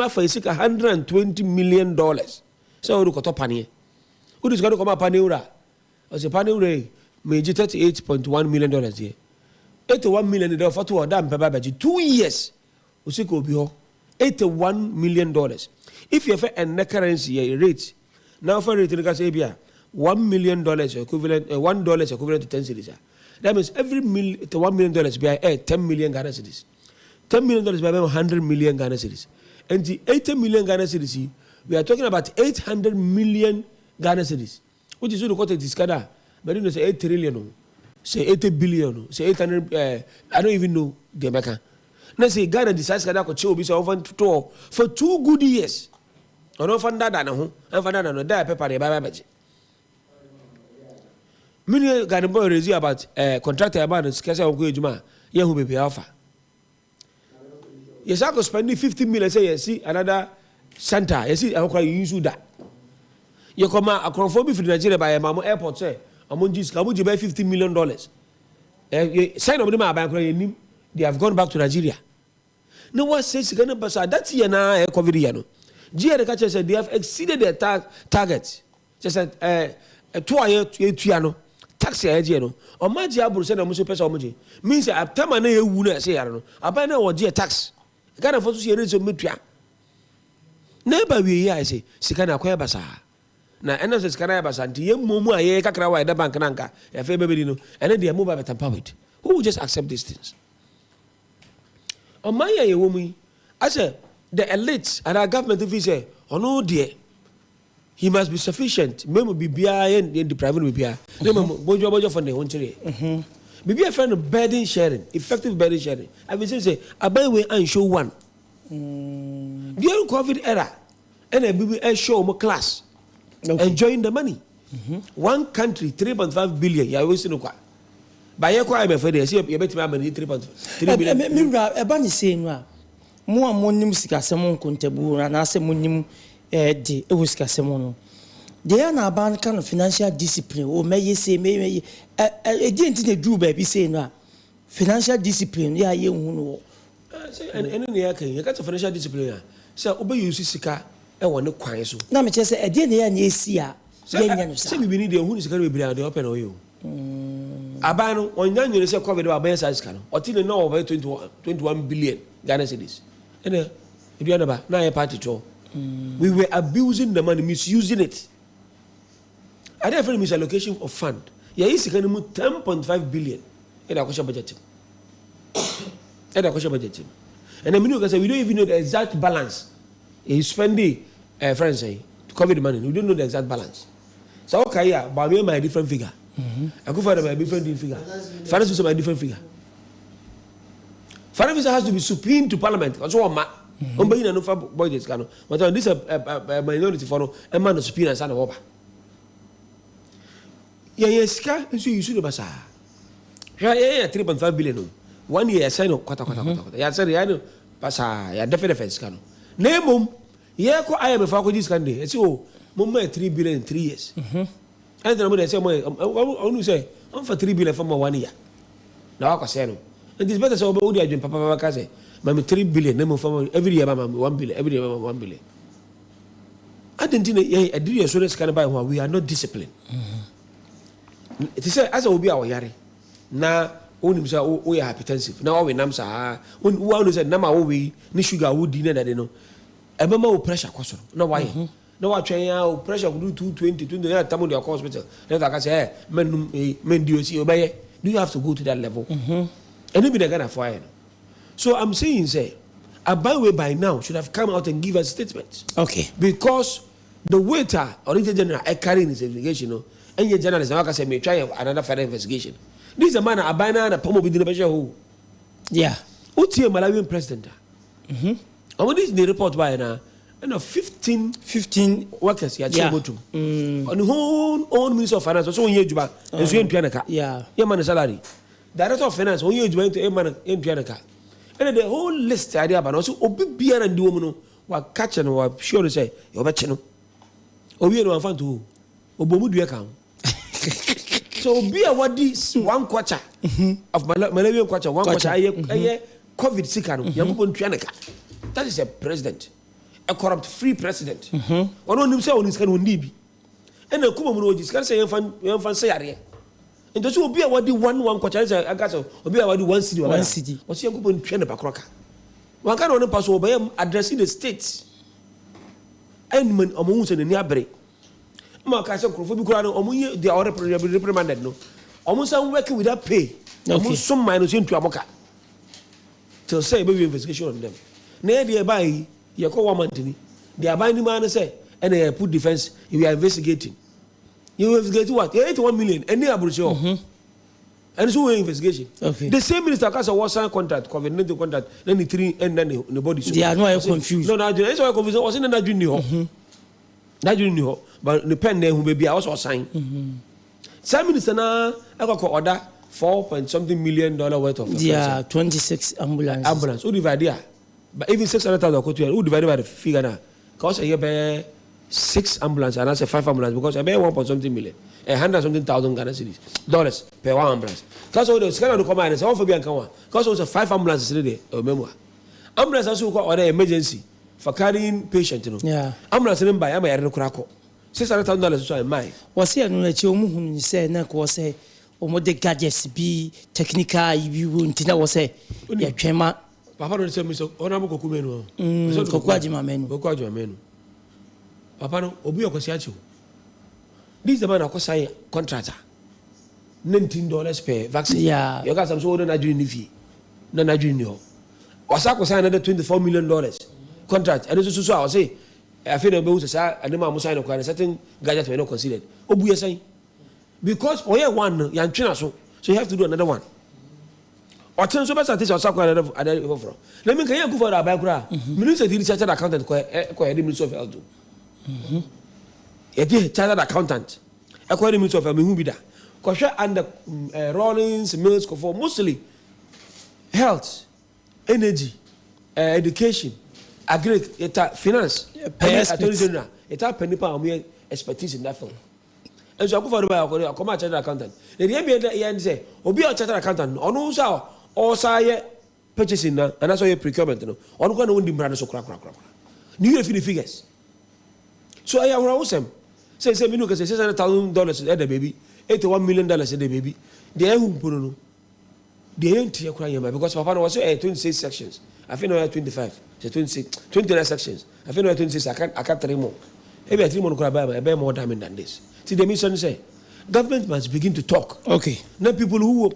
for is $120 million. So you got a penny. Who is going to come up panura? As a panura, major $38.1 million here. $81 million for 2 damn paper 2 years. Usiko bio $81 million. If you have a currency rate, now for rate in Casabia, $1 million equivalent, $1 equivalent to 10 cedis. That means every $1 million by 10 million Ghana cedis. $10 million by 100 million Ghana cedis. And the 80 million Ghana cedis, we are talking about 800 million Ghana cedis, which is what the quote is Canada. But you know, say 8 trillion, say 80 billion, say 800. I don't even know the American. Now say Ghana decides Canada could show be so often for 2 good years. I don't find that no, I find that no. That paper they buy budget. Many Ghana boy raise about contractor about the schedule of good juma. Yeah, who be pay offer. Yes, I could spend 50 million. Say yes, see another center. Yes, see I could use that. You come out a conformity for Nigeria by a Mamo airport. Say among these, can you buy $50 million? Sign of them are bank. They have gone back to Nigeria. No one says Ghana Basa. That's year now. COVID year. GA the catcher said they have exceeded their targets. Just said 2 years. Taxi agent. Or my job said a musu person omoji. Means I have time and a wound. Say I don't know. I buy now what GA tax. Ghana for to see a reason mitria. Never we hear I say Sikana Koya Basa. Now, and as Canada and the Mumu, I can't the bank and if everybody know, and then they are moving at power. Who will just accept these things? On my woman, I said, the elites and our government, if he say, oh no, dear, he must be sufficient. Maybe be behind in the private BPI. Bojo from the country. Be a friend of burden sharing, effective burden sharing. I will say, I buy way and show one. During COVID era, and a BBI show more class. Okay. Enjoying the money. One country 3.5 billion. Ya we no kwa. Ba ye kwa be for dey say you bet me am 3.3 billion. Me bra e ba ni say no a. Mo a mo nim sikasem nkontabu na na se mo nim de e wo sikasem no. They are na ban kind of financial discipline o me say me e di enti na du ba bi say no a. Financial discipline ya ye hu no. And ne ya kan you got financial discipline. So obe use sika e wo ne kwan so. Na me che say e di na ya na esi a. Ye nya no sa. Say bi ni de hu ni sika be bra de open o yo. Abano onya nyere say COVID ba ben size kan. Otile no over 21 billion Ghana cedis. And ADUANABA na ye party to. We were abusing the money, misusing it. I don't feel misallocation of fund. Yeah, is can 10.5 billion. And I question budget. And I question budget. And then we say we don't even know the exact balance. He's spending friends say to cover the money. We don't know the exact balance. So okay, yeah, but we have my different figure. I go find my different figure. Finance is my different figure. Finance has to be superior to parliament. That's what ma. Ombe ina no fa budget kano. But this minority for no e man superior and sana oba. Yeah, ska nso yusu de basa. Yeah, 3.5 billion. 1 year sign kwata. Ya say ya no basa ya definitely ska no. Na mum ye ko IMF ko dis kan de. E say oh, mum 3 billion in 3 years. And then I say mo onu say on for 3 billion for 1 year. Na wa say no. And this better say oba odi adwen papa ka say, "Mama 3 billion na mo for every year mama 1 billion, every year mama 1 billion." Adentina ye adiri so this kind by we are not disciplined. It is as obi a oyare na onim say o ya hypertensive na o we nam sa wo say na ma wo we ni sugar wo di na de no e be ma wo pressure kwasoro na why na wa twen ya o pressure go do 220 na tamo the hospital na ta ka say men di o si obeye. Do you have to go to that level? And maybe they're gonna fire. So I'm saying, say, Abawe by now should have come out and give us statements. Okay. Because the waiter or the general carrying his investigation, and your journalist, like I said, may try another further investigation. This is a man Abana and a Pomo with the who. Yeah. What's your Malawian president? And what is the report by now? 15 workers here go to. On the whole own Minister of Finance, also in Yejuba, and so in Pianaka. Yeah. Your man salary. Director of Finance, when you join to a man in Pianaka. And the whole list idea, but also Obibian and Duomo were catching or sure to say, you're betching. Obi no fan to Obomu do account. So be a what this 1 quarter of Malawian quarter, 1 quarter, a COVID sick, Yamupon Pianaka. That is a president. A corrupt free president. One on himself on his can need. And a Kumo is can say, you fan say, and those will be a what the 1 quarter, I got so, will be a what the 1 city, 1 city. What's your coupon train about Crocker? One can only pass over him addressing the states. And when Omus and the Niabre. Marcus of Crofobi, they are reprimanded. No, almost I'm working without pay. Almost some minus into Amoka. Till say, maybe investigation on them. Near the by. You call one month, they are binding man say, and they put defense. You are investigating. You investigate what? 81 million, and they are brochure. And so we investigation. Okay. The same minister has a was signed contract, covenant contract, then the 3 and then the body. They are not confused. No, that's why confused. Was in that junior. That junior, but the pen name will be also signed. Some minister now I got order $4 million worth of. Yeah, 26 ambulances. Ambulance. Who divide there? But even 600,000 who divided by the figure now? Because I have 6 ambulances and I say 5 ambulances because I pay 1.something million, 100-something thousand Ghana cedis dollars per 1 ambulance. Because all the scanner to come and say, "Oh, for being come because also 5 ambulances today." Remember, ambulance also got order emergency for carrying patient. You know, yeah. Ambulance didn't buy. I'm a $600,000 so in mind. Was here no echi omu hunu say na ko say omo gadgets be technical you ntina was say ya twema. Papa don't say me so honorable kokumenu. Kokwajimamenu. Papa no obi okwasiachi. This is the man akwasai contractor. $19 per vaccine. Yeah. You got some so na doing nifi. Na doing no. Wasa kwasai another $24 million contract. And so I was say I feel about say and ma musa no kware certain gadgets were not considered. Obu yesai. Because oye one yan twina so you have to do another one. Or ten so better teacher sakwa another from. Let me can you go for that background. Minister the chartered accountant ko Minister of Health. Chartered accountant. according to me who be that kosha under Rollins Mills for mostly health, energy, education, agri, finance, expertise in that field. And so I go for the come chartered accountant. The NBA say, "Obi a chartered accountant, on who saw or say purchasing and that's why procurement. No, on who know the brand so crack. New Year figures. So I am awesome. Say me look say $600,000 at the baby, $81 million at the baby. The who put no. The ain't here crying because Papa was 26 sections. I think I had 25. So 29 sections. I think I had 26. I can't 3 more. Maybe I 3 more could I bear more damage than this. See the mission say government must begin to talk. Okay. Now people who will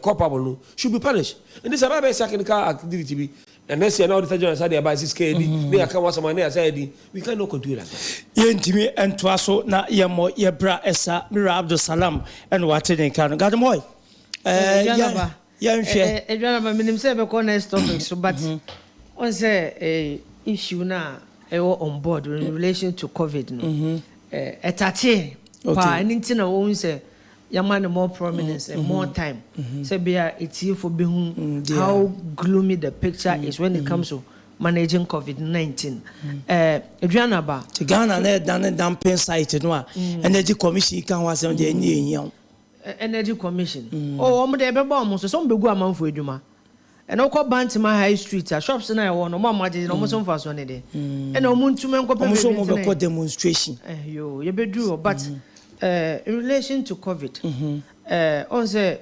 culpable should be punished. And this is about second car activity. And next year now the general said they buy 6K. They can want some money. I said we cannot continue like that. Yentimi and Twaso na yemo yebra esa Mira Abdul Salam and watching can God boy. Adwanaba minim say be call next topic so but on say a issue na on board in relation to COVID no etache pa anything na won say yaman more prominence and more time say be it's here for be how gloomy the picture is when it comes to managing COVID-19. Adwanaba to Ghana na damping site no energy commission kan was on the Energy Commission. Oh, I'm there. Almost some be go amount for eduma. And I call Bantima High Street. Shops na I want no more margin. No more some fast one day. And no moon to men go demonstration. You be do. But in relation to COVID, on say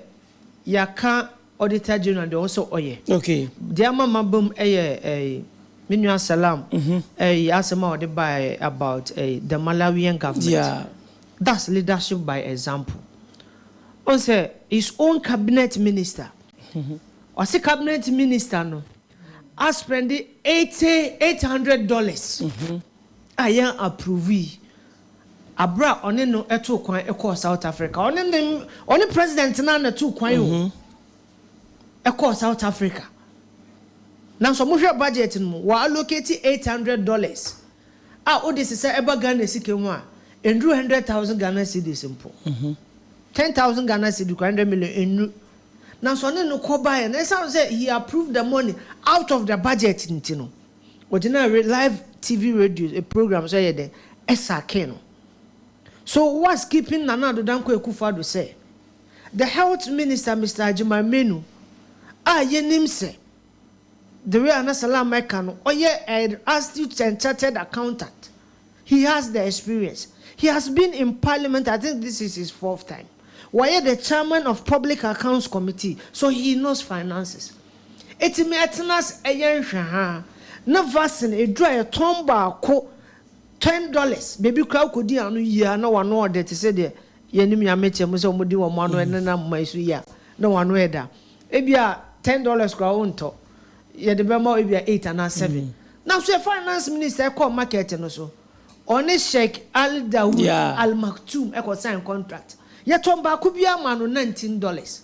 ya can Auditor General also oye. Okay. Dear mama boom Minua Salam asema ode by about the Malawian government. Yeah. That's leadership by example. On say his own cabinet minister. Or say cabinet minister no. I spend $800. I am approve. Abra on no eto kwan e South Africa. On president na na two kwan yo. E South Africa. Now so mohwe budget no wa allocate $800. Odi say eba Ghana sike ho a endru 100,000 Ghana cedis mpo. 10,000 Ghana cedis 100 million enu. Now so no koba and say he approved the money out of the budget ntino. Ordinary live TV radio a program say there SRK no. So what's keeping Nana Danko Akufo-Addo say? The health minister Mr. Agyenim AGYENIM say the way Anasalam Mekano an astute and chartered accountant. He has the experience. He has been in parliament. I think this is his 4th time. Why the chairman of Public Accounts Committee, so he knows finances. It means a yen shaha. Na vaccine a dry a tomba ko $10. Baby crowd could do ya no one know that to say the yenimi amateur muso mudi wa mano and na maisuya. No one weda. Ebia $10 crowd to. Ya the bemo ebia 8 and 7. Now so finance minister call market no so. Only Sheikh Al Dawood Al Maktoum e sign contract. Ya tomba kubia mano $19.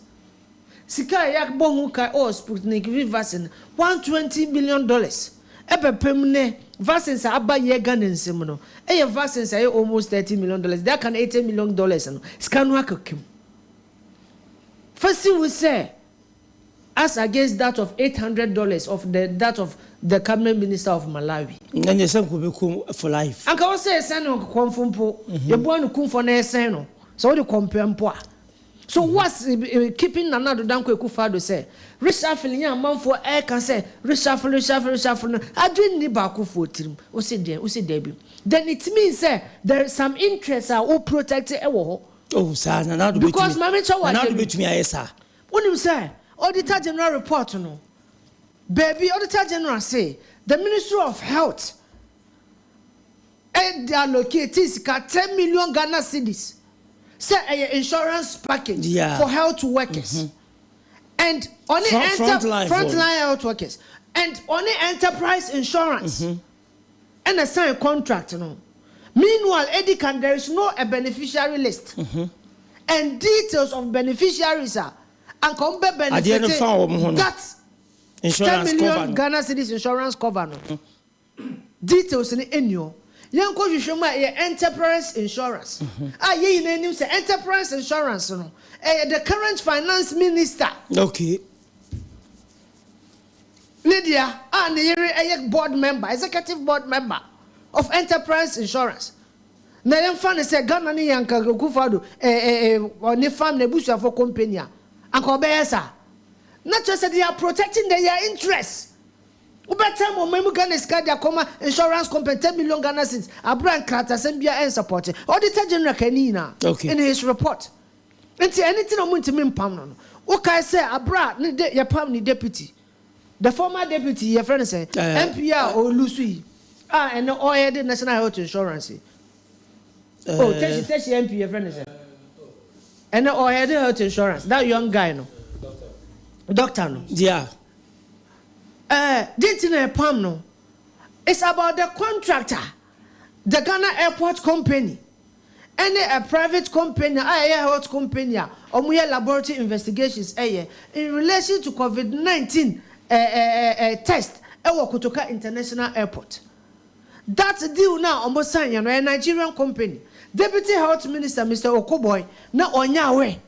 Sika ya bohu kai Sputnik V vaccine $120 million. Ebe pemne vaccines aba ye Ghana nsem no. E vaccines are almost $30 million. That can $80 million no. Sika no akakim. First we say as against that of $800 of that of the cabinet minister of Malawi. Nanye sen ko be kum for life. Anka wo say sen no konfompo. Ye bo anu kum for na sen no. So we compare mpo a. So what's keeping Nana Danko Akufo-Addo say? Reshuffling ya man for air can say reshuffle. I didn't need back for team. We say there. Then it means there is some interest who protect it. Oh, sir, Nana because my mentor was Nana be to me, sir. When you say Auditor General report no. Baby, Auditor General say the Ministry of Health they allocate 10 million Ghana cedis. Say an insurance package for health workers. And only frontline health workers. And only enterprise insurance. And a signed contract. No. Meanwhile, Edikan, there is no a beneficiary list. And details of beneficiaries are and come benefit that 10 million Ghana cedis insurance cover. No. Details in annual. Yanko Yushuma, enterprise insurance. Ye name say enterprise insurance. No, the current finance minister. Okay. Lydia, a board member, executive board member of enterprise insurance. Na yɛn fa ne sɛ Ghana ne yanka Kufado ne farm ne busu for company anka obeye sa na kyerɛ sɛ they are protecting their interests. Ubeta mo memu Ghana ska dia koma insurance company 10 million Ghana cedis abran krata sɛ bia en support auditor general kanina in his report. Nti anything o muntimi mpam no o kai sɛ abra ne ye pam ne deputy, the former deputy your friend say MPA or Lucy and oil the national health insurance. Oh, tell MP your friend is and or had health insurance. That young guy no. Doctor no. Yeah. Didn't know palm no. It's about the contractor, the Ghana Airport Company, any a private company, health company, or we laboratory investigations in relation to COVID-19 test at Kotoka International Airport. That deal now almost signed, a Nigerian company. Deputy Health Minister Mr. Okoboy na onyawe.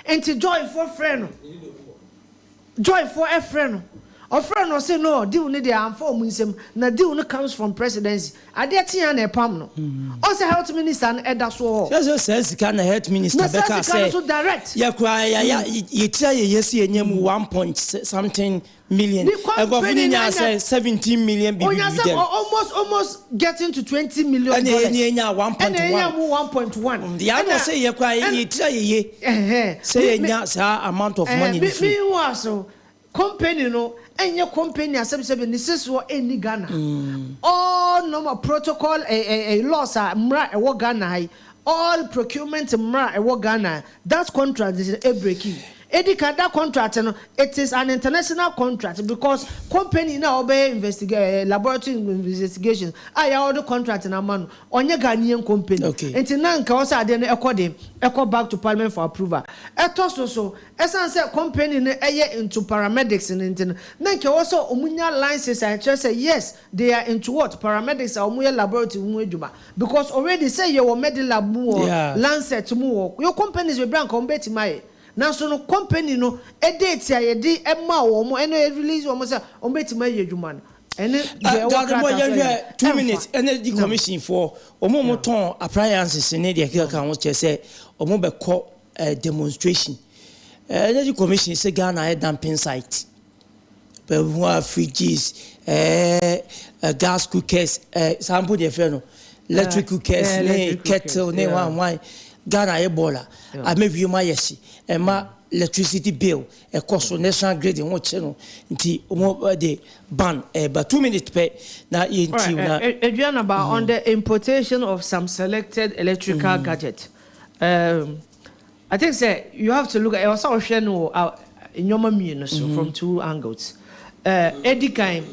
Enti joy for friend. Joy for a friend. A friend will say no, deal need the arm for Muslim, na deal no comes from presidency. Adetia na pam no. Also Health Minister and Edaso. Just says can Health Minister Becca say direct. Ya kwa you try yes nyemu 1 something million. Government say 17 million almost getting to 20 million. And 1.1. The other say you try say amount of money. Me was company no any company accept this or any Ghana. All normal protocol laws are mra Ghana. All procurement mra Ghana. That contract is a breaking. That contract, it is an international contract because company now obey laboratory investigations. I all the contract in a man on your Ghanaian company. Okay. And now, also then echo back to Parliament for approval. It also as I said, company into paramedics and then also umunya license. I just say yes, they are into what paramedics are umuya laboratory because already say you were medical lab Lancet more. Your companies will bring combat my. Now, so no company no a date ya di emma wo and release almost on bet my yejuman. And 2 minutes energy commission for omomoton appliances in the account just say omobe call demonstration. Energy commission say Ghana a dumping site. But we have fridges, gas cookers, sample the feno, electric cookers, kettle, wine. Ghana Ebola, I may be my yesi, and my electricity bill, a cost of national grid in what channel, the ban, but 2 minutes pay. Now, Adriana, on the importation of some selected electrical gadget. I think say you have to look at also in your mammy from 2 angles. Eddie Kaim,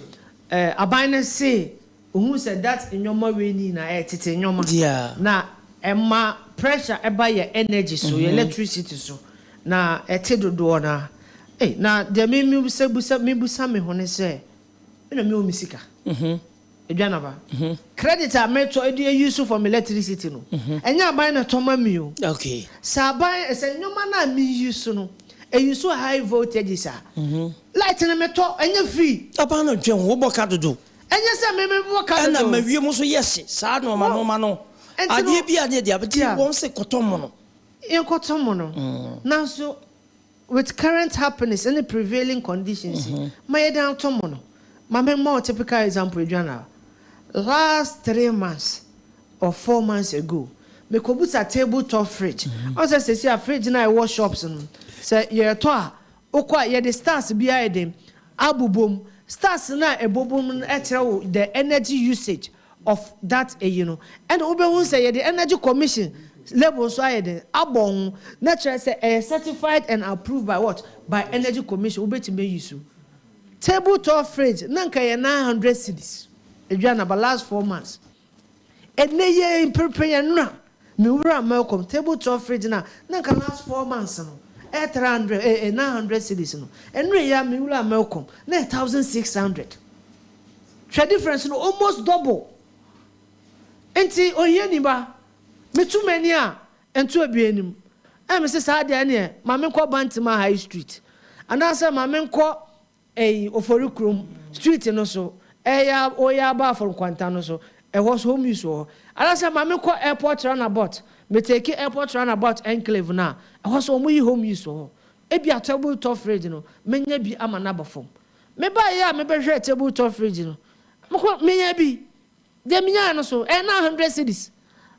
Abina say, who said that in your marine na in your yeah. Now, Emma pressure by your energy so your electricity so na etedo do na na de me busa me hone say na me o misika Adwanaba creditor metro e dey use for electricity no enya ban na toma mi o okay sa ban se nyoma na mi use no e use high voltage sa light na meto enya free aban no dwen wo boka dodo enya se me boka dodo na mawie mo so yes sa no ma no Adie bi ade dia but won se kotomo no now so with current happiness and the prevailing conditions my down tomo no my more typical example Adriana last 3 months or 4 months ago me ko buta tabletop fridge also say a fridge na wash shops no say ye to a okwa ye the stars bi a dem abubom stars na ebobom etere the energy usage of that and Obe say the energy commission level so the abon natural say certified and approved by what by energy commission Obe to use tabletop fridge nanka 900 cedis Adriana about last 4 months and ye in prepare na me wura Malcolm tabletop fridge na nanka last 4 months no 800 900 cedis no and we ya me wura Malcolm na 1600 trade difference no almost double enti ohie ni ba metu mani a ento abienim e me se saa de ne ma me nkɔ Bantima High Street anasa ma me nkɔ Oforikrom street no so ya oya ba for kwanta no so was home use so anasa ma me nkɔ airport runabout me take airport runabout enclave na was omu yi home use so e bi a table top fridge no menya bi ama na bafom me ba ya me be hwɛ table top fridge no menya bi de menya no so na 100 cedis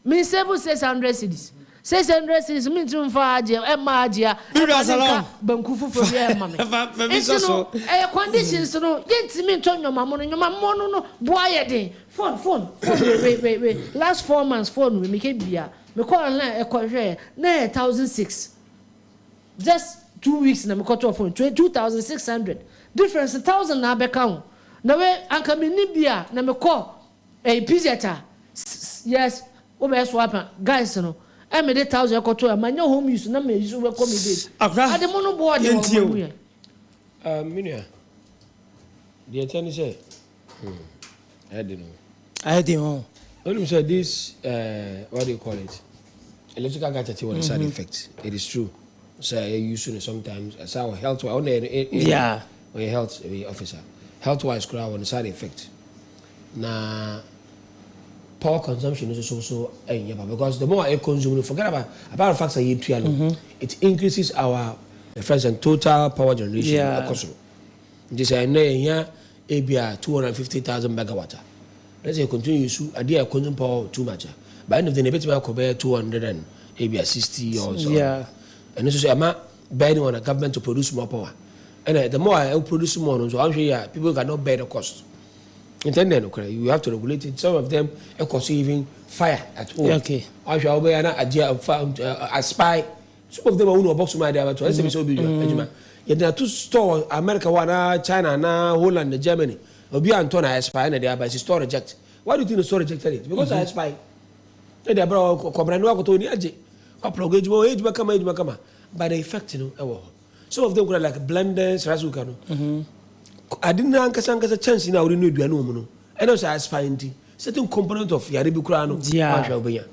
me save 600 cedis 600 cedis me tum fa agye e ma agye banku fufu bi e ma me so conditions no yentimi ntonyoma mo no boa ye den phone wait last 4 months phone we make bia me call online e ko hwe na 1006 just 2 weeks na me cut off phone 2600 difference 1000 na be count na we anka me ni bia na me call pizza yes o be swap guys no I made 1,000 cut to my home use na me use we come date ade mo no board minia the attorney say I don't know only say this what do you call it electrical gadget with side effects it is true so you use sometimes as our health on yeah or health officer health wise crowd on side effect na power consumption is also because the more I consume, forget about the fact that it increases our total power generation. Yeah. This I know here, ABR 250,000 megawatt. Let's say continue to I consume power too much. By the end of the day, we compare 200 and ABR 60 or so. Yeah. And this is I'm not betting on the government to produce more power. And the more I produce more, so I'm sure people cannot bear the cost. Intended, okay, you have to regulate it. Some of them are conceiving fire at home. Okay. I shall be a spy. Some of them are only box my idea to so be. Yet there are 2 stores, America, one, China, Holland, Germany. Obi Antona a spy, and they are by the store reject. Why do you think the store rejected it? Because I spy. They are brought Cobrano to Niaji. Age Macama. By the effect, some of them were like blenders, Razukano. I didn't a chance in our new Duano. And also, I find certain component of Yaribukano. Yeah.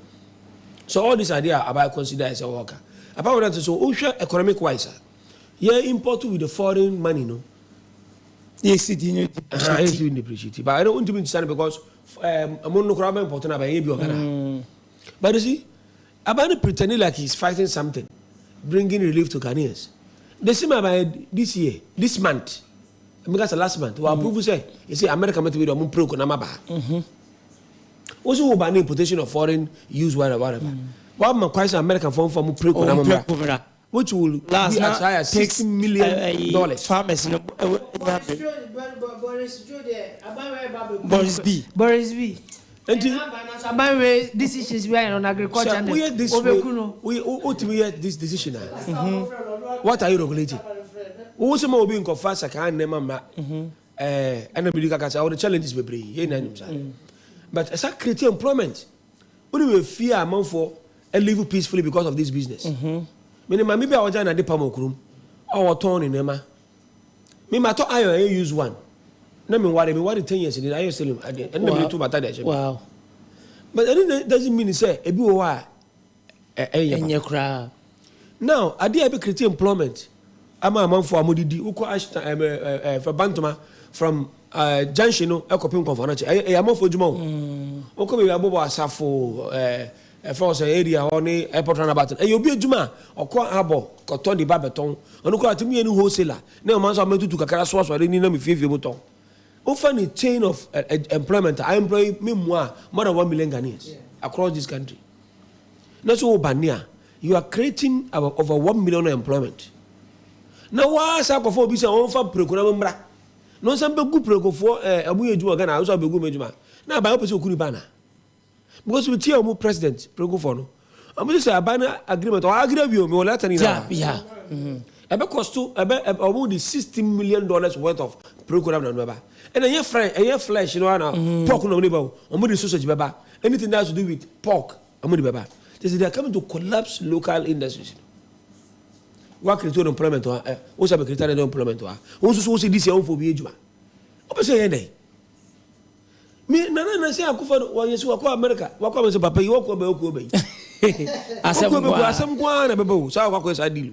So, all this idea about consider as a worker. About that, so OSHA economic wise. Yeah, import with the foreign money, no? Yes, it is depreciated. But I don't want to be understand because I'm not important about ABO. But you see, about pretending like he's fighting something, bringing relief to Ghanaians. The same about this year, this month. Because last month, we approve say, you see, America met with a moon pro Konamaba. Also, by importation of foreign use whatever. One man quite American phone from pro Konamaba, which will last as high as $60 million. Farmers, Boris B. And decisions we are on agriculture. We ultimately this decision. What are you regulating? Also, more being confessed, I can't name my and the challenges we bring. But as I create employment, we will fear among for and live peacefully because of this business. Maybe I was at the Pamokrum or torn in Emma. Me, my thought I use one. No, me worry me what 10 years in I used to him and two battalions. Wow. But that doesn't mean say a bua in your crowd. Now, I did create employment. I'm a man for Amodidi, Uko Ashton, for Bantama from Junction, Ecopin Conference. I am for Jumo. Oko Abobo Asafo, force area on the airport runabout. And you'll be a Juma or Qua Abo, Coton de Babaton, and look at me a new wholesaler. No man's are to Caraswas or any name if you mouton. Often a chain of employment, I employ me more than 1 million Ghanaians across this country. Not so Bania. You are creating over 1 million employment. Now, why is for be on for Procurambra? No, some good proco for a weird you again. I also be good major. Now, by opposite Kuribana. Because we tell president, Procofono. I'm going to say a banner agreement or agree with you, Latin. Yeah. About cost to about the $60 million worth of Procurambra. And a year flesh, you know, pork no neighbor, or the sausage baba. Anything that has to do with pork, I'm going to baba. They are coming to collapse local industries. What create employment to her? What's a created employment to her? Also, see this year for be ejuma. Open say any. Me na say akufa won yesu akwa America wakwa me papa yi wakwa be okuo be asem kwa na bebo so akwa so deal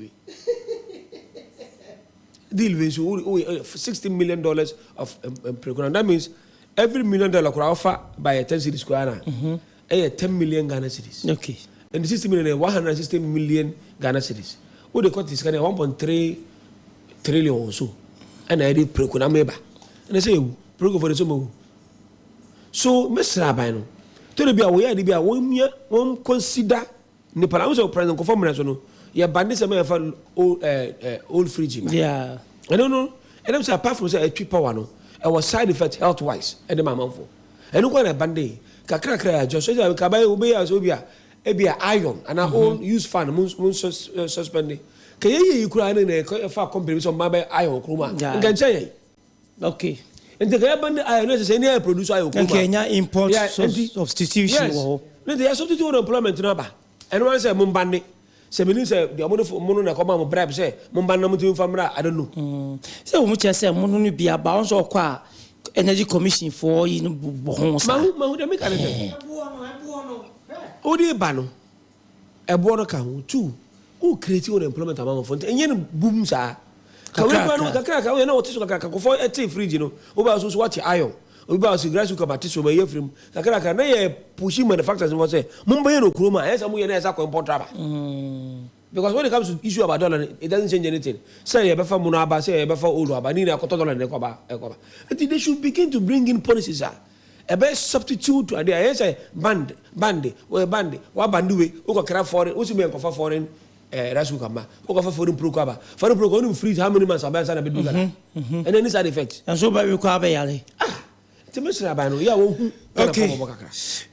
we so $60 million of program. That means every $1 million could offer by a 10 cities square na 10 million Ghana cedis. Okay. And the 60 million 160 million Ghana cedis. What they cut is kind of 1.3 trillion or so. And I did program meba. And I say program for the sumo. So Mr. Abano, to be aware, be a 1 year, one consider Nepal. I was a president conformance. Yeah, bandits are old fridge. Yeah. I don't know. And I'm saying apart from say a cheap power no, I was side effect health wise. And the mama for. And no one a bandit. Kakra just say we kabay obey as obia. Ebia iron and our own use fan moon suspending. Can you cry in a far company with some mobile iron chroma? Can say okay. And the bandit iron is any producer iron. Kenya import substitution. Yes. They are substitute employment number. And one say Mumbandi. Semini say the amount of mono na come on bribe say Mumbana mutu famra. I don't know. So much say mono be a bounce or qua energy commission for in Bohons. Mahu de make anything. Odi bano. E bono ka hu two. Who create your employment amount of and yen boom sa. Ka we na what is ka for e fridge no. Oba so what iron. Oba so grass ka batiso be ye frame. Ka na ye pushing manufacturers what say. Mumba no kroma, yes amu ye na esa ko import raba. Because when it comes to issue about dollar, it doesn't change anything. Say you befa munaba, say you befa old aba, ni na ko dollar ne ko ba. They should begin to bring in policies. A best substitute to idea. Yes, band, we bandu we, who can craft foreign, who may offer foreign, Rasu Kama, who offer foreign procaba. Foreign procon freeze how many months are best and a bit bigger. And then it's side effects. And so by Rukabe. To Mr. Abano, yeah, okay.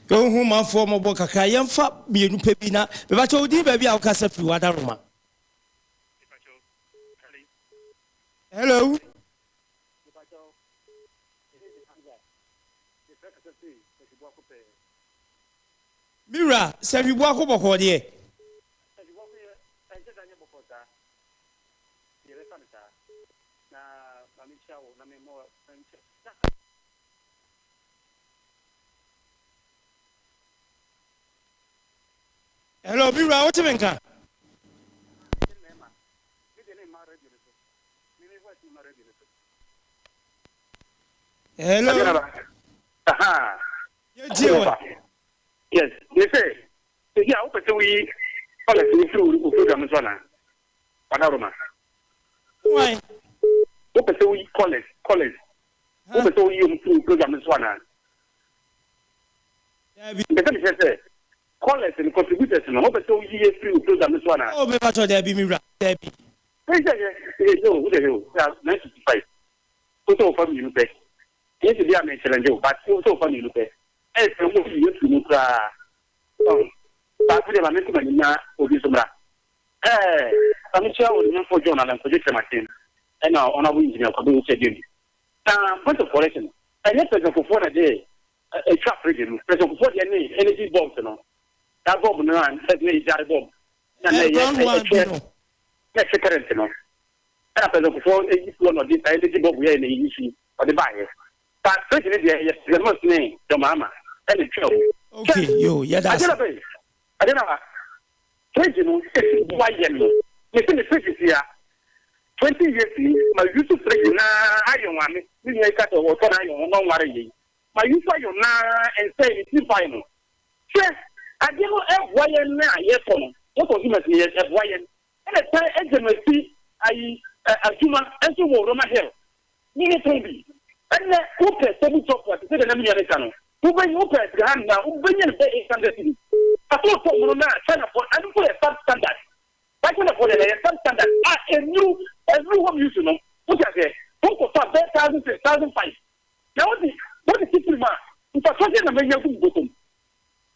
Go home and form a boca. Young fat, be no pepina, but I told you, baby, I'll cast a few other room. Hello. Mira, say you walk over here. Hello, Mira, what you mean? Hello. Yes, they say, yeah, open to we policy through program as well. Panorama. Why? Open to we college. Open to you through program as well. The say, college and contributors, and open to you through program as well. Oh, me pacho there be Mira. There be. No, who the hell? 1965. So from you pay. Yes, they are mentioned, but so from you pay. Eh, so what you to look but we are making money for this. I'm sure we'll for John and project machine. And now on our engineer for doing schedule. Point of correction. I net for a day a trap region, present for the energy bomb, you know. That bomb and said me that bomb. And that's current, you know. After the before one of this energy bomb we are in the issue of the buyer. But president, yes, the most name, the mama. Okay, yo, yeah, that's. I don't know. President, why you? Listen, the president here. 20 years, my youth is pregnant. I don't want me. We make that or what I don't worry. My youth are you now and say it's final. Yes, I don't know why you now. Yes, what was you yes, why and I tell intimacy. I human and so more on my hair. You need to be. And who can tell me talk what to say the American? Who bring up at hand now? Who bring in the standard? I thought for Mona, China for I don't put a substandard. I can afford a substandard. A new everyone used to know. Look at it. Who could start 1,005? Now what is it, man? If I told you the major bottom,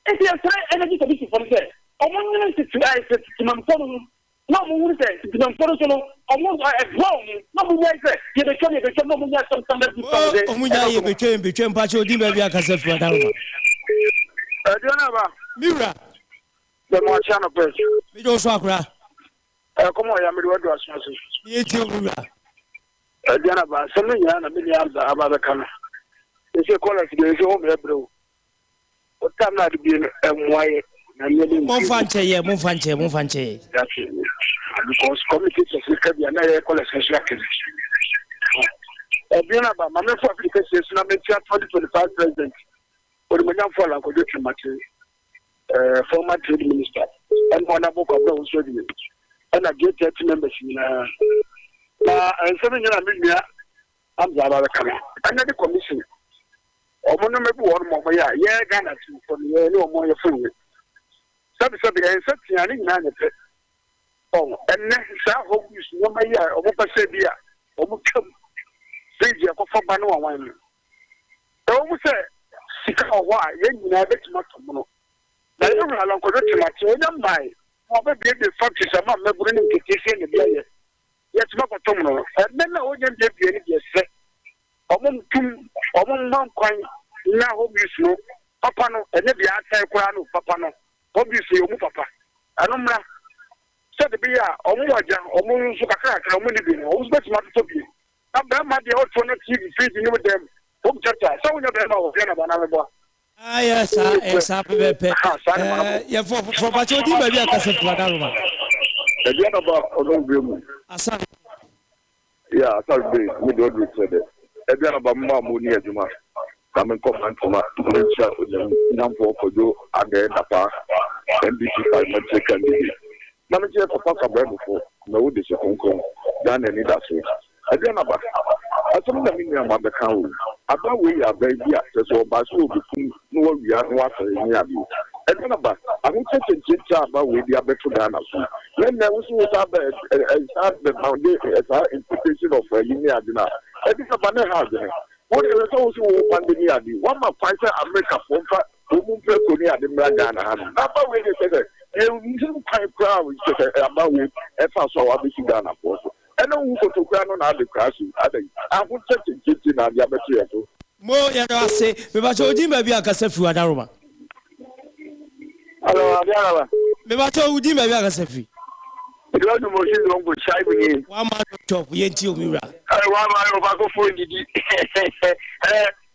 if you try energy commission from there, I want to try to my phone. No more say to my phone. Almost a wrong. No more say. You become no more substandard. Between Pacho Dimabia Casef. ADUANABA. Mira. The more channel press. We don't swagger. Come on, I'm ready to ask you. ADUANABA. Some million about the color. It's a college, there is home bro. What time not to be why Monfanche. That's it. Because committees of the Caribbean college has lacking. ADUANABA, my for applications, number 2025 president, or the Madame Fala, former trade minister, and one book of those and I get 30 members in and 7 years I'm the another commission. Or maybe one more, yeah, Ghana for the no more food. Something and something I didn't know. Oh, and then hope you see 1 year or what I said, yeah, or come. Say, you have a banner one. Don't say, why, you never to my tomorrow. I don't know how long to my children by. What be the fact is, I'm not bringing the case in the day. Yet, not a tomorrow. And then I wouldn't get any yes. Among Mount Coin, now obviously, Papa no, and maybe outside Quano, Papa no, obviously, Papa. I don't know. Said the beer, or Moja, or Moonsaka, or Munibin, who's better not to be. I'm not the old for not feeding with them. So we know them. Ah, yes, yes, yeah, for Pachodi, maybe I can say for Daruma. Yeah, sorry, we don't reach it. ADUANABA Mamuni Juma, coming comment from a number for you again, NDC 5 months candidate. Manager for Papa before, no, this is Hong Kong, done any that's it. ADUANABA, I told them in your mother county. About we are very access or Basu between no we are no after any of you. ADUANABA, I will take a chit about with the better than us. When there was the foundation as our interpretation of a union. ADUANABA has it. What is also one the one of Pfizer America for whom Korea the Bragana. About when they said that quite proud about with FSO Abisi Ghana for. And no one to crown on the crash. I would take it in the other. More, I say, we must hold maybe I can say through Adaruma. Hello, ADUANABA. We must hold maybe I can say free. You don't know what you're going to say with 1 month top, Yentil Mira. 1 month of for the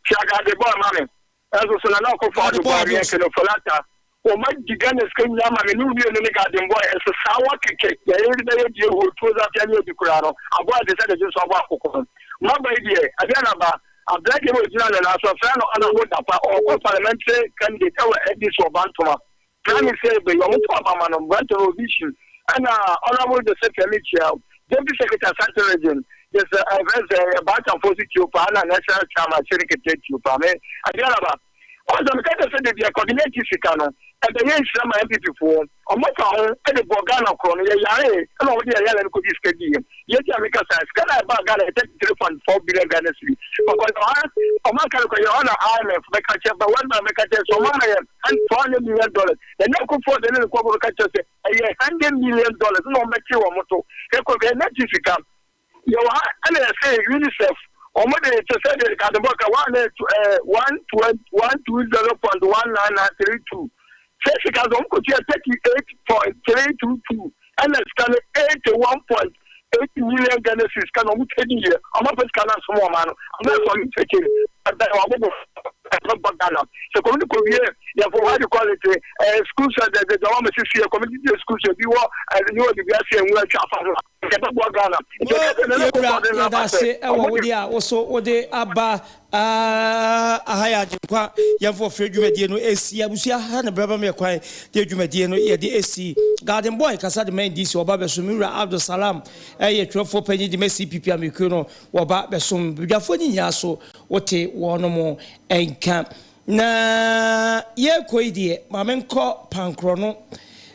Chaga de Bon, as was an uncle for the body of Falata. O ma digane skan ya ma nu bi ne ga den boy es sawa keke ya yiri da yaji ho to za ta ne bi kurano abo de sa de so abo akoko ma ba die ADUANABA ablack e original na so fra no ana wo dapa o parliamentary candidate e edis obantoma plan say be yo mo pa ma no banto vision and honorable the secretary deputy secretary central region yes about and positive pa na national chairman secretary pa me ADUANABA o do me ka say the coordinating sikano and the young Sama MPP for a motor and the Bogana Crono, and all the Yellow could be scheduled. Yet, America says, can I buy Ghana 3.4 billion Ghana city? Because America, your honor, IMF, make a check, but one man make a check, so and $400 million. The next for the little corporate catcher say, $100 million, no make you a motto. It could be a net if you come. You are, and I say, UNICEF. Or more than to say that the book 120.19932. Because I'm going to take 38.322 and it's kind of 81.8 million Ghana cedis. Can I take it? I'm not going to small man. I'm not going to take it. But I'm going to Ghana. So, come to Korea, you have what you call it schools that the government is here, community schools, you are, and you are the BSC and we are Chafan. Also, what they Abba Ahaya Jukwa, Yamfo Fredumediano, AC, Abusia, Hannah Brabame, dear Jumediano, the AC, Garden Boy, Casad Main, this or Baba Sumira Abdul Salam, a 12 penny, the Messi Pipia Mikuno, or Baba Sum, Bugafoni Yaso, what a one more and camp. Na ye kwedi mamenko pankrono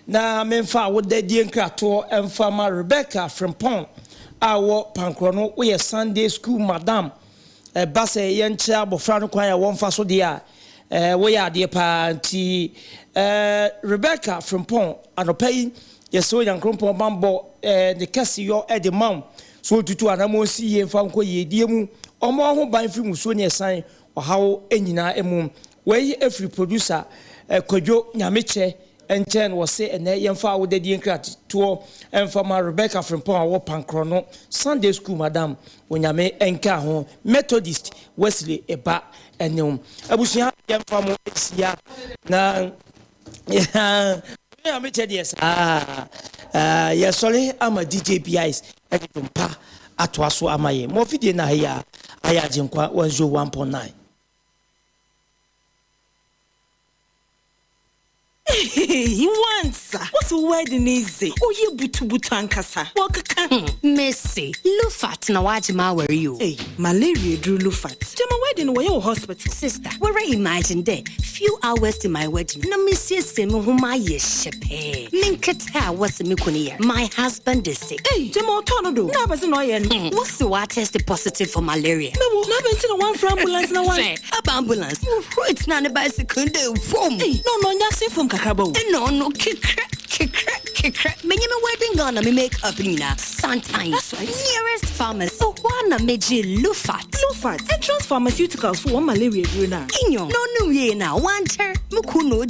na memfa wo dadie nkrato emfama Rebecca from Pon awo pankrono we Sunday school madam base ye nche abofra no kwan ya wonfa so de a we ya de pa nti Rebecca from Pon anopai ye so yankrompo bambo de kase yo e de mam so tutu anamo si ye mfa nko ye die mu omo ho ban fi muso ne san how enyina emu we every producer Kojo Nyameche enchen was say and yemfa wo dadie nkrat to emfa Rebecca from Pon wo pankrono Sunday school madam wonyame enka ho Methodist Wesley eba ɛne abusua yɛmfa mo esia na ya me che de sa ya sole ama DJ PIs ɛde tumpa atoaso ama ye mo fidie na ya aya Agyenkwa 101.9. He wants what's a wedding easy? Oh, you butu ankasa. Wakaka. Messi, Lufat na wajima where you? Hey, malaria drew Lufat. Jama wedding where you hospital. Sister, where I imagine there. Few hours to my wedding. Na Messi semu huma yeshepe. Minketa what's mikuni. My husband is sick. Hey, Jama tornado. Na basi no yen. What's the water tested positive for malaria? No, na basi no one for ambulance na one. Ab ambulance. It's not a bicycle. Hey, no, nyasi from kakabo. No, kick. Many me wedding gonna me make up nina. Sometimes nearest pharmacy. So one meji Lufat. Entrance pharmaceuticals for one malaria druna. Inyo. No ye na. One mukuno.